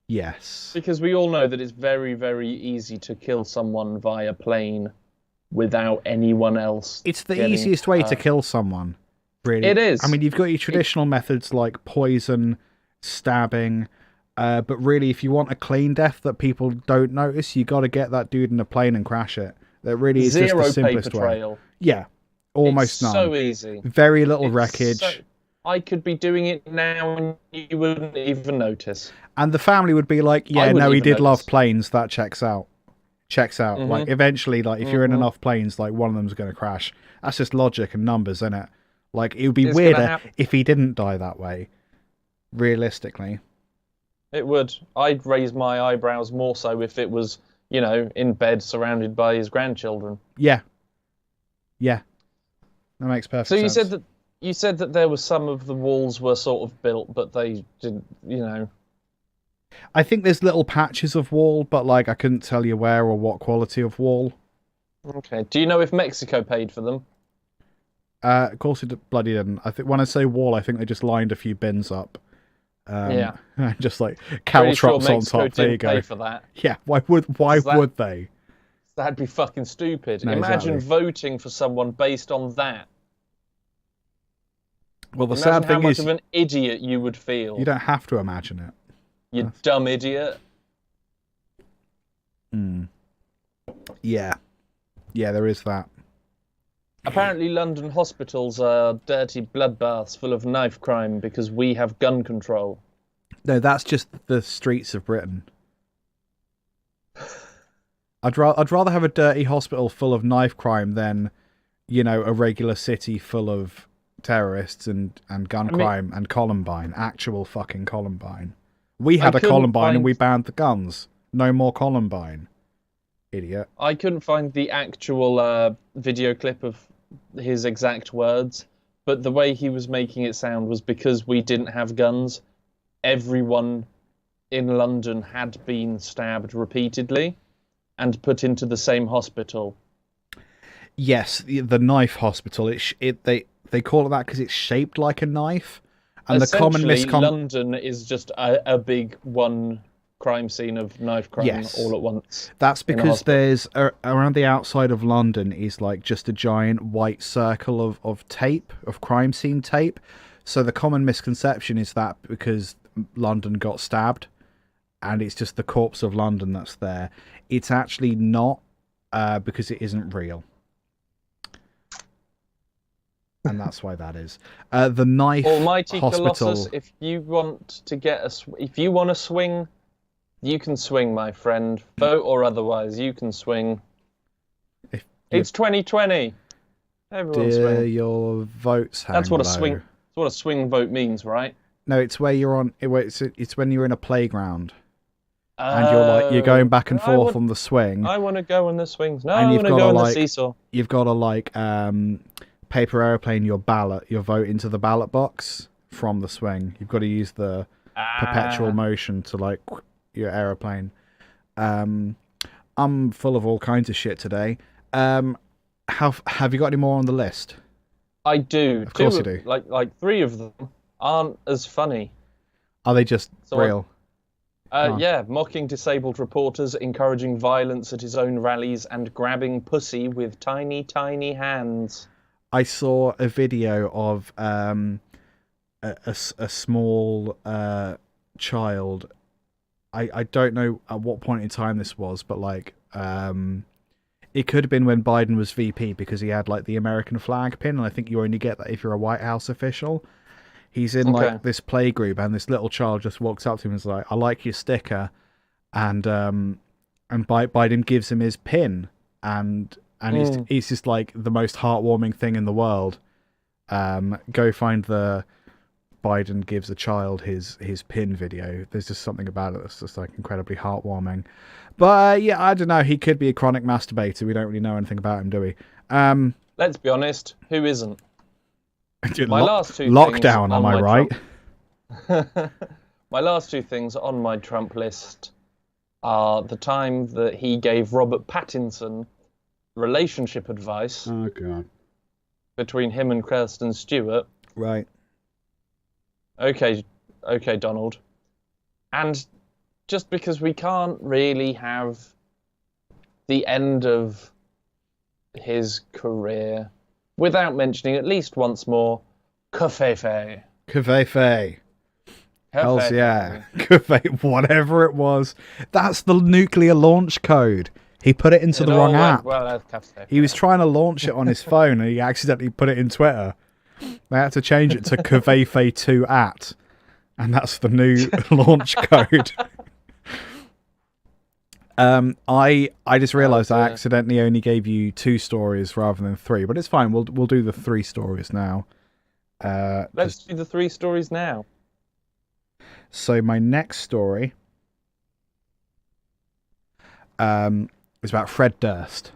Speaker 3: Yes.
Speaker 8: Because we all know that it's very, very easy to kill someone via plane without anyone else.
Speaker 3: It's the
Speaker 8: getting
Speaker 3: easiest way to
Speaker 8: hurt.
Speaker 3: kill someone, really.
Speaker 8: It is.
Speaker 3: I mean, you've got your traditional methods like poison, stabbing, but really, if you want a clean death that people don't notice, you got to get that dude in a plane and crash it. That really is
Speaker 8: Zero
Speaker 3: just the simplest
Speaker 8: paper
Speaker 3: way.
Speaker 8: trail.
Speaker 3: Yeah, almost
Speaker 8: It's
Speaker 3: none.
Speaker 8: so easy.
Speaker 3: Very little
Speaker 8: It's
Speaker 3: wreckage.
Speaker 8: so- I could be doing it now and you wouldn't even notice.
Speaker 3: And the family would be like, yeah,
Speaker 8: wouldn't
Speaker 3: no, he
Speaker 8: even
Speaker 3: did love
Speaker 8: notice.
Speaker 3: planes. That checks out. Checks out.
Speaker 8: Mhm.
Speaker 3: Like, eventually, like, if you're in
Speaker 8: Mhm.
Speaker 3: enough planes, like, one of them's going to crash. That's just logic and numbers, isn't it? Like, it would be
Speaker 8: It's gonna
Speaker 3: weirder
Speaker 8: happen.
Speaker 3: if he didn't die that way. Realistically.
Speaker 8: It would. I'd raise my eyebrows more so if it was, you know, in bed surrounded by his grandchildren.
Speaker 3: Yeah. Yeah. That makes perfect
Speaker 8: So
Speaker 3: sense.
Speaker 8: you said that there were some of the walls were sort of built, but they didn't, you know.
Speaker 3: I think there's little patches of wall, but, like, I couldn't tell you where or what quality of wall.
Speaker 8: Okay. Do you know if Mexico paid for them?
Speaker 3: Of course it bloody didn't. I think when I say wall, I think they just lined a few bins up.
Speaker 8: Yeah.
Speaker 3: Just like
Speaker 8: Pretty
Speaker 3: caltrops
Speaker 8: sure
Speaker 3: on
Speaker 8: Mexico
Speaker 3: top. There you
Speaker 8: didn't
Speaker 3: go.
Speaker 8: pay for that.
Speaker 3: Yeah, why would they?
Speaker 8: That'd be fucking stupid.
Speaker 3: No,
Speaker 8: Imagine
Speaker 3: exactly.
Speaker 8: voting for someone based on that.
Speaker 3: Well, the
Speaker 8: Imagine
Speaker 3: sad
Speaker 8: how
Speaker 3: thing
Speaker 8: much
Speaker 3: is,
Speaker 8: of an idiot you would feel.
Speaker 3: you don't have to imagine it.
Speaker 8: You dumb idiot.
Speaker 3: Yeah. Yeah, there is that.
Speaker 8: Apparently London hospitals are dirty bloodbaths full of knife crime because we have gun control.
Speaker 3: No, that's just the streets of Britain. I'd rather have a dirty hospital full of knife crime than, you know, a regular city full of terrorists and gun crime and Columbine. Actual fucking Columbine. We had a
Speaker 8: couldn't
Speaker 3: Columbine and
Speaker 8: find-
Speaker 3: we banned the guns. No more Columbine. Idiot.
Speaker 8: I couldn't find the actual video clip of his exact words, but the way he was making it sound was because we didn't have guns, everyone in London had been stabbed repeatedly and put into the same hospital.
Speaker 3: Yes, the knife hospital. They call it that because it's shaped like a knife. And the common
Speaker 8: Essentially, London is just a big one crime scene of knife crime
Speaker 3: Yes.
Speaker 8: all at once.
Speaker 3: That's
Speaker 8: in a
Speaker 3: because
Speaker 8: hospital.
Speaker 3: there's around the outside of London is like just a giant white circle of tape, of crime scene tape. So the common misconception is that because London got stabbed and it's just the corpse of London that's there. It's actually not, because it isn't real. And that's why that is. The knife
Speaker 8: Almighty
Speaker 3: hospital.
Speaker 8: Colossus, if you want to swing, you can swing, my friend. Vote or otherwise, you can swing. It's 2020. Everyone
Speaker 3: Dear,
Speaker 8: swing.
Speaker 3: your votes hang
Speaker 8: That's what a
Speaker 3: low.
Speaker 8: swing. That's what a swing vote means, right?
Speaker 3: No, it's where you're on. It's when you're in a playground and you're going back and forth on the swing.
Speaker 8: I want to go on the swings. No,
Speaker 3: And
Speaker 8: I
Speaker 3: you've
Speaker 8: want to
Speaker 3: got
Speaker 8: go
Speaker 3: to,
Speaker 8: on
Speaker 3: like-
Speaker 8: the seesaw.
Speaker 3: You've got to paper airplane your vote into the ballot box from the swing. You've got to use the perpetual motion to your aeroplane. I'm full of all kinds of shit today. Have you got any more on the list?
Speaker 8: I do.
Speaker 3: Of course you do.
Speaker 8: Like 3 of them aren't as funny.
Speaker 3: Are they just real?
Speaker 8: Yeah, mocking disabled reporters, encouraging violence at his own rallies, and grabbing pussy with tiny, tiny hands.
Speaker 3: I saw a video of a small child. I don't know at what point in time this was, but it could have been when Biden was VP because he had the American flag pin, and I think you only get that if you're a White House official. He's in this play group, and this little child just walks up to him and is like, "I like your sticker," and Biden gives him his pin, and it's just the most heartwarming thing in the world. Go find the Biden gives a child his pin video. There's just something about it that's just incredibly heartwarming. But yeah, I don't know. He could be a chronic masturbator. We don't really know anything about him, do we?
Speaker 8: Let's be honest, who isn't?
Speaker 3: Dude,
Speaker 8: My last 2
Speaker 3: lockdown.
Speaker 8: things
Speaker 3: Am
Speaker 8: on
Speaker 3: I
Speaker 8: my
Speaker 3: right?
Speaker 8: My last 2 things on my Trump list are the time that he gave Robert Pattinson relationship advice
Speaker 3: Oh god.
Speaker 8: between him and Kirsten Stewart,
Speaker 3: Right.
Speaker 8: Okay, Donald. And just because we can't really have the end of his career without mentioning at least once more Covfefe.
Speaker 5: Covfefe. Hells yeah. Covfefe, whatever it was. That's the nuclear launch code. He put it into the wrong app. He was trying to launch it on his phone and he accidentally put it in Twitter. They had to change it to Covfefe2 @ and that's the new launch code. I just realised I accidentally only gave you 2 stories rather than 3, but it's fine. We'll do the 3 stories now.
Speaker 8: Let's do the 3 stories now.
Speaker 5: So my next story is about Fred Durst.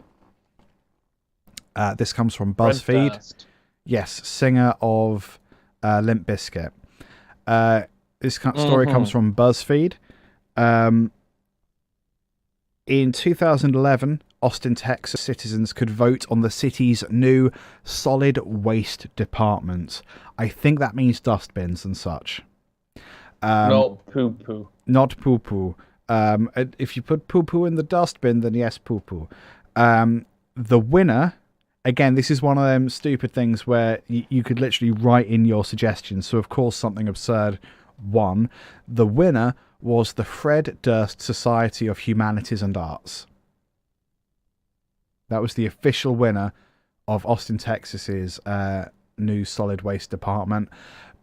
Speaker 5: This comes from BuzzFeed. Yes, singer of Limp Bizkit. This story comes from BuzzFeed. In 2011, Austin, Texas citizens could vote on the city's new solid waste department. I think that means dustbins and such.
Speaker 8: Not poo-poo.
Speaker 5: Not poo-poo. If you put poo-poo in the dustbin, then yes, poo-poo. The winner, again, this is one of them stupid things where you could literally write in your suggestions. So, of course, something absurd won. The winner was the Fred Durst Society of Humanities and Arts. That was the official winner of Austin, Texas's new solid waste department.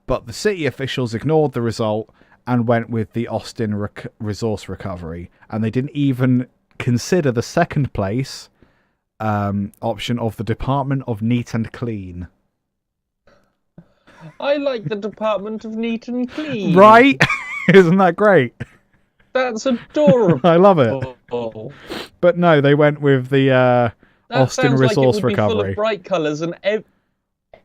Speaker 5: But the city officials ignored the result and went with the Austin Resource Recovery. And they didn't even consider the second place option of the Department of Neat and Clean.
Speaker 8: I like the Department of Neat and Clean.
Speaker 5: Right? Isn't that great?
Speaker 8: That's adorable.
Speaker 5: I love it. But no, they went with the Austin Resource Recovery.
Speaker 8: Full of bright colours and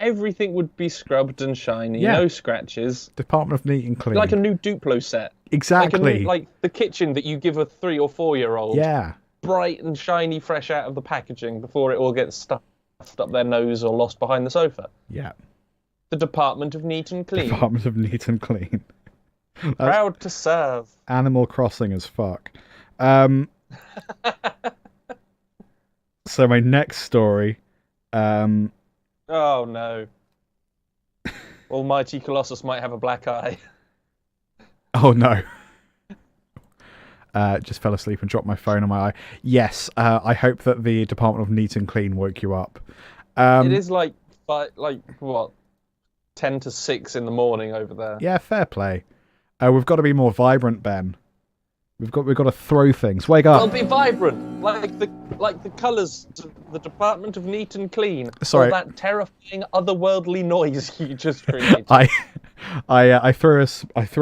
Speaker 8: everything would be scrubbed and shiny.
Speaker 5: Yeah.
Speaker 8: No scratches.
Speaker 5: Department of Neat and Clean.
Speaker 8: Like a new Duplo set.
Speaker 5: Exactly.
Speaker 8: Like the kitchen that you give a 3 or 4-year-old.
Speaker 5: Yeah.
Speaker 8: Bright and shiny, fresh out of the packaging before it all gets stuffed up their nose or lost behind the sofa.
Speaker 5: Yeah.
Speaker 8: The Department of Neat and Clean.
Speaker 5: Department of Neat and Clean.
Speaker 8: Proud to serve.
Speaker 5: Animal Crossing as fuck. So my next story.
Speaker 8: Oh no. Almighty Colossus might have a black eye.
Speaker 5: Oh no. Just fell asleep and dropped my phone on my eye. Yes, I hope that the Department of Neat and Clean woke you up.
Speaker 8: It is like what, 10 to 6 in the morning over there.
Speaker 5: Yeah, fair play. We've got to be more vibrant, Ben. We've got to throw things. Wake up.
Speaker 8: It'll be vibrant, like the colours of the Department of Neat and Clean.
Speaker 5: Sorry.
Speaker 8: Or that terrifying otherworldly noise you just created.
Speaker 5: I threw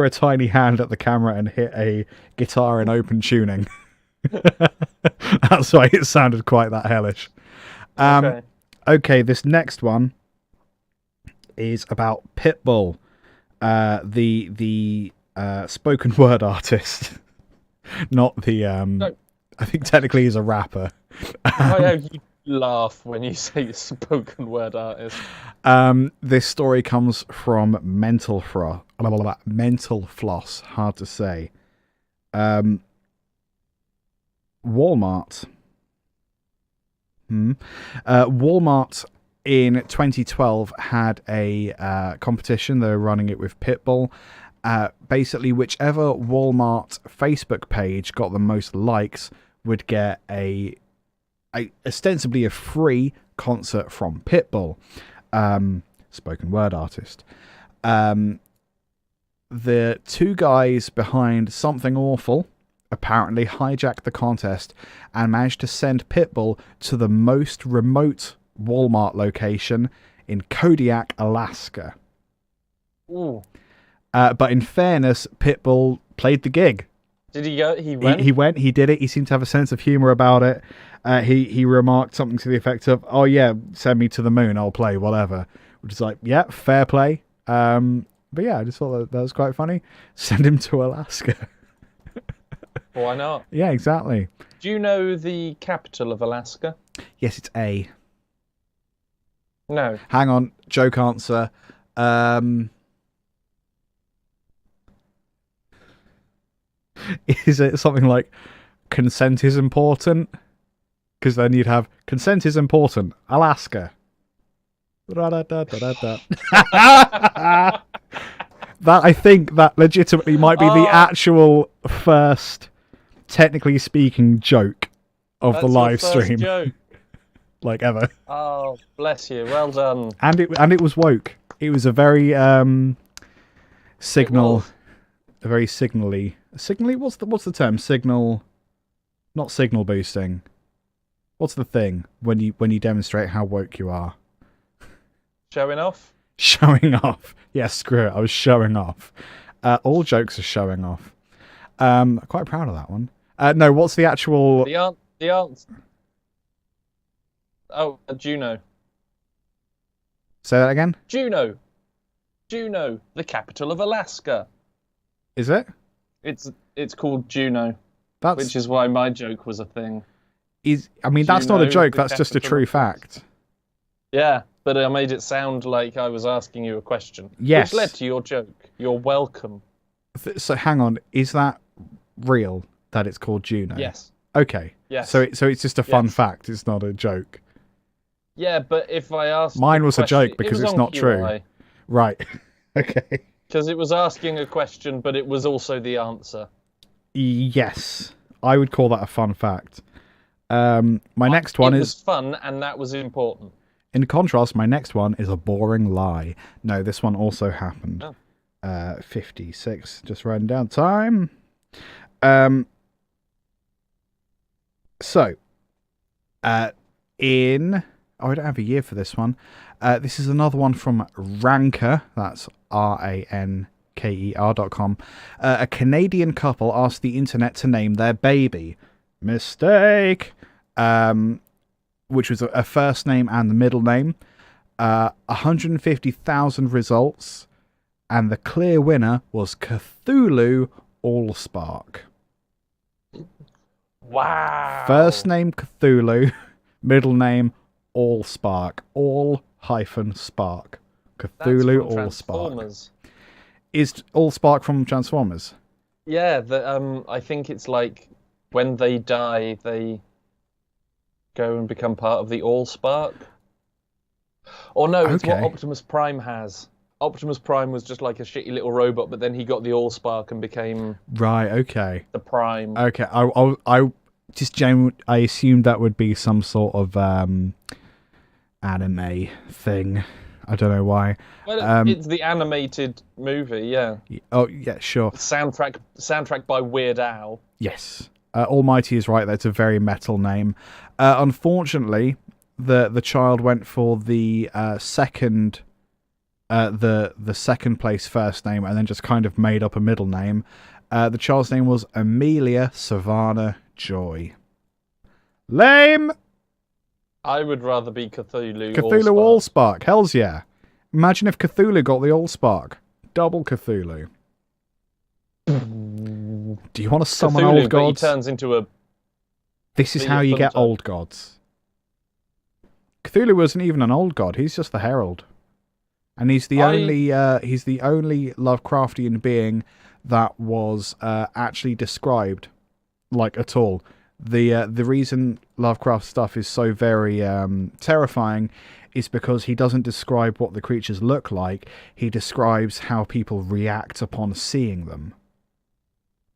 Speaker 5: a tiny hand at the camera and hit a guitar in open tuning. That's why it sounded quite that hellish. Okay, this next one is about Pitbull, the spoken word artist. Not the
Speaker 8: No.
Speaker 5: I think technically he's a rapper.
Speaker 8: How you laugh when you say spoken word artist.
Speaker 5: This story comes from Mental Floss, hard to say. Walmart. Walmart in 2012 had a competition. They were running it with Pitbull. Basically, whichever Walmart Facebook page got the most likes would get ostensibly a free concert from Pitbull, spoken word artist. The 2 guys behind Something Awful apparently hijacked the contest and managed to send Pitbull to the most remote Walmart location in Kodiak, Alaska.
Speaker 8: Ooh.
Speaker 5: But in fairness, Pitbull played the gig.
Speaker 8: Did he go? He went?
Speaker 5: He went, he did it. He seemed to have a sense of humour about it. He remarked something to the effect of, "Oh yeah, send me to the moon, I'll play, whatever." Which is like, yeah, fair play. But yeah, I just thought that was quite funny. Send him to Alaska.
Speaker 8: Why not?
Speaker 5: Yeah, exactly.
Speaker 8: Do you know the capital of Alaska?
Speaker 5: Yes, it's A.
Speaker 8: No.
Speaker 5: Hang on, joke answer. Is it something like consent is important? Because then you'd have consent is important, Alaska. That I think that legitimately might be the actual first, technically speaking, joke of the live stream,
Speaker 8: joke.
Speaker 5: like ever.
Speaker 8: Oh, bless you. Well done.
Speaker 5: And it was woke. It was a very signal, a very signally. What's the term? Signal, not signal boosting. What's the thing when you demonstrate how woke you are?
Speaker 8: Showing off?
Speaker 5: Showing off. Yeah, screw it. I was showing off. All jokes are showing off. Quite proud of that one. No, what's the actual...
Speaker 8: The answer. Oh, Juneau.
Speaker 5: Say that again?
Speaker 8: Juneau, the capital of Alaska.
Speaker 5: Is it?
Speaker 8: It's called Juneau,
Speaker 5: That's...
Speaker 8: which is why my joke was a thing.
Speaker 5: That's not a
Speaker 8: Juneau,
Speaker 5: joke.
Speaker 8: the
Speaker 5: That's just a
Speaker 8: capital
Speaker 5: true
Speaker 8: of
Speaker 5: fact.
Speaker 8: Yeah, but I made it sound like I was asking you a question.
Speaker 5: Yes.
Speaker 8: Which led to your joke. You're welcome.
Speaker 5: So hang on. Is that real that it's called Juno?
Speaker 8: Yes.
Speaker 5: Okay.
Speaker 8: Yes.
Speaker 5: So it's just a fun
Speaker 8: Yes.
Speaker 5: fact. It's not a joke.
Speaker 8: Yeah, but if I asked...
Speaker 5: Mine was a
Speaker 8: question,
Speaker 5: joke because
Speaker 8: it was
Speaker 5: it's not true.
Speaker 8: QI.
Speaker 5: Right. Okay.
Speaker 8: Because it was asking a question, but it was also the answer.
Speaker 5: Yes. I would call that a fun fact. My next one
Speaker 8: It
Speaker 5: is...
Speaker 8: was fun, and that was important.
Speaker 5: In contrast, my next one is a boring lie. No, this one also happened.
Speaker 8: Oh.
Speaker 5: 56. Just writing down time. So, in... Oh, I don't have a year for this one. This is another one from Ranker. That's RANKER.com. A Canadian couple asked the internet to name their baby. Mistake. Which was a first name and the middle name. 150,000 results. And the clear winner was Cthulhu Allspark.
Speaker 8: Wow.
Speaker 5: First name Cthulhu, middle name Allspark. All-spark. Cthulhu Allspark. Is Allspark from Transformers?
Speaker 8: Yeah, I think it's like when they die, they go and become part of the Allspark. Or no, it's what Optimus Prime has. Optimus Prime was just like a shitty little robot, but then he got the Allspark and became
Speaker 5: the
Speaker 8: Prime.
Speaker 5: Okay, I assumed that would be some sort of anime thing. I don't know why.
Speaker 8: Well, it's the animated movie, yeah.
Speaker 5: Oh yeah, sure.
Speaker 8: Soundtrack by Weird Al.
Speaker 5: Yes. Almighty is right. That's a very metal name. Unfortunately, the child went for the second place first name and then just kind of made up a middle name. The child's name was Amelia Savannah Joy. Lame.
Speaker 8: I would rather be Cthulhu.
Speaker 5: Cthulhu Allspark. Hells yeah. Imagine if Cthulhu got the Allspark. Double Cthulhu. Do you want to summon
Speaker 8: Cthulhu,
Speaker 5: old gods?
Speaker 8: But he turns into a...
Speaker 5: This is how you get old gods. Cthulhu wasn't even an old god. He's just the herald. And he's the only Lovecraftian being that was actually described, like, at all. The reason Lovecraft stuff is so very terrifying is because he doesn't describe what the creatures look like. He describes how people react upon seeing them.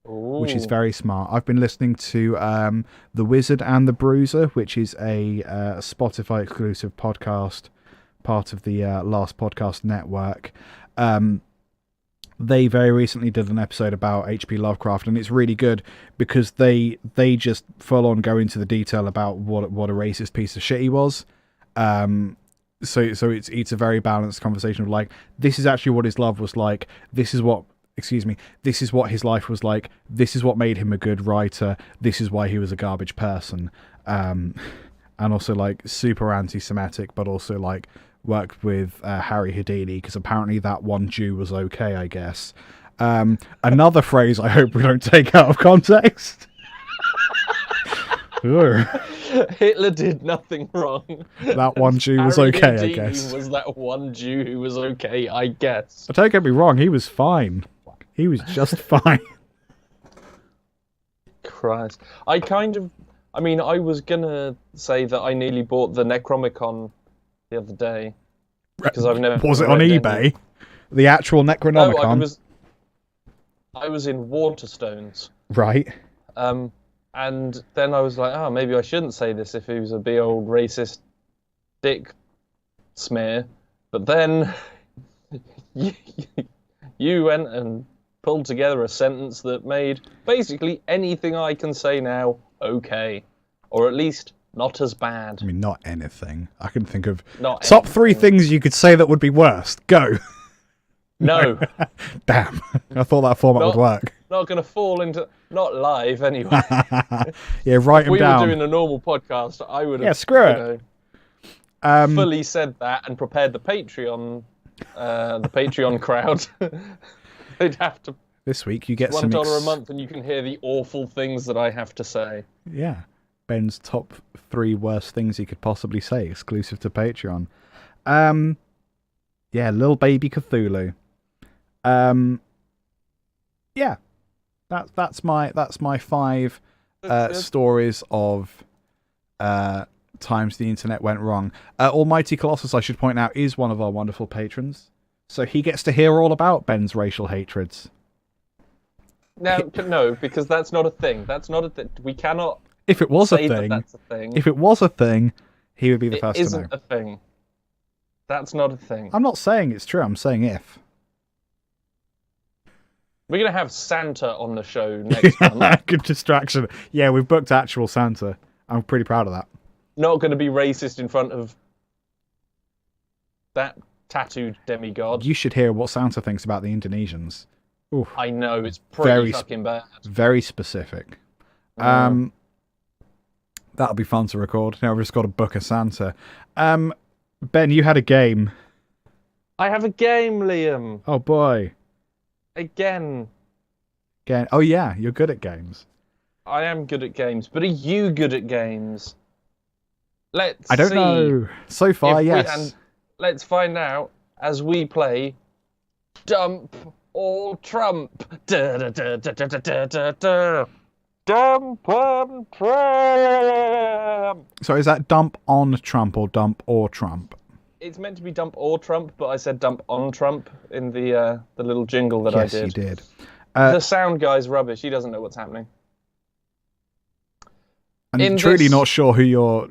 Speaker 5: Ooh. Which is very smart. I've been listening to The Wizard and the Bruiser, which is a Spotify exclusive podcast, part of the Last Podcast Network. They very recently did an episode about H.P. Lovecraft, and it's really good because they just full on go into the detail about what a racist piece of shit he was. So it's a very balanced conversation of like, this is actually what his love was like. This is what his life was like. This is what made him a good writer. This is why he was a garbage person. And also like super anti-Semitic, but also like worked with Harry Houdini because apparently that one Jew was okay, I guess. Another phrase I hope we don't take out of context.
Speaker 8: Hitler did nothing wrong.
Speaker 5: That one Jew was
Speaker 8: Harry
Speaker 5: okay,
Speaker 8: Houdini
Speaker 5: I guess.
Speaker 8: Was that one Jew who was okay, I guess.
Speaker 5: Don't get me wrong, he was fine. He was just fine.
Speaker 8: Christ. I was gonna say that I nearly bought the Necromicon the other day because I've never.
Speaker 5: Was it on
Speaker 8: read
Speaker 5: eBay?
Speaker 8: any-
Speaker 5: The actual Necronomicon?
Speaker 8: No, I was in Waterstones.
Speaker 5: Right.
Speaker 8: And then I was like, oh, maybe I shouldn't say this if he was a big old racist dick smear. But then you went and pulled together a sentence that made basically anything I can say now okay. Or at least not as bad.
Speaker 5: I mean, not anything. I can think of
Speaker 8: Not
Speaker 5: top 3
Speaker 8: anything.
Speaker 5: things you could say that would be worst. Go.
Speaker 8: No.
Speaker 5: Damn. I thought that format would work.
Speaker 8: Not going to fall into... Not live, anyway.
Speaker 5: Yeah, write
Speaker 8: If
Speaker 5: them
Speaker 8: we
Speaker 5: down.
Speaker 8: were doing a normal podcast, I would have...
Speaker 5: Yeah, screw it.
Speaker 8: Fully said that and prepared the Patreon crowd. They'd have to...
Speaker 5: This week you get
Speaker 8: $1
Speaker 5: some...
Speaker 8: a month and you can hear the awful things that I have to say.
Speaker 5: Yeah. Ben's top 3 worst things he could possibly say, exclusive to Patreon. Yeah, Lil Baby Cthulhu. Yeah. That's my 5 stories of times the internet went wrong. Almighty Colossus, I should point out, is one of our wonderful patrons. So he gets to hear all about Ben's racial hatreds.
Speaker 8: Now, no, because that's not a thing. That's not a thing. We cannot
Speaker 5: If it was
Speaker 8: say
Speaker 5: a
Speaker 8: that
Speaker 5: thing,
Speaker 8: that's a thing.
Speaker 5: if it was a thing, he would be the
Speaker 8: It
Speaker 5: first to know.
Speaker 8: isn't a thing. That's not a thing.
Speaker 5: I'm not saying it's true, I'm saying if.
Speaker 8: We're going to have Santa on the show next month.
Speaker 5: Good distraction. Yeah, we've booked actual Santa. I'm pretty proud of that.
Speaker 8: Not going to be racist in front of that tattooed demigod.
Speaker 5: You should hear what Santa thinks about the Indonesians. Oof,
Speaker 8: I know, it's pretty
Speaker 5: Very
Speaker 8: fucking bad.
Speaker 5: very specific. That'll be fun to record. Now we've just got to book a Santa. Ben, you had a game.
Speaker 8: I have a game, Liam.
Speaker 5: Oh boy.
Speaker 8: Again.
Speaker 5: Oh yeah, you're good at games.
Speaker 8: I am good at games, but are you good at games? Let's
Speaker 5: I don't
Speaker 8: see
Speaker 5: know. So far,
Speaker 8: if
Speaker 5: yes.
Speaker 8: and let's find out as we play Dump or Trump. Da, da, da, da, da, da, da, da. Dump and Trump.
Speaker 5: So is that dump on Trump or dump or Trump?
Speaker 8: It's meant to be dump or Trump, but I said dump on Trump in the little jingle that
Speaker 5: Yes,
Speaker 8: I did.
Speaker 5: you did.
Speaker 8: The sound guy's rubbish. He doesn't know what's happening.
Speaker 5: I'm truly not sure who you're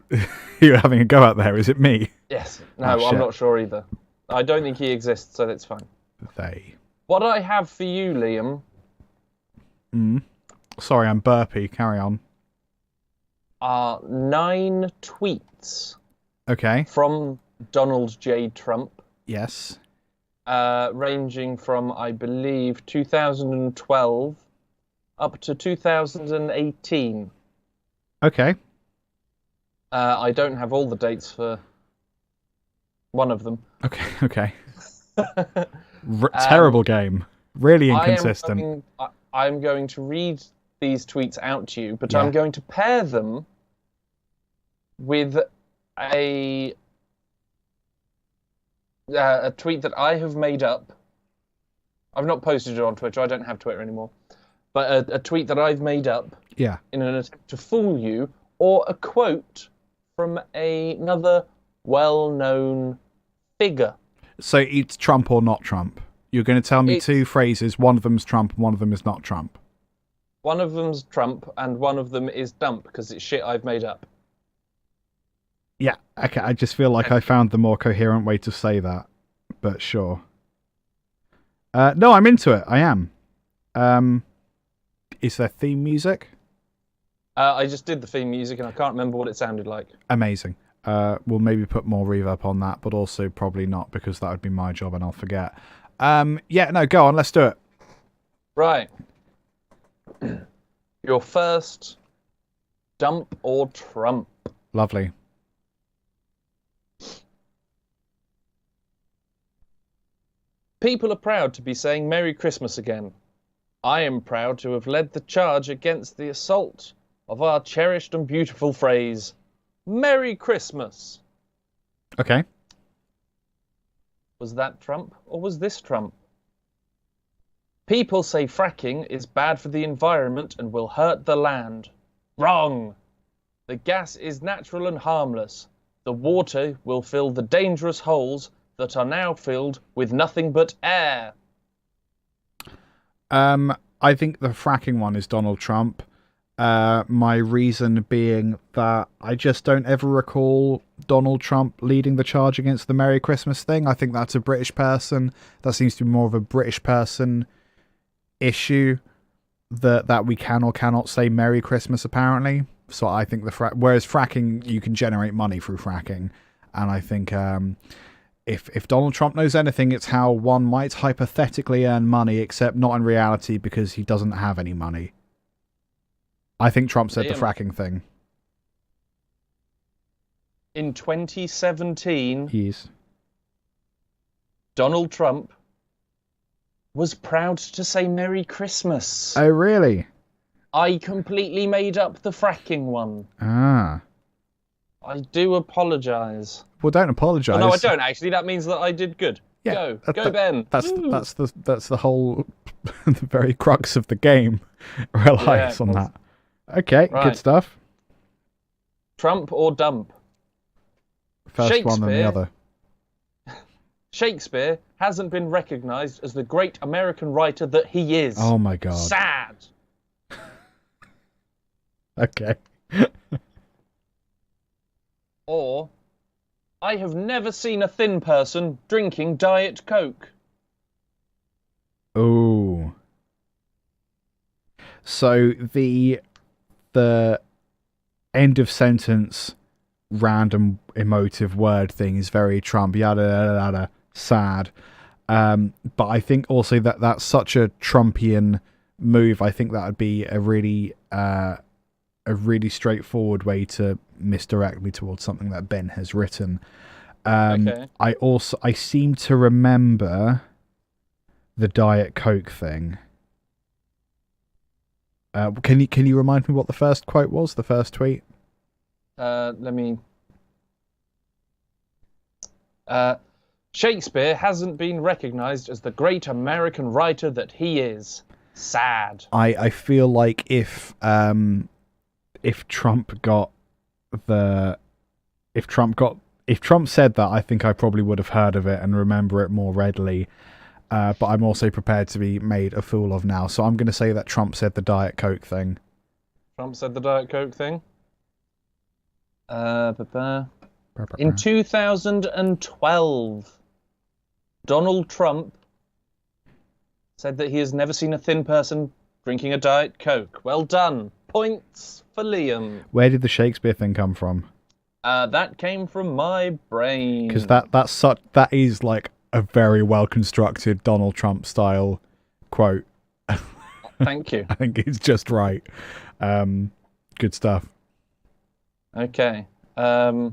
Speaker 5: having a go at there. Is it me?
Speaker 8: Yes. No,
Speaker 5: Oh,
Speaker 8: I'm
Speaker 5: shit.
Speaker 8: not sure either. I don't think he exists, so that's fine.
Speaker 5: They.
Speaker 8: What I have for you, Liam,
Speaker 5: Sorry, I'm burpy. Carry on.
Speaker 8: are 9 tweets
Speaker 5: Okay.
Speaker 8: from Donald J. Trump,
Speaker 5: Yes.
Speaker 8: ranging from, I believe, 2012 up to 2018.
Speaker 5: Okay.
Speaker 8: I don't have all the dates for one of them.
Speaker 5: Okay. Terrible game. Really
Speaker 8: I
Speaker 5: inconsistent.
Speaker 8: am going to read these tweets out to you, but
Speaker 5: Yeah.
Speaker 8: I'm going to pair them with a tweet that I have made up. I've not posted it on Twitter. I don't have Twitter anymore. But a tweet that I've made up
Speaker 5: Yeah.
Speaker 8: in an attempt to fool you, or a quote from another well-known figure.
Speaker 5: So it's Trump or not Trump. You're going to tell me
Speaker 8: It's-
Speaker 5: 2 phrases. One of them's Trump and one of them is not Trump.
Speaker 8: One of them's Trump, and one of them is dump, because it's shit I've made up.
Speaker 5: Yeah. Okay. I just feel like I found the more coherent way to say that. But sure. No, I'm into it. I am. Is there theme music?
Speaker 8: I just did the theme music, and I can't remember what it sounded like.
Speaker 5: Amazing. We'll maybe put more reverb on that, but also probably not, because that would be my job and I'll forget. Yeah, no, go on. Let's do it.
Speaker 8: Right. Your first dump or Trump.
Speaker 5: Lovely.
Speaker 8: People are proud to be saying Merry Christmas again. I am proud to have led the charge against the assault of our cherished and beautiful phrase, Merry Christmas.
Speaker 5: Okay.
Speaker 8: Was that Trump, or was this Trump? People say fracking is bad for the environment and will hurt the land. Wrong. The gas is natural and harmless. The water will fill the dangerous holes that are now filled with nothing but air.
Speaker 5: I think the fracking one is Donald Trump. My reason being that I just don't ever recall Donald Trump leading the charge against the Merry Christmas thing. I think that's a British person. That seems to be more of a British person issue that we can or cannot say Merry Christmas, apparently. So I think whereas fracking, you can generate money through fracking. And I think if Donald Trump knows anything, it's how one might hypothetically earn money, except not in reality because he doesn't have any money. I think Trump said the fracking thing.
Speaker 8: In 2017,
Speaker 5: Yes.
Speaker 8: Donald Trump was proud to say Merry Christmas.
Speaker 5: Oh, really?
Speaker 8: I completely made up the fracking one.
Speaker 5: Ah.
Speaker 8: I do apologise.
Speaker 5: Well, don't apologise.
Speaker 8: Oh, no, I don't actually. That means that I did good.
Speaker 5: Yeah,
Speaker 8: Go, Ben.
Speaker 5: That's the whole the very crux of the game relies on that. Okay,
Speaker 8: Right.
Speaker 5: good stuff.
Speaker 8: Trump or dump?
Speaker 5: First one and the other.
Speaker 8: Shakespeare hasn't been recognised as the great American writer that he is.
Speaker 5: Oh my god.
Speaker 8: Sad.
Speaker 5: Okay.
Speaker 8: Or, I have never seen a thin person drinking Diet Coke.
Speaker 5: Oh. So the end of sentence random emotive word thing is very Trump, yada yada yada, sad. But I think also that's such a Trumpian move. I think that would be a really straightforward way to misdirect me towards something that Ben has written.
Speaker 8: Okay.
Speaker 5: I seem to remember the Diet Coke thing. Can you remind me what the first quote was? The first tweet?
Speaker 8: Let me... Shakespeare hasn't been recognised as the great American writer that he is. Sad.
Speaker 5: I feel like if Trump said that, I think I probably would have heard of it and remember it more readily. But I'm also prepared to be made a fool of now. So I'm going to say that Trump said the Diet Coke thing.
Speaker 8: Trump said the Diet Coke thing. In 2012, Donald Trump said that he has never seen a thin person drinking a Diet Coke. Well done. Points for Liam.
Speaker 5: Where did the Shakespeare thing come from?
Speaker 8: That came from my brain.
Speaker 5: Because that is like a very well constructed Donald Trump style quote.
Speaker 8: Thank you.
Speaker 5: I think it's just right. Good stuff.
Speaker 8: Okay. The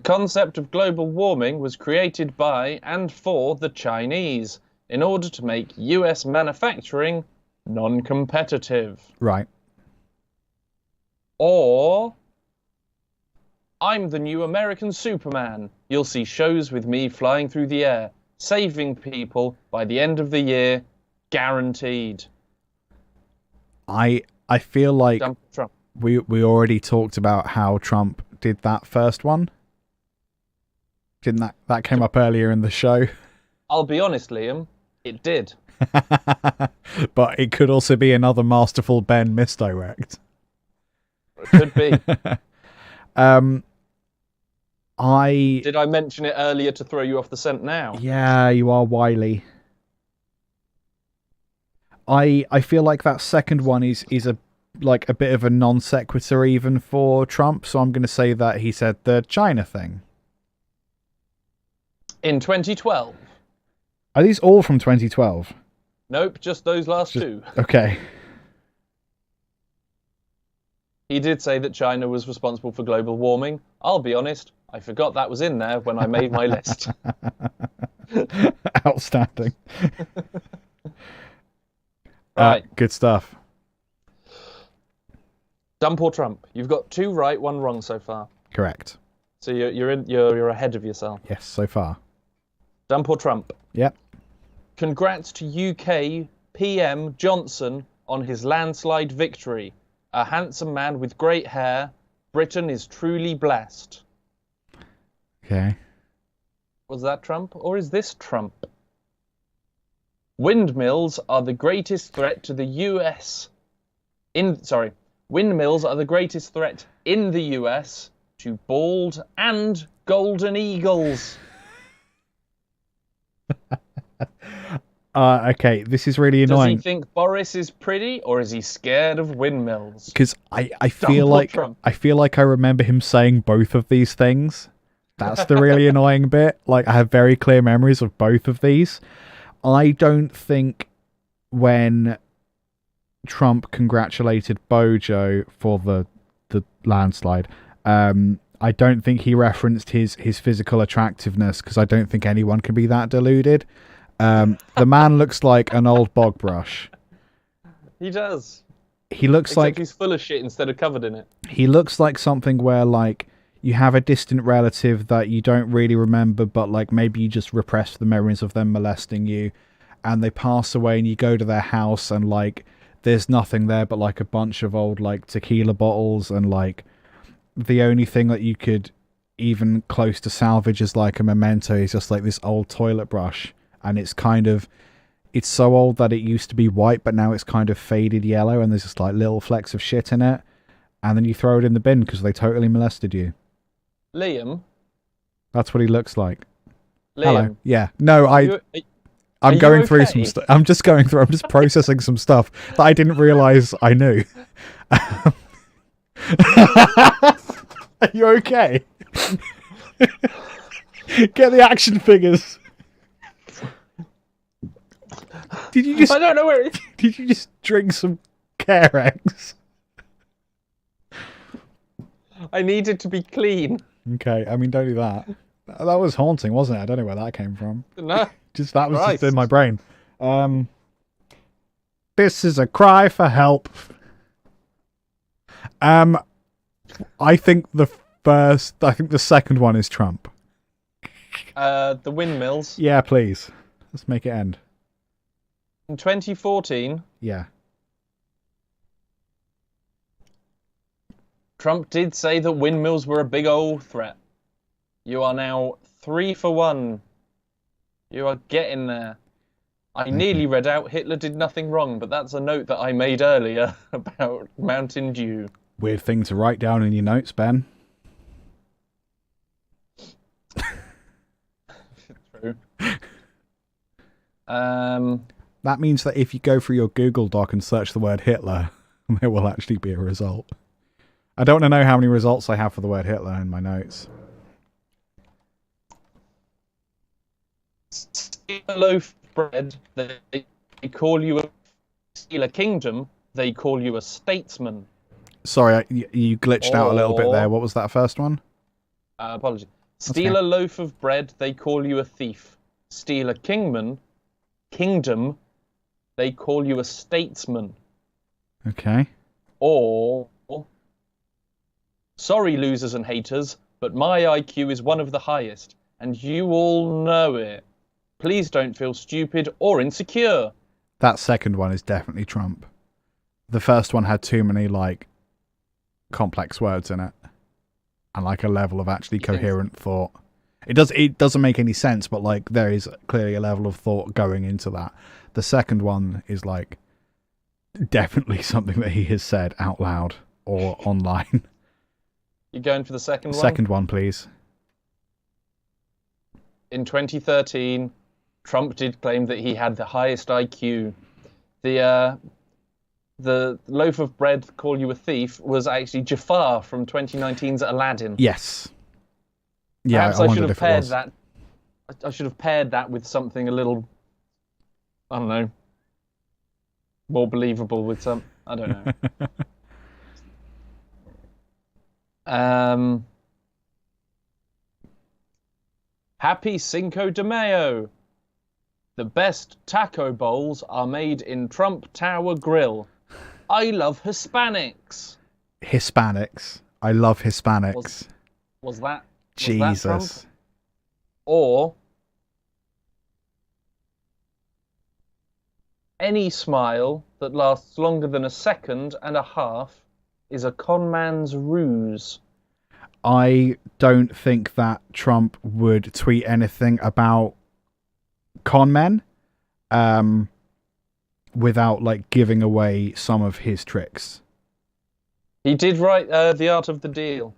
Speaker 8: concept of global warming was created by and for the Chinese in order to make US manufacturing non-competitive.
Speaker 5: Right.
Speaker 8: Or, I'm the new American Superman. You'll see shows with me flying through the air, saving people by the end of the year, guaranteed.
Speaker 5: I feel like
Speaker 8: Trump.
Speaker 5: we already talked about how Trump did that first one. Didn't that came up earlier in the show?
Speaker 8: I'll be honest, Liam, it did.
Speaker 5: But it could also be another masterful Ben misdirect.
Speaker 8: It could be.
Speaker 5: Did
Speaker 8: I mention it earlier to throw you off the scent now?
Speaker 5: Yeah, you are wily. I feel like that second one is a bit of a non sequitur even for Trump, so I'm going to say that he said the China thing.
Speaker 8: In 2012.
Speaker 5: Are these all from 2012?
Speaker 8: Nope, just those last two.
Speaker 5: Okay.
Speaker 8: He did say that China was responsible for global warming. I'll be honest, I forgot that was in there when I made my list.
Speaker 5: Outstanding.
Speaker 8: Right.
Speaker 5: Good stuff.
Speaker 8: Dump or Trump? You've got 2 right, 1 wrong so far.
Speaker 5: Correct.
Speaker 8: So you're ahead of yourself.
Speaker 5: Yes, so far.
Speaker 8: Dump or Trump?
Speaker 5: Yep.
Speaker 8: Congrats to UK PM Johnson on his landslide victory. A handsome man with great hair. Britain is truly blessed.
Speaker 5: Okay.
Speaker 8: Was that Trump or is this Trump? Windmills are the greatest threat to the US. Windmills are the greatest threat in the US to bald and golden eagles.
Speaker 5: Okay, this is really annoying.
Speaker 8: Does he think Boris is pretty, or is he scared of windmills?
Speaker 5: Because I feel like I remember him saying both of these things. That's the really annoying bit. Like, I have very clear memories of both of these. I don't think when Trump congratulated Bojo for the landslide, I don't think he referenced his physical attractiveness, because I don't think anyone can be that deluded. The man looks like an old bog brush.
Speaker 8: He does.
Speaker 5: He looks
Speaker 8: Except
Speaker 5: like
Speaker 8: he's full of shit instead of covered in it.
Speaker 5: He looks like something where, like, you have a distant relative that you don't really remember, but, like, maybe you just repress the memories of them molesting you, and they pass away, and you go to their house, and, like, there's nothing there but, like, a bunch of old, like, tequila bottles, and, like, the only thing that you could even close to salvage as, like, a memento is just, like, this old toilet brush, and it's so old that it used to be white, but now it's kind of faded yellow, and there's just, like, little flecks of shit in it, and then you throw it in the bin because they totally molested you.
Speaker 8: Liam?
Speaker 5: That's what he looks like.
Speaker 8: Liam?
Speaker 5: Hello. Yeah. No, I'm going through some stuff. I'm just processing some stuff that I didn't realise I knew. Are you okay? Get the action figures. Did you just...
Speaker 8: I don't know where it is.
Speaker 5: Did you just drink some Care Eggs?
Speaker 8: I need it to be clean.
Speaker 5: Okay, I mean, don't do that. That was haunting, wasn't it? I don't know where that came from.
Speaker 8: No.
Speaker 5: That was just in my brain. This is a cry for help. I think the second one is Trump.
Speaker 8: The windmills.
Speaker 5: Yeah, please. Let's make it end.
Speaker 8: In 2014,
Speaker 5: Yeah.
Speaker 8: Trump did say that windmills were a big old threat. You are now 3 for 1. You are getting there. I nearly read out Hitler did nothing wrong, but that's a note that I made earlier about Mountain Dew.
Speaker 5: Weird thing to write down in your notes, Ben.
Speaker 8: True.
Speaker 5: That means that if you go through your Google Doc and search the word Hitler, there will actually be a result. I don't want to know how many results I have for the word Hitler in my notes.
Speaker 8: Steal a loaf of bread, they call you steal a kingdom, they call you a statesman.
Speaker 5: Sorry, you glitched out a little bit there. What was that first one?
Speaker 8: Apologies. Steal a loaf of bread, they call you a thief. Steal a kingdom, they call you a statesman.
Speaker 5: Okay.
Speaker 8: Or, sorry losers and haters, but my IQ is one of the highest, and you all know it. Please don't feel stupid or insecure.
Speaker 5: That second one is definitely Trump. The first one had too many, like, complex words in it. And, like, a level of actually coherent thought. It doesn't make any sense, but, like, there is clearly a level of thought going into that. The second one is, like, definitely something that he has said out loud or online.
Speaker 8: You going for the second one?
Speaker 5: Second one, please.
Speaker 8: In 2013, Trump did claim that he had the highest IQ. The loaf of bread, call you a thief, was actually Jafar from 2019's Aladdin.
Speaker 5: Yes. Yeah,
Speaker 8: Perhaps I should have paired that. I should have paired that with something a little, I don't know, more believable with some. I don't know. Happy Cinco de Mayo. The best taco bowls are made in Trump Tower Grill. I love Hispanics.
Speaker 5: Hispanics. I love Hispanics.
Speaker 8: Was that
Speaker 5: Jesus.
Speaker 8: Trump? Or any smile that lasts longer than a second and a half is a con man's ruse.
Speaker 5: I don't think that Trump would tweet anything about con men without like giving away some of his tricks.
Speaker 8: He did write The Art of the Deal.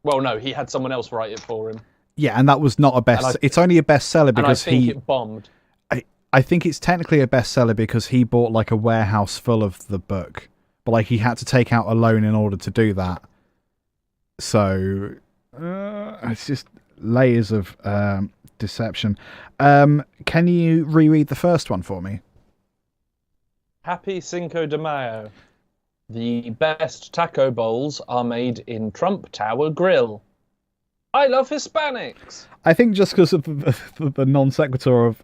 Speaker 8: Well, no, he had someone else write it for him.
Speaker 5: Yeah, and that was not a best. It's only a bestseller because
Speaker 8: and I think it bombed.
Speaker 5: I think it's technically a bestseller because he bought like a warehouse full of the book, but like he had to take out a loan in order to do that. So it's just layers of deception. Can you reread the first one for me?
Speaker 8: Happy Cinco de Mayo. The best taco bowls are made in Trump Tower Grill. I love Hispanics.
Speaker 5: I think just because of the non sequitur of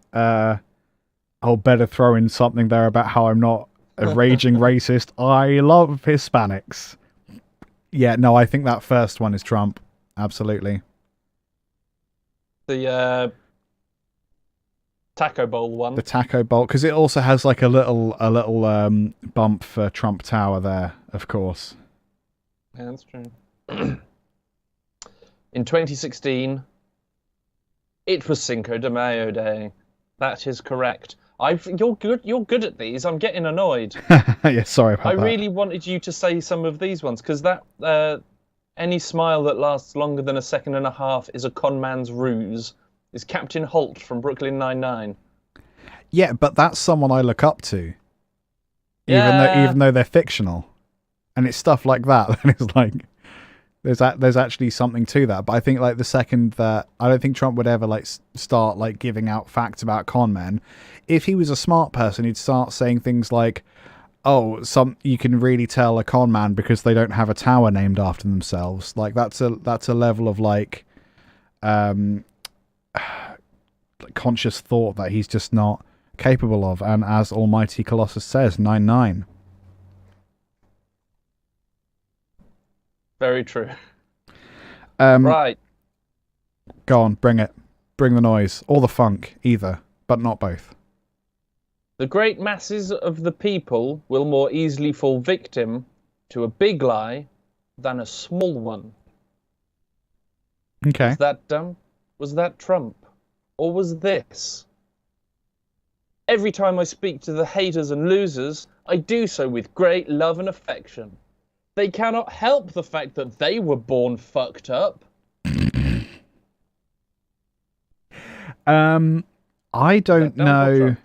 Speaker 5: I'll better throw in something there about how I'm not a raging racist. I love Hispanics. Yeah, no, I think that first one is Trump. Absolutely.
Speaker 8: The taco bowl one.
Speaker 5: The taco bowl, because it also has like a little bump for Trump Tower there, of course.
Speaker 8: Yeah, that's true. In 2016, it was Cinco de Mayo Day. That is correct. You're good at these. I'm getting annoyed.
Speaker 5: Yeah, sorry about that.
Speaker 8: I really wanted you to say some of these ones because that any smile that lasts longer than a second and a half is a con man's ruse. Is Captain Holt from Brooklyn Nine-Nine.
Speaker 5: Yeah, but that's someone I look up to.
Speaker 8: Yeah.
Speaker 5: Even though they're fictional, and it's stuff like that. And it's like there's actually something to that. But I think like the second that I don't think Trump would ever like start like giving out facts about con men. If he was a smart person, he'd start saying things like, "Oh, you can really tell a con man because they don't have a tower named after themselves." Like that's a level of like conscious thought that he's just not capable of. And as Almighty Colossus says, 9-9.
Speaker 8: Very true.
Speaker 5: Right. Go on, bring it. Bring the noise. Or the funk, either, but not both.
Speaker 8: The great masses of the people will more easily fall victim to a big lie than a small one.
Speaker 5: Okay.
Speaker 8: Was that dumb? Was that Trump? Or was this? Every time I speak to the haters and losers, I do so with great love and affection. They cannot help the fact that they were born fucked up.
Speaker 5: I don't know.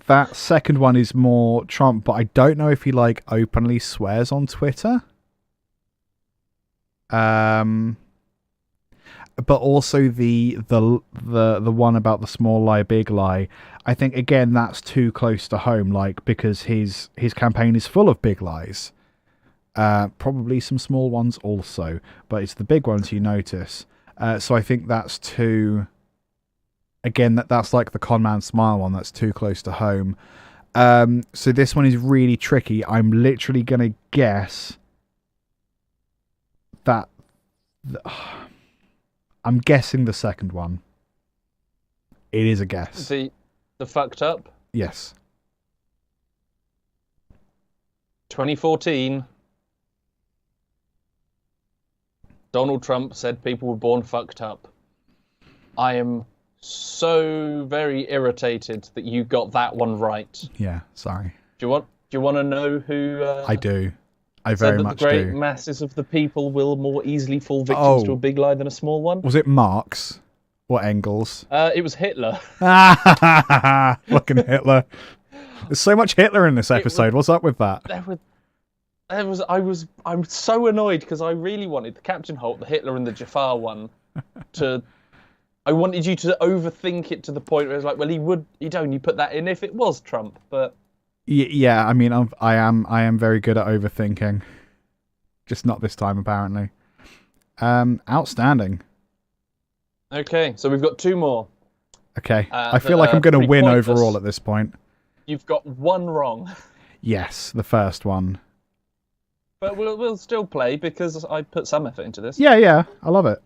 Speaker 5: That second one is more Trump, but I don't know if he like openly swears on Twitter. But also the one about the small lie, big lie. I think again that's too close to home, like because his campaign is full of big lies. Probably some small ones also, but it's the big ones you notice. So I think that's too. Again, that's like the con man smile one. That's too close to home. So this one is really tricky. I'm literally gonna guess that. I'm guessing the second one. It is a guess.
Speaker 8: The fucked up?
Speaker 5: Yes.
Speaker 8: 2014. Donald Trump said people were born fucked up. I am so very irritated that you got that one right.
Speaker 5: Yeah, sorry.
Speaker 8: Do you want to know who?
Speaker 5: I do. I very much do.
Speaker 8: The great masses of the people will more easily fall victims to a big lie than a small one.
Speaker 5: Was it Marx or Engels?
Speaker 8: It was Hitler.
Speaker 5: Fucking Hitler. There's so much Hitler in this episode. What's up with that?
Speaker 8: I'm so annoyed because I really wanted the Captain Holt, the Hitler, and the Jafar one to. I wanted you to overthink it to the point where it's like, well, he'd only put that in if it was Trump, but.
Speaker 5: Yeah, I mean, I am very good at overthinking, just not this time apparently. Outstanding.
Speaker 8: Okay, so we've got two more.
Speaker 5: Okay, I feel like I'm going to win overall at this point.
Speaker 8: You've got one wrong.
Speaker 5: Yes, the first one.
Speaker 8: But we'll still play because I put some effort into this.
Speaker 5: Yeah, I love it.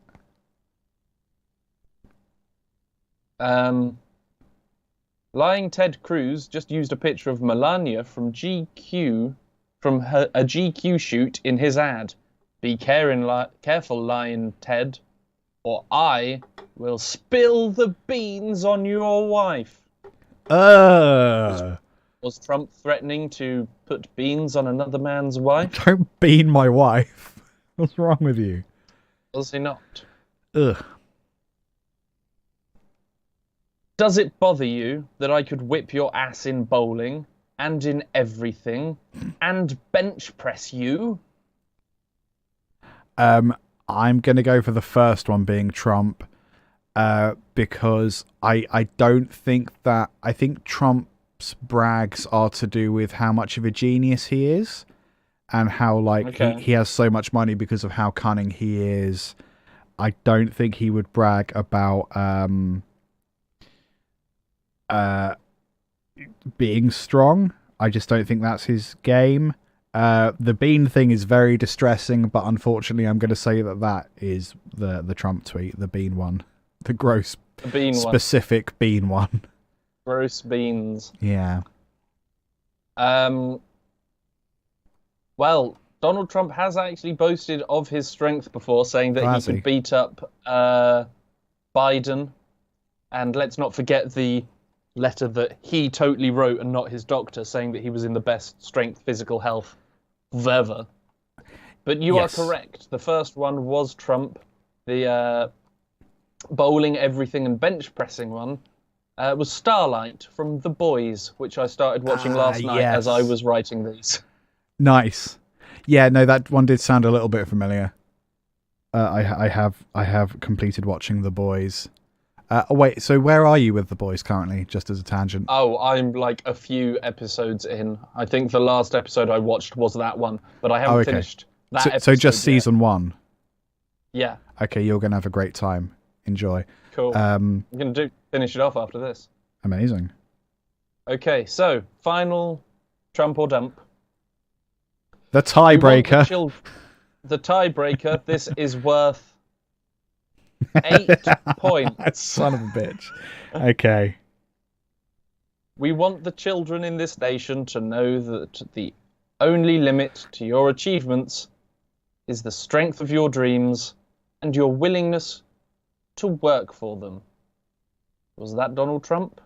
Speaker 8: Lying Ted Cruz just used a picture of Melania from GQ, from a GQ shoot in his ad. Be careful, Lying Ted, or I will spill the beans on your wife. Was Trump threatening to put beans on another man's wife?
Speaker 5: Don't bean my wife. What's wrong with you?
Speaker 8: Was he not?
Speaker 5: Ugh.
Speaker 8: Does it bother you that I could whip your ass in bowling and in everything and bench press you?
Speaker 5: I'm going to go for the first one being Trump because I don't think that... I think Trump's brags are to do with how much of a genius he is and how he has so much money because of how cunning he is. I don't think he would brag about... being strong. I just don't think that's his game. The bean thing is very distressing, but unfortunately I'm going to say that is the Trump tweet, the bean one. The gross, specific bean one.
Speaker 8: Gross beans.
Speaker 5: Yeah.
Speaker 8: Well, Donald Trump has actually boasted of his strength before, saying that he could beat up Biden. And let's not forget the letter that he totally wrote and not his doctor, saying that he was in the best strength, physical health ever. But you are correct. The first one was Trump. The bowling, everything, and bench pressing one was Starlight from The Boys, which I started watching last night as I was writing these.
Speaker 5: Nice. Yeah, no, that one did sound a little bit familiar. I have completed watching The Boys. Wait, so where are you with The Boys currently, just as a tangent?
Speaker 8: Oh, I'm like a few episodes in. I think the last episode I watched was that one, but I haven't finished that episode
Speaker 5: So just
Speaker 8: yet.
Speaker 5: season 1?
Speaker 8: Yeah.
Speaker 5: Okay, you're going to have a great time. Enjoy.
Speaker 8: Cool. I'm going to finish it off after this.
Speaker 5: Amazing.
Speaker 8: Okay, so, final Trump or dump.
Speaker 5: The tiebreaker.
Speaker 8: The tiebreaker, this is worth 8 points.
Speaker 5: Son of a bitch. Okay.
Speaker 8: We want the children in this nation to know that the only limit to your achievements is the strength of your dreams and your willingness to work for them. Was that Donald Trump?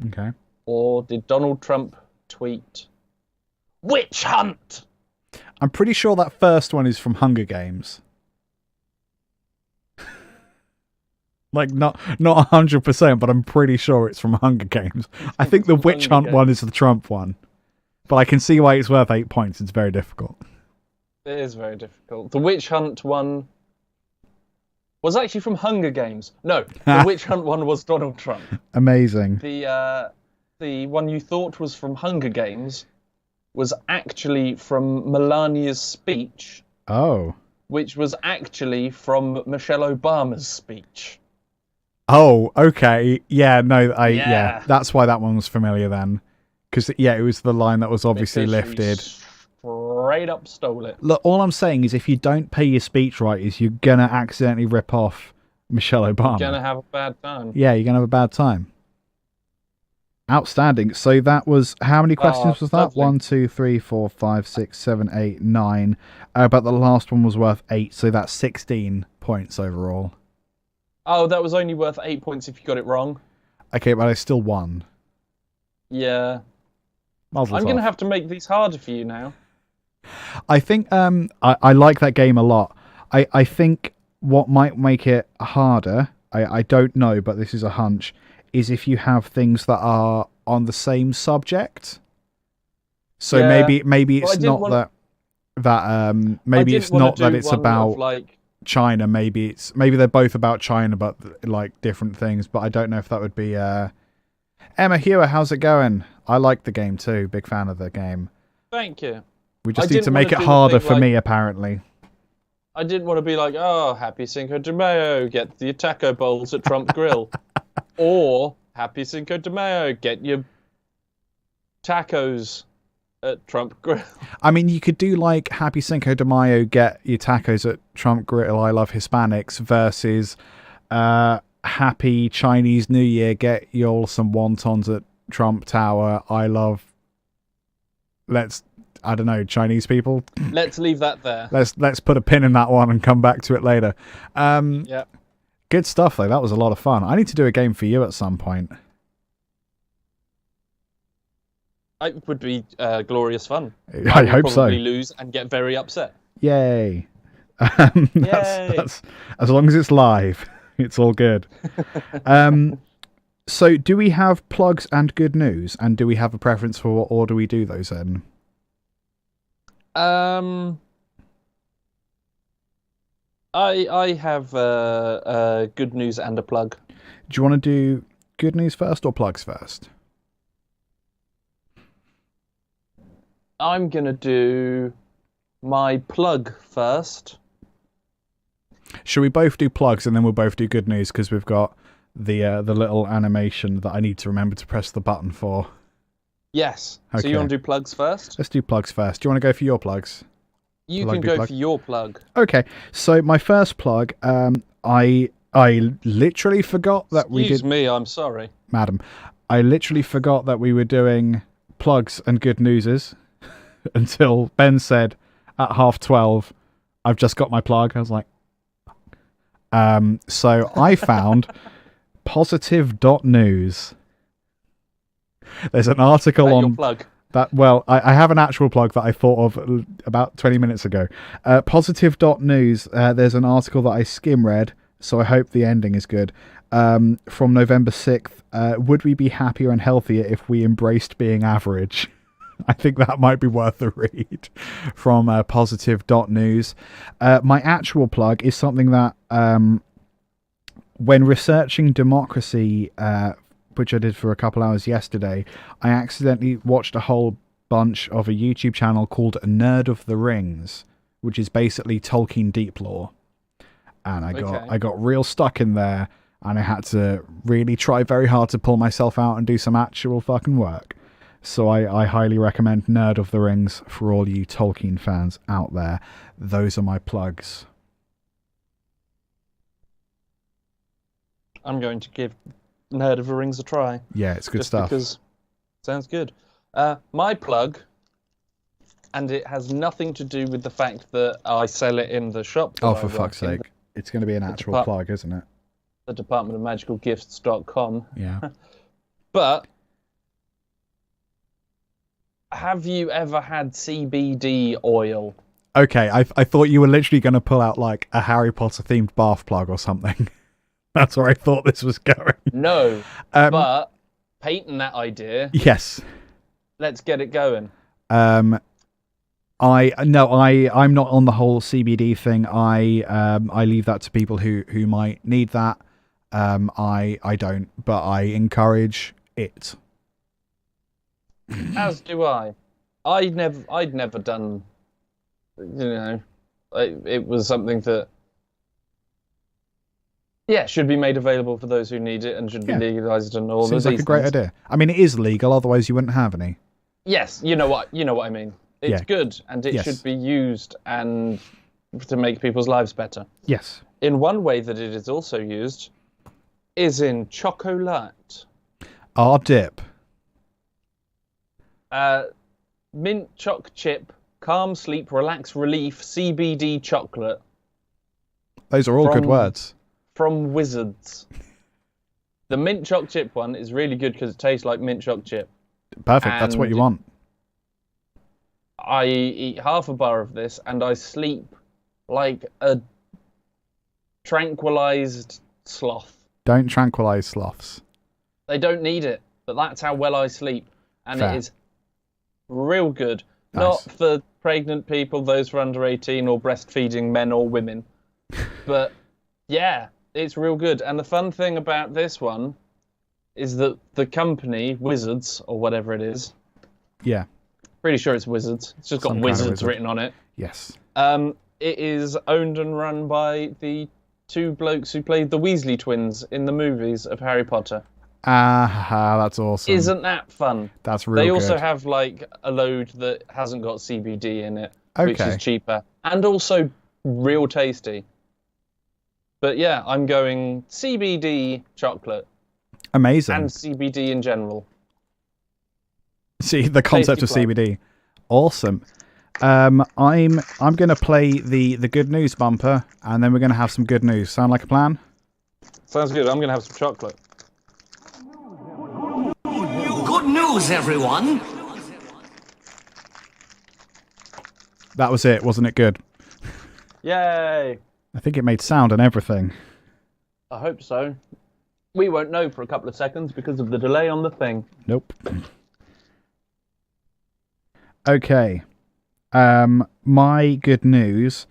Speaker 5: Okay.
Speaker 8: Or did Donald Trump tweet, "Witch hunt"?
Speaker 5: I'm pretty sure that first one is from Hunger Games. Like, not 100%, but I'm pretty sure it's from Hunger Games. I think the Witch Hunt one is the Trump one. But I can see why it's worth 8 points. It's very difficult.
Speaker 8: It is very difficult. The Witch Hunt one was actually from Hunger Games. No, the Witch Hunt one was Donald Trump.
Speaker 5: Amazing.
Speaker 8: The one you thought was from Hunger Games was actually from Melania's speech.
Speaker 5: Oh.
Speaker 8: Which was actually from Michelle Obama's speech.
Speaker 5: Oh, okay. Yeah, no, yeah. That's why that one was familiar then. Because, yeah, it was the line that was obviously lifted.
Speaker 8: Straight up stole it.
Speaker 5: Look, all I'm saying is if you don't pay your speechwriters, you're going to accidentally rip off Michelle Obama.
Speaker 8: You're going to have a bad time.
Speaker 5: Yeah, you're going to have a bad time. Outstanding. So that was, how many questions was that?
Speaker 8: Lovely.
Speaker 5: 1, 2, 3, 4, 5, 6, 7, 8, 9. But the last one was worth 8, so that's 16 points overall.
Speaker 8: Oh, that was only worth 8 points if you got it wrong.
Speaker 5: Okay, but I still won.
Speaker 8: Yeah. I'm going to have to make these harder for you now.
Speaker 5: I think I like that game a lot. I think what might make it harder, I don't know, but this is a hunch, is if you have things that are on the same subject. So
Speaker 8: yeah.
Speaker 5: maybe it's not maybe it's not that it's about
Speaker 8: like
Speaker 5: China. Maybe they're both about China, but like different things. But I don't know if that would be Emma Hewer. How's it going? I like the game too. Big fan of the game.
Speaker 8: Thank you.
Speaker 5: We just need to make it harder for me, apparently.
Speaker 8: I didn't want to be like, oh, happy Cinco de Mayo, get your taco bowls at Trump Grill. Or, happy Cinco de Mayo, get your tacos at Trump Grill.
Speaker 3: I mean, you could do like Happy Cinco de Mayo, get your tacos at Trump Grill, I love Hispanics, versus Happy Chinese New Year, get your some wontons at Trump Tower, I love, I don't know, Chinese people.
Speaker 8: Let's leave that there.
Speaker 3: Let's put a pin in that one and come back to it later.
Speaker 8: Yeah.
Speaker 3: Good stuff, though. That was a lot of fun. I need to do a game for you at some point.
Speaker 8: It would be glorious fun.
Speaker 3: I hope so.
Speaker 8: Probably lose and get very upset.
Speaker 3: Yay.
Speaker 8: Yay.
Speaker 3: That's, as long as it's live, it's all good. So do we have plugs and good news? And do we have a preference for what order we do those in?
Speaker 8: I have good news and a plug.
Speaker 3: Do you want to do good news first or plugs first?
Speaker 8: I'm going to do my plug first.
Speaker 3: Should we both do plugs and then we'll both do good news, because we've got the little animation that I need to remember to press the button for.
Speaker 8: Yes.
Speaker 3: Okay.
Speaker 8: So you want to do plugs first?
Speaker 3: Let's do plugs first. Do you want to go for your plugs?
Speaker 8: You can go for your plug.
Speaker 3: Okay. So my first plug, I literally forgot that we did...
Speaker 8: Excuse me, I'm sorry.
Speaker 3: Madam. I literally forgot that we were doing plugs and good newses until Ben said at 12:30, I've just got my plug. I was like... So I found positive.news. There's an article on...
Speaker 8: Your plug.
Speaker 3: That, well, I have an actual plug that I thought of about 20 minutes ago. Positive.news, there's an article that I skim read, so I hope the ending is good. From November 6th, would we be happier and healthier if we embraced being average? I think that might be worth a read from positive.news. My actual plug is something that, when researching democracy, which I did for a couple hours yesterday, I accidentally watched a whole bunch of a YouTube channel called Nerd of the Rings, which is basically Tolkien deep lore. And I got real stuck in there, and I had to really try very hard to pull myself out and do some actual fucking work. So I highly recommend Nerd of the Rings for all you Tolkien fans out there. Those are my plugs.
Speaker 8: I'm going to give Nerd of the Rings a try.
Speaker 3: Yeah, it's good stuff.
Speaker 8: Because sounds good. My plug, and it has nothing to do with the fact that I sell it in the shop.
Speaker 3: Oh, for fuck's sake. It's going to be an actual plug, isn't it?
Speaker 8: The Department of Magical Gifts.com.
Speaker 3: Yeah.
Speaker 8: But have you ever had CBD oil?
Speaker 3: Okay, I thought you were literally going to pull out like a Harry Potter themed bath plug or something. That's where I thought this was going.
Speaker 8: No, but patent that idea.
Speaker 3: Yes.
Speaker 8: Let's get it going.
Speaker 3: I'm not on the whole CBD thing. I leave that to people who might need that. I don't, but I encourage it.
Speaker 8: As do I. I'd never done. It was something that. Yeah, should be made available for those who need it and should be legalised and all those things.
Speaker 3: Seems like a great idea. I mean, it is legal, otherwise you wouldn't have any.
Speaker 8: Yes, you know what I mean. It's good, and it should be used and to make people's lives better.
Speaker 3: Yes.
Speaker 8: In one way that it is also used is in chocolate.
Speaker 3: Our dip.
Speaker 8: Mint choc chip, calm sleep, relax relief, CBD chocolate.
Speaker 3: Those are all good words.
Speaker 8: From Wizards. The mint choc chip one is really good because it tastes like mint choc chip.
Speaker 3: Perfect, that's what you want.
Speaker 8: I eat half a bar of this and I sleep like a tranquilized sloth.
Speaker 3: Don't tranquilize sloths.
Speaker 8: They don't need it, but that's how well I sleep. And
Speaker 3: Fair.
Speaker 8: It is real good.
Speaker 3: Nice.
Speaker 8: Not for pregnant people, those for under 18, or breastfeeding men or women. But yeah, it's real good. And the fun thing about this one is that the company, Wizards, or whatever it is.
Speaker 3: Yeah.
Speaker 8: Pretty sure it's Wizards. It's just got
Speaker 3: Some kind of
Speaker 8: Wizards
Speaker 3: wizard.
Speaker 8: written on it.
Speaker 3: Yes.
Speaker 8: It is owned and run by the two blokes who played the Weasley twins in the movies of Harry Potter.
Speaker 5: That's awesome.
Speaker 8: Isn't that fun?
Speaker 5: That's really
Speaker 8: They also
Speaker 5: good.
Speaker 8: have like a load that hasn't got CBD in it, which
Speaker 5: Okay.
Speaker 8: is cheaper and also real tasty. But yeah, I'm going CBD chocolate
Speaker 5: Amazing.
Speaker 8: and CBD in general.
Speaker 5: See the concept
Speaker 8: Tasty
Speaker 5: of CBD. Awesome. I'm going to play the good news bumper, and then we're going to have some good news. Sound like a plan?
Speaker 8: Sounds good. I'm going to have some chocolate.
Speaker 9: Good news, everyone!
Speaker 5: That was it, wasn't it good?
Speaker 8: Yay!
Speaker 5: I think it made sound and everything.
Speaker 8: I hope so. We won't know for a couple of seconds because of the delay on the thing.
Speaker 5: Nope. Okay. My good news.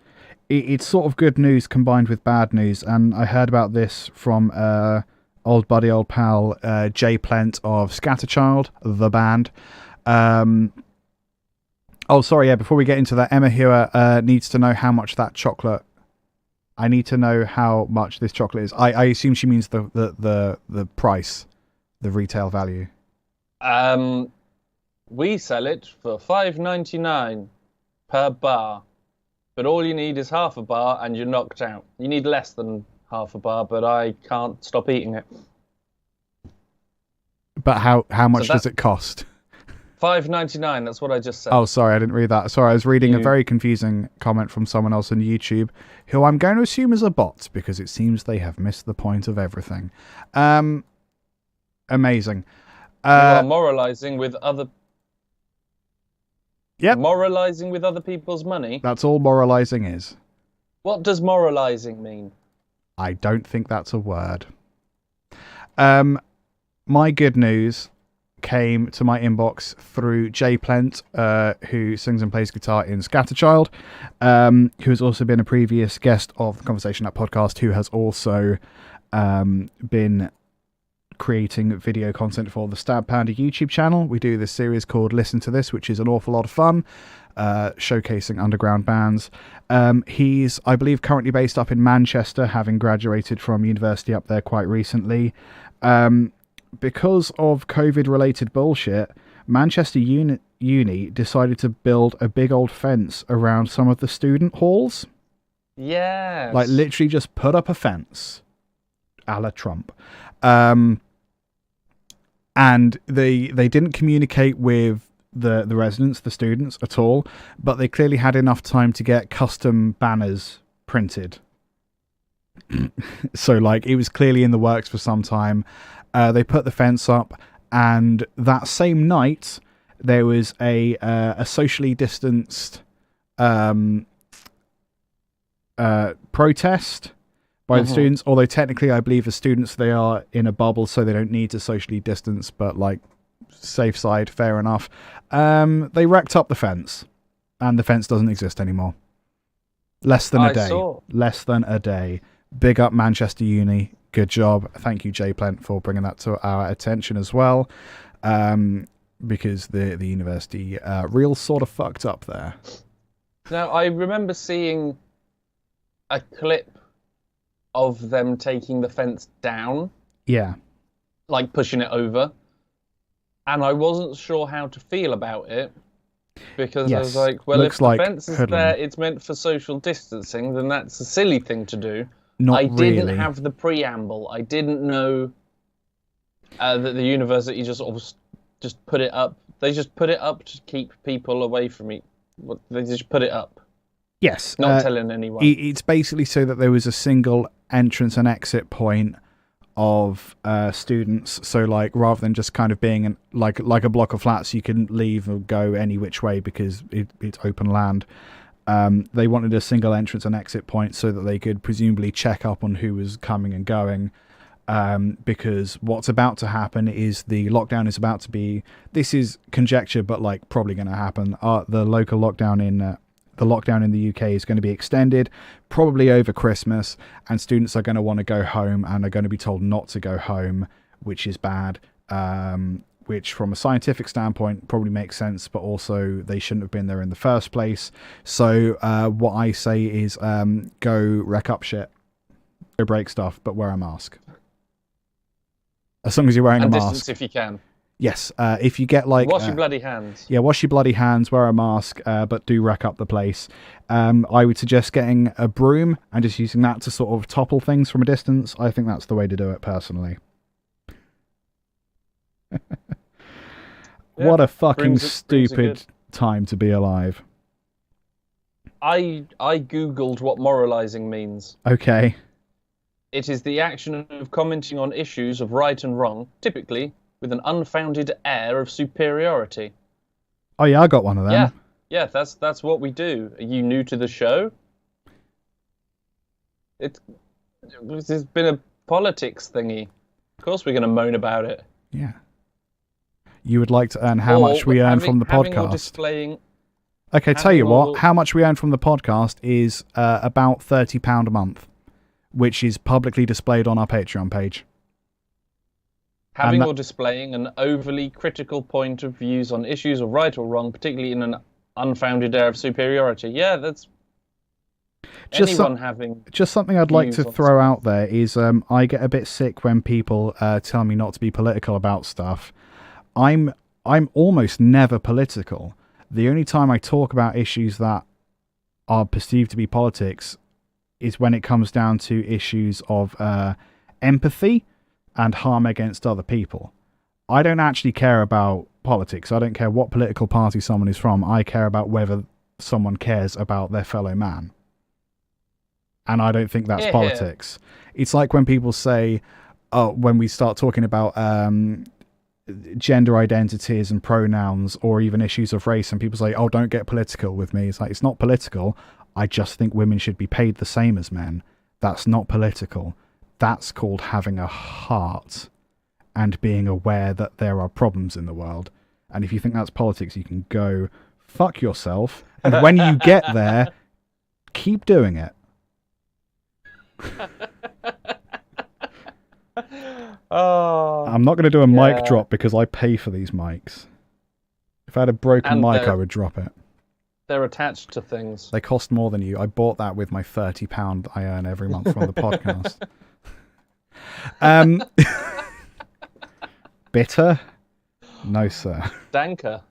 Speaker 5: It's sort of good news combined with bad news, and I heard about this from old buddy, old pal, Jay Plent of Scatterchild, the band. Oh, sorry, yeah, before we get into that, Emma Hewer needs to know how much that chocolate... I need to know how much this chocolate is. I assume she means the price, the retail value.
Speaker 8: We sell it for $5.99 per bar. But all you need is half a bar and you're knocked out. You need less than half a bar, but I can't stop eating it.
Speaker 5: But how much does it cost?
Speaker 8: $5.99, that's what I just said.
Speaker 5: Oh, sorry, I didn't read that. Sorry, I was reading a very confusing comment from someone else on YouTube, who I'm going to assume is a bot, because it seems they have missed the point of everything. Amazing.
Speaker 8: You are moralizing with other...
Speaker 5: Yep.
Speaker 8: Moralizing with other people's money?
Speaker 5: That's all moralizing is.
Speaker 8: What does moralizing mean?
Speaker 5: I don't think that's a word. My good news came to my inbox through Jay Plent, who sings and plays guitar in Scatterchild, who has also been a previous guest of the Conversation That podcast, who has also been creating video content for the Stab Pounder YouTube channel. We do this series called Listen to This, which is an awful lot of fun, showcasing underground bands. He's, I believe, currently based up in Manchester, having graduated from university up there quite recently. Because of COVID-related bullshit, Manchester Uni decided to build a big old fence around some of the student halls.
Speaker 8: Yes.
Speaker 5: Like, literally just put up a fence, a la Trump. And they didn't communicate with the residents, the students, at all, but they clearly had enough time to get custom banners printed. So, like, it was clearly in the works for some time. They put the fence up, and that same night, there was a socially distanced protest by the students, although technically I believe as students they are in a bubble, so they don't need to socially distance, but like, safe side, fair enough. They wrecked up the fence, and the fence doesn't exist anymore. Less than a day. Less than a day. Big up Manchester Uni. Good job. Thank you, Jay Plent, for bringing that to our attention as well, because the university real sort of fucked up there.
Speaker 8: Now, I remember seeing a clip of them taking the fence down.
Speaker 5: Yeah.
Speaker 8: Like pushing it over. And I wasn't sure how to feel about it. Because I was like, well, if the fence is there, it's meant for social distancing, then that's a silly thing to do. I didn't have the preamble. I didn't know that the university just put it up. They just put it up to keep people away from me. They just put it up.
Speaker 5: Yes.
Speaker 8: Not telling anyone.
Speaker 5: It's basically so that there was a single entrance and exit point of students. So, like, rather than just kind of being like a block of flats, you can leave or go any which way because it's open land. They wanted a single entrance and exit point so that they could presumably check up on who was coming and going. Because what's about to happen is the lockdown is about to be... This is conjecture, but like probably going to happen. The local lockdown in... The lockdown in the UK is going to be extended, probably over Christmas, and students are going to want to go home and are going to be told not to go home, which is bad, which from a scientific standpoint probably makes sense, but also they shouldn't have been there in the first place. So what I say is go wreck up shit, go break stuff, but wear a mask. as long as you're wearing
Speaker 8: and
Speaker 5: a mask.
Speaker 8: distance if you can.
Speaker 5: Yes, if you get like...
Speaker 8: Wash your bloody hands.
Speaker 5: Yeah, wash your bloody hands, wear a mask, but do rack up the place. I would suggest getting a broom and just using that to sort of topple things from a distance. I think that's the way to do it, personally. What a fucking stupid time to be alive.
Speaker 8: I googled what moralizing means.
Speaker 5: Okay.
Speaker 8: It is the action of commenting on issues of right and wrong, typically with an unfounded air of superiority.
Speaker 5: Oh yeah, I got one of them.
Speaker 8: Yeah, that's what we do. Are you new to the show? It's been a politics thingy. Of course we're going to moan about it.
Speaker 5: Yeah. You would like to earn how much we earn from the podcast.
Speaker 8: Displaying,
Speaker 5: okay, tell you what, how much we earn from the podcast is about £30 a month, which is publicly displayed on our Patreon page.
Speaker 8: Having or displaying an overly critical point of views on issues of right or wrong, particularly in an unfounded air of superiority. Yeah, that's just having. Just
Speaker 5: something I'd like to throw out there is I get a bit sick when people tell me not to be political about stuff. I'm almost never political. The only time I talk about issues that are perceived to be politics is when it comes down to issues of empathy and harm against other people. I don't actually care about politics. I don't care what political party someone is from. I care about whether someone cares about their fellow man. And I don't think that's politics. It's like when people say, when we start talking about gender identities and pronouns or even issues of race, and people say, oh, don't get political with me. It's like, it's not political. I just think women should be paid the same as men. That's not political. That's called having a heart and being aware that there are problems in the world. And if you think that's politics, you can go fuck yourself. And when you get there, keep doing it. I'm not going to do a mic drop because I pay for these mics. If I had a broken mic, I would drop it.
Speaker 8: They're attached to things.
Speaker 5: They cost more than you. I bought that with my £30 I earn every month from the podcast. Bitter? No, sir.
Speaker 8: Danker.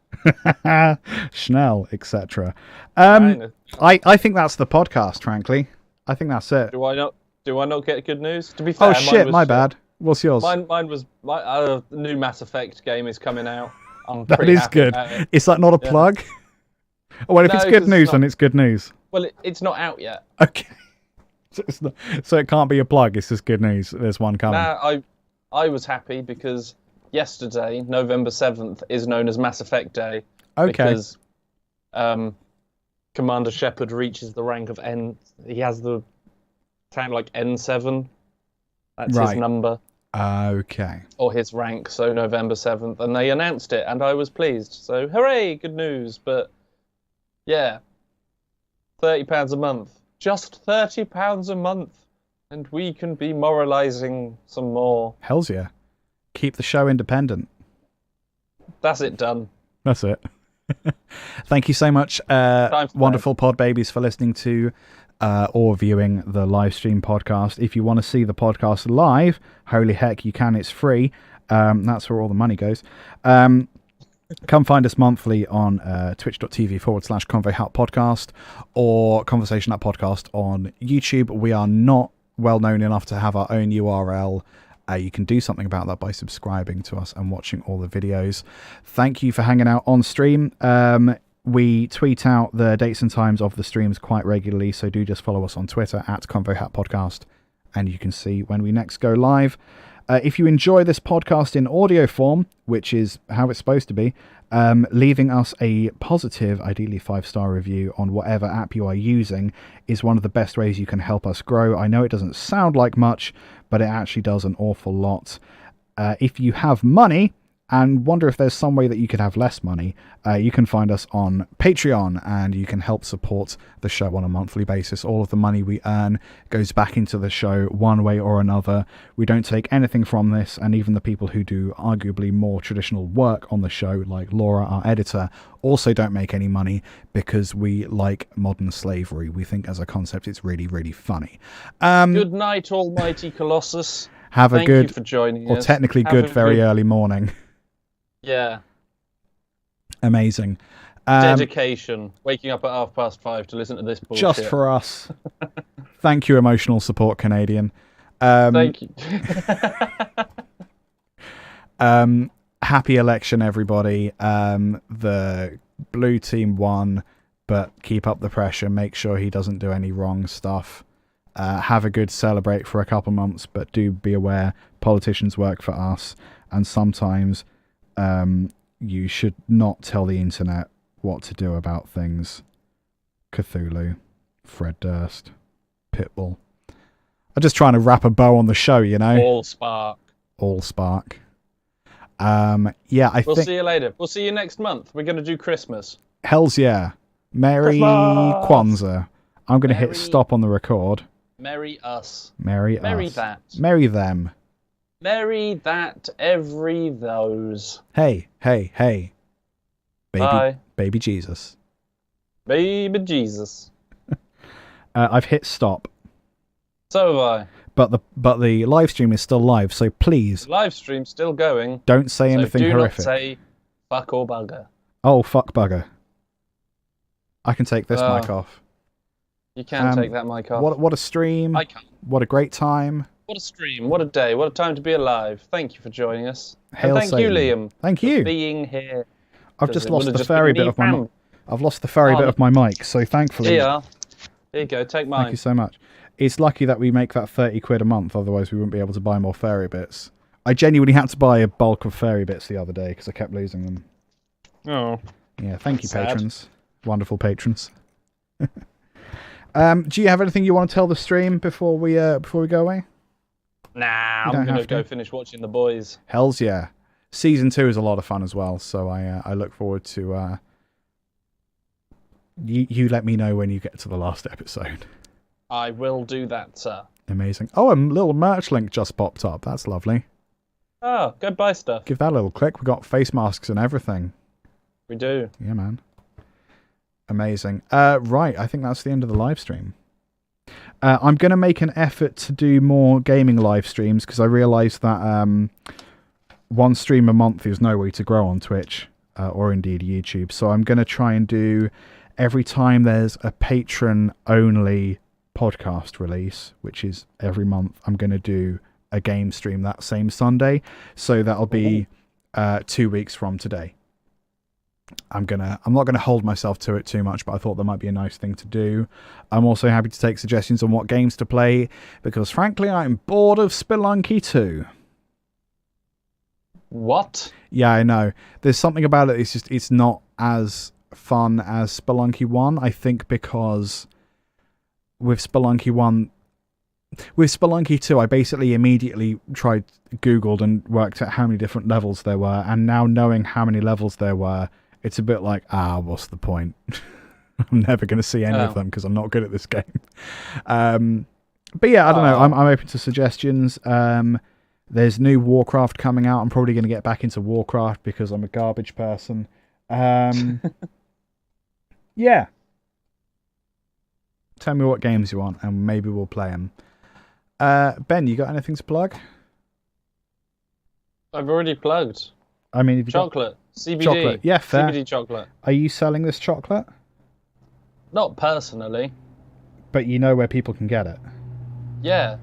Speaker 5: Schnell, etc. I think that's the podcast, frankly. I think that's it.
Speaker 8: Do I not get good news? To be fair,
Speaker 5: oh shit, my bad. What's yours?
Speaker 8: Mine was the new Mass Effect game is coming out.
Speaker 5: That is good. Is that not a plug? Oh, well, if it's good news, then it's good news.
Speaker 8: Well, it's not out yet.
Speaker 5: Okay. So it can't be a plug. It's just good news. There's one coming.
Speaker 8: Nah, I was happy because yesterday, November 7th, is known as Mass Effect Day.
Speaker 5: Okay.
Speaker 8: Because Commander Shepard reaches the rank of N. He has the tag like N7. That's his number.
Speaker 5: Okay.
Speaker 8: Or his rank. So November 7th, and they announced it, and I was pleased. So hooray, good news. But yeah, £30 a month. Just £30 a month, and we can be moralising some more.
Speaker 5: Hells yeah. Keep the show independent.
Speaker 8: That's it done.
Speaker 5: That's it. Thank you so much, wonderful pod babies, for listening to or viewing the live stream podcast. If you want to see the podcast live, holy heck, you can. It's free. That's where all the money goes. Come find us monthly on twitch.tv/Convo Hat Podcast or Conversation Hat Podcast on YouTube. We are not well known enough to have our own URL. You can do something about that by subscribing to us and watching all the videos. Thank you for hanging out on stream. We tweet out the dates and times of the streams quite regularly, so do just follow us on Twitter @Convo Hat Podcast, and you can see when we next go live. If you enjoy this podcast in audio form, which is how it's supposed to be, leaving us a positive, ideally 5-star review on whatever app you are using is one of the best ways you can help us grow. I know it doesn't sound like much, but it actually does an awful lot. If you have money and wonder if there's some way that you could have less money, you can find us on Patreon, and you can help support the show on a monthly basis. All of the money we earn goes back into the show one way or another. We don't take anything from this, and even the people who do arguably more traditional work on the show, like Laura, our editor, also don't make any money because we like modern slavery. We think as a concept it's really, really funny.
Speaker 8: Good night, almighty Colossus.
Speaker 5: Have a
Speaker 8: Thank
Speaker 5: good,
Speaker 8: you for joining
Speaker 5: or
Speaker 8: us.
Speaker 5: technically
Speaker 8: Have
Speaker 5: good,
Speaker 8: a
Speaker 5: very early morning.
Speaker 8: Yeah.
Speaker 5: Amazing.
Speaker 8: Dedication. Waking up at 5:30 to listen to this bullshit.
Speaker 5: Just for us. Thank you, emotional support Canadian.
Speaker 8: Thank you.
Speaker 5: Happy election, everybody. The blue team won, but keep up the pressure. Make sure he doesn't do any wrong stuff. Have a good celebrate for a couple months, but do be aware politicians work for us, and sometimes you should not tell the internet what to do about things. Cthulhu, Fred Durst, Pitbull. I'm just trying to wrap a bow on the show, you know?
Speaker 8: All spark.
Speaker 5: All spark. Yeah,
Speaker 8: We'll see you later. We'll see you next month. We're going to do Christmas.
Speaker 5: Hells yeah. Merry
Speaker 8: Christmas!
Speaker 5: Kwanzaa. I'm going to hit
Speaker 8: Merry-
Speaker 5: stop on the record.
Speaker 8: Merry us.
Speaker 5: Merry
Speaker 8: Merry
Speaker 5: us.
Speaker 8: that.
Speaker 5: Merry them.
Speaker 8: Merry that every those.
Speaker 5: Hey, hey, hey.
Speaker 8: Bye.
Speaker 5: Baby Jesus.
Speaker 8: Baby Jesus.
Speaker 5: I've hit stop.
Speaker 8: So have I.
Speaker 5: But the live stream is still live, so please
Speaker 8: The live stream's still going.
Speaker 5: don't say
Speaker 8: So
Speaker 5: anything
Speaker 8: do
Speaker 5: horrific.
Speaker 8: not say fuck or bugger.
Speaker 5: Oh, fuck bugger. I can take this mic off.
Speaker 8: You can take that mic off.
Speaker 5: What a stream.
Speaker 8: I can't.
Speaker 5: What a great time.
Speaker 8: What a stream. What a day. What a time to be alive. Thank you for joining us.
Speaker 5: Hail
Speaker 8: and thank you,
Speaker 5: Satan.
Speaker 8: Liam.
Speaker 5: Thank
Speaker 8: for
Speaker 5: you.
Speaker 8: being here.
Speaker 5: I've
Speaker 8: 'Cause
Speaker 5: just
Speaker 8: it
Speaker 5: lost
Speaker 8: would've
Speaker 5: the
Speaker 8: just
Speaker 5: fairy
Speaker 8: been
Speaker 5: bit
Speaker 8: me
Speaker 5: of my
Speaker 8: ram-
Speaker 5: mic. I've lost the fairy bit of my mic, so thankfully.
Speaker 8: Here. Here you go. Take mine.
Speaker 5: Thank you so much. It's lucky that we make that 30 quid a month, otherwise we wouldn't be able to buy more fairy bits. I genuinely had to buy a bulk of fairy bits the other day because I kept losing them.
Speaker 8: Oh.
Speaker 5: Yeah, thank you,
Speaker 8: Sad.
Speaker 5: patrons. Wonderful patrons. Do you have anything you want to tell the stream before we go away?
Speaker 8: Nah,
Speaker 5: You don't
Speaker 8: I'm going
Speaker 5: have
Speaker 8: to go
Speaker 5: to.
Speaker 8: finish watching The Boys.
Speaker 5: Hells yeah. Season 2 is a lot of fun as well, so I look forward to... You let me know when you get to the last episode.
Speaker 8: I will do that, sir.
Speaker 5: Amazing. Oh, a little merch link just popped up. That's lovely.
Speaker 8: Oh, go buy stuff.
Speaker 5: Give that a little click. We've got face masks and everything.
Speaker 8: We do.
Speaker 5: Yeah, man. Amazing. Right, I think that's the end of the live stream. I'm going to make an effort to do more gaming live streams because I realise that one stream a month is no way to grow on Twitch or indeed YouTube. So I'm going to try and do every time there's a patron-only podcast release, which is every month, I'm going to do a game stream that same Sunday. So that'll be 2 weeks from today. I'm not gonna hold myself to it too much, but I thought that might be a nice thing to do. I'm also happy to take suggestions on what games to play because frankly I'm bored of Spelunky 2.
Speaker 8: What?
Speaker 5: Yeah, I know. There's something about it. It's not as fun as Spelunky 1. I think because with Spelunky 2, I basically immediately Googled and worked out how many different levels there were, and now knowing how many levels there were, it's a bit like, what's the point? I'm never going to see any of them because I'm not good at this game. But yeah, I don't know. I'm open to suggestions. There's new Warcraft coming out. I'm probably going to get back into Warcraft because I'm a garbage person. Yeah. Tell me what games you want, and maybe we'll play them. Ben, you got anything to plug?
Speaker 8: I've already plugged.
Speaker 5: I mean, if you
Speaker 8: Chocolate. CBD.
Speaker 5: Chocolate. Yeah, fair.
Speaker 8: CBD chocolate.
Speaker 5: Are you selling this chocolate?
Speaker 8: Not personally.
Speaker 5: But you know where people can get it.
Speaker 8: Yeah.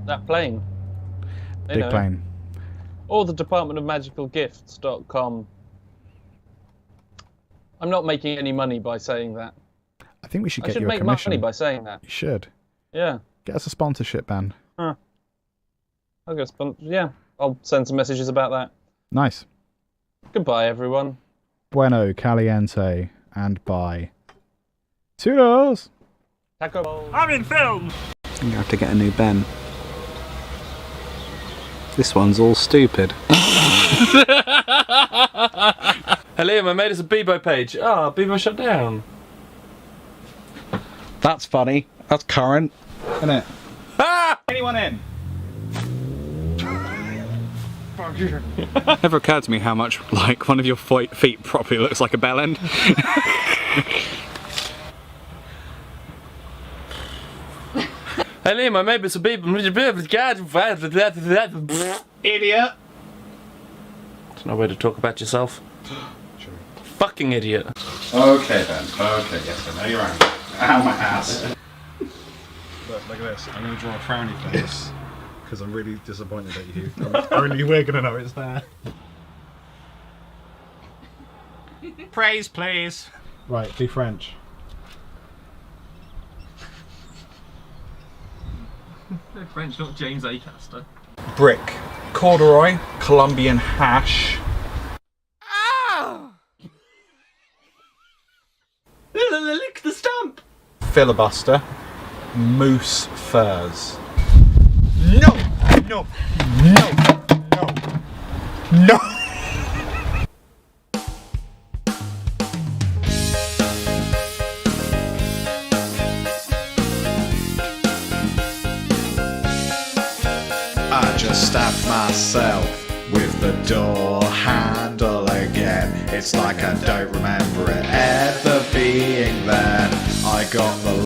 Speaker 8: That plane. They
Speaker 5: Big
Speaker 8: know.
Speaker 5: plane.
Speaker 8: Or the departmentofmagicalgifts.com. I'm not making any money by saying that.
Speaker 5: I think we should
Speaker 8: I
Speaker 5: get
Speaker 8: should
Speaker 5: you a
Speaker 8: make
Speaker 5: commission.
Speaker 8: money by saying that.
Speaker 5: You should.
Speaker 8: Yeah.
Speaker 5: Get us a sponsorship, Ben.
Speaker 8: Huh. Yeah. I'll send some messages about that.
Speaker 5: Nice.
Speaker 8: Goodbye, everyone.
Speaker 5: Bueno, caliente, and bye. Toodles!
Speaker 8: Taco Bell.
Speaker 6: I'm in film!
Speaker 5: You have to get a new Ben. This one's all stupid.
Speaker 4: Hey Liam, I made us a Bebo page. Bebo shut down.
Speaker 5: That's funny. That's current. Isn't it? Anyone in? Never occurred to me how much like one of your feet properly looks like a bell end.
Speaker 4: I name my neighbors a baby.
Speaker 5: Idiot.
Speaker 4: There's no way to talk about yourself.
Speaker 5: True.
Speaker 4: Fucking idiot.
Speaker 5: Okay then. Okay, yes, I know you're angry. Ow, my ass. Look at this. I'm going to draw a frowny face because I'm really disappointed at you. Only we're going to know it's there. Praise, please. Right, be French.
Speaker 6: No, French, not James Acaster.
Speaker 2: Brick. Corduroy. Colombian hash.
Speaker 6: Lick the stump!
Speaker 2: Filibuster. Moose furs. No! No! No! No! No!
Speaker 1: I just stabbed myself with the door handle again. It's like I don't remember it ever being there. I got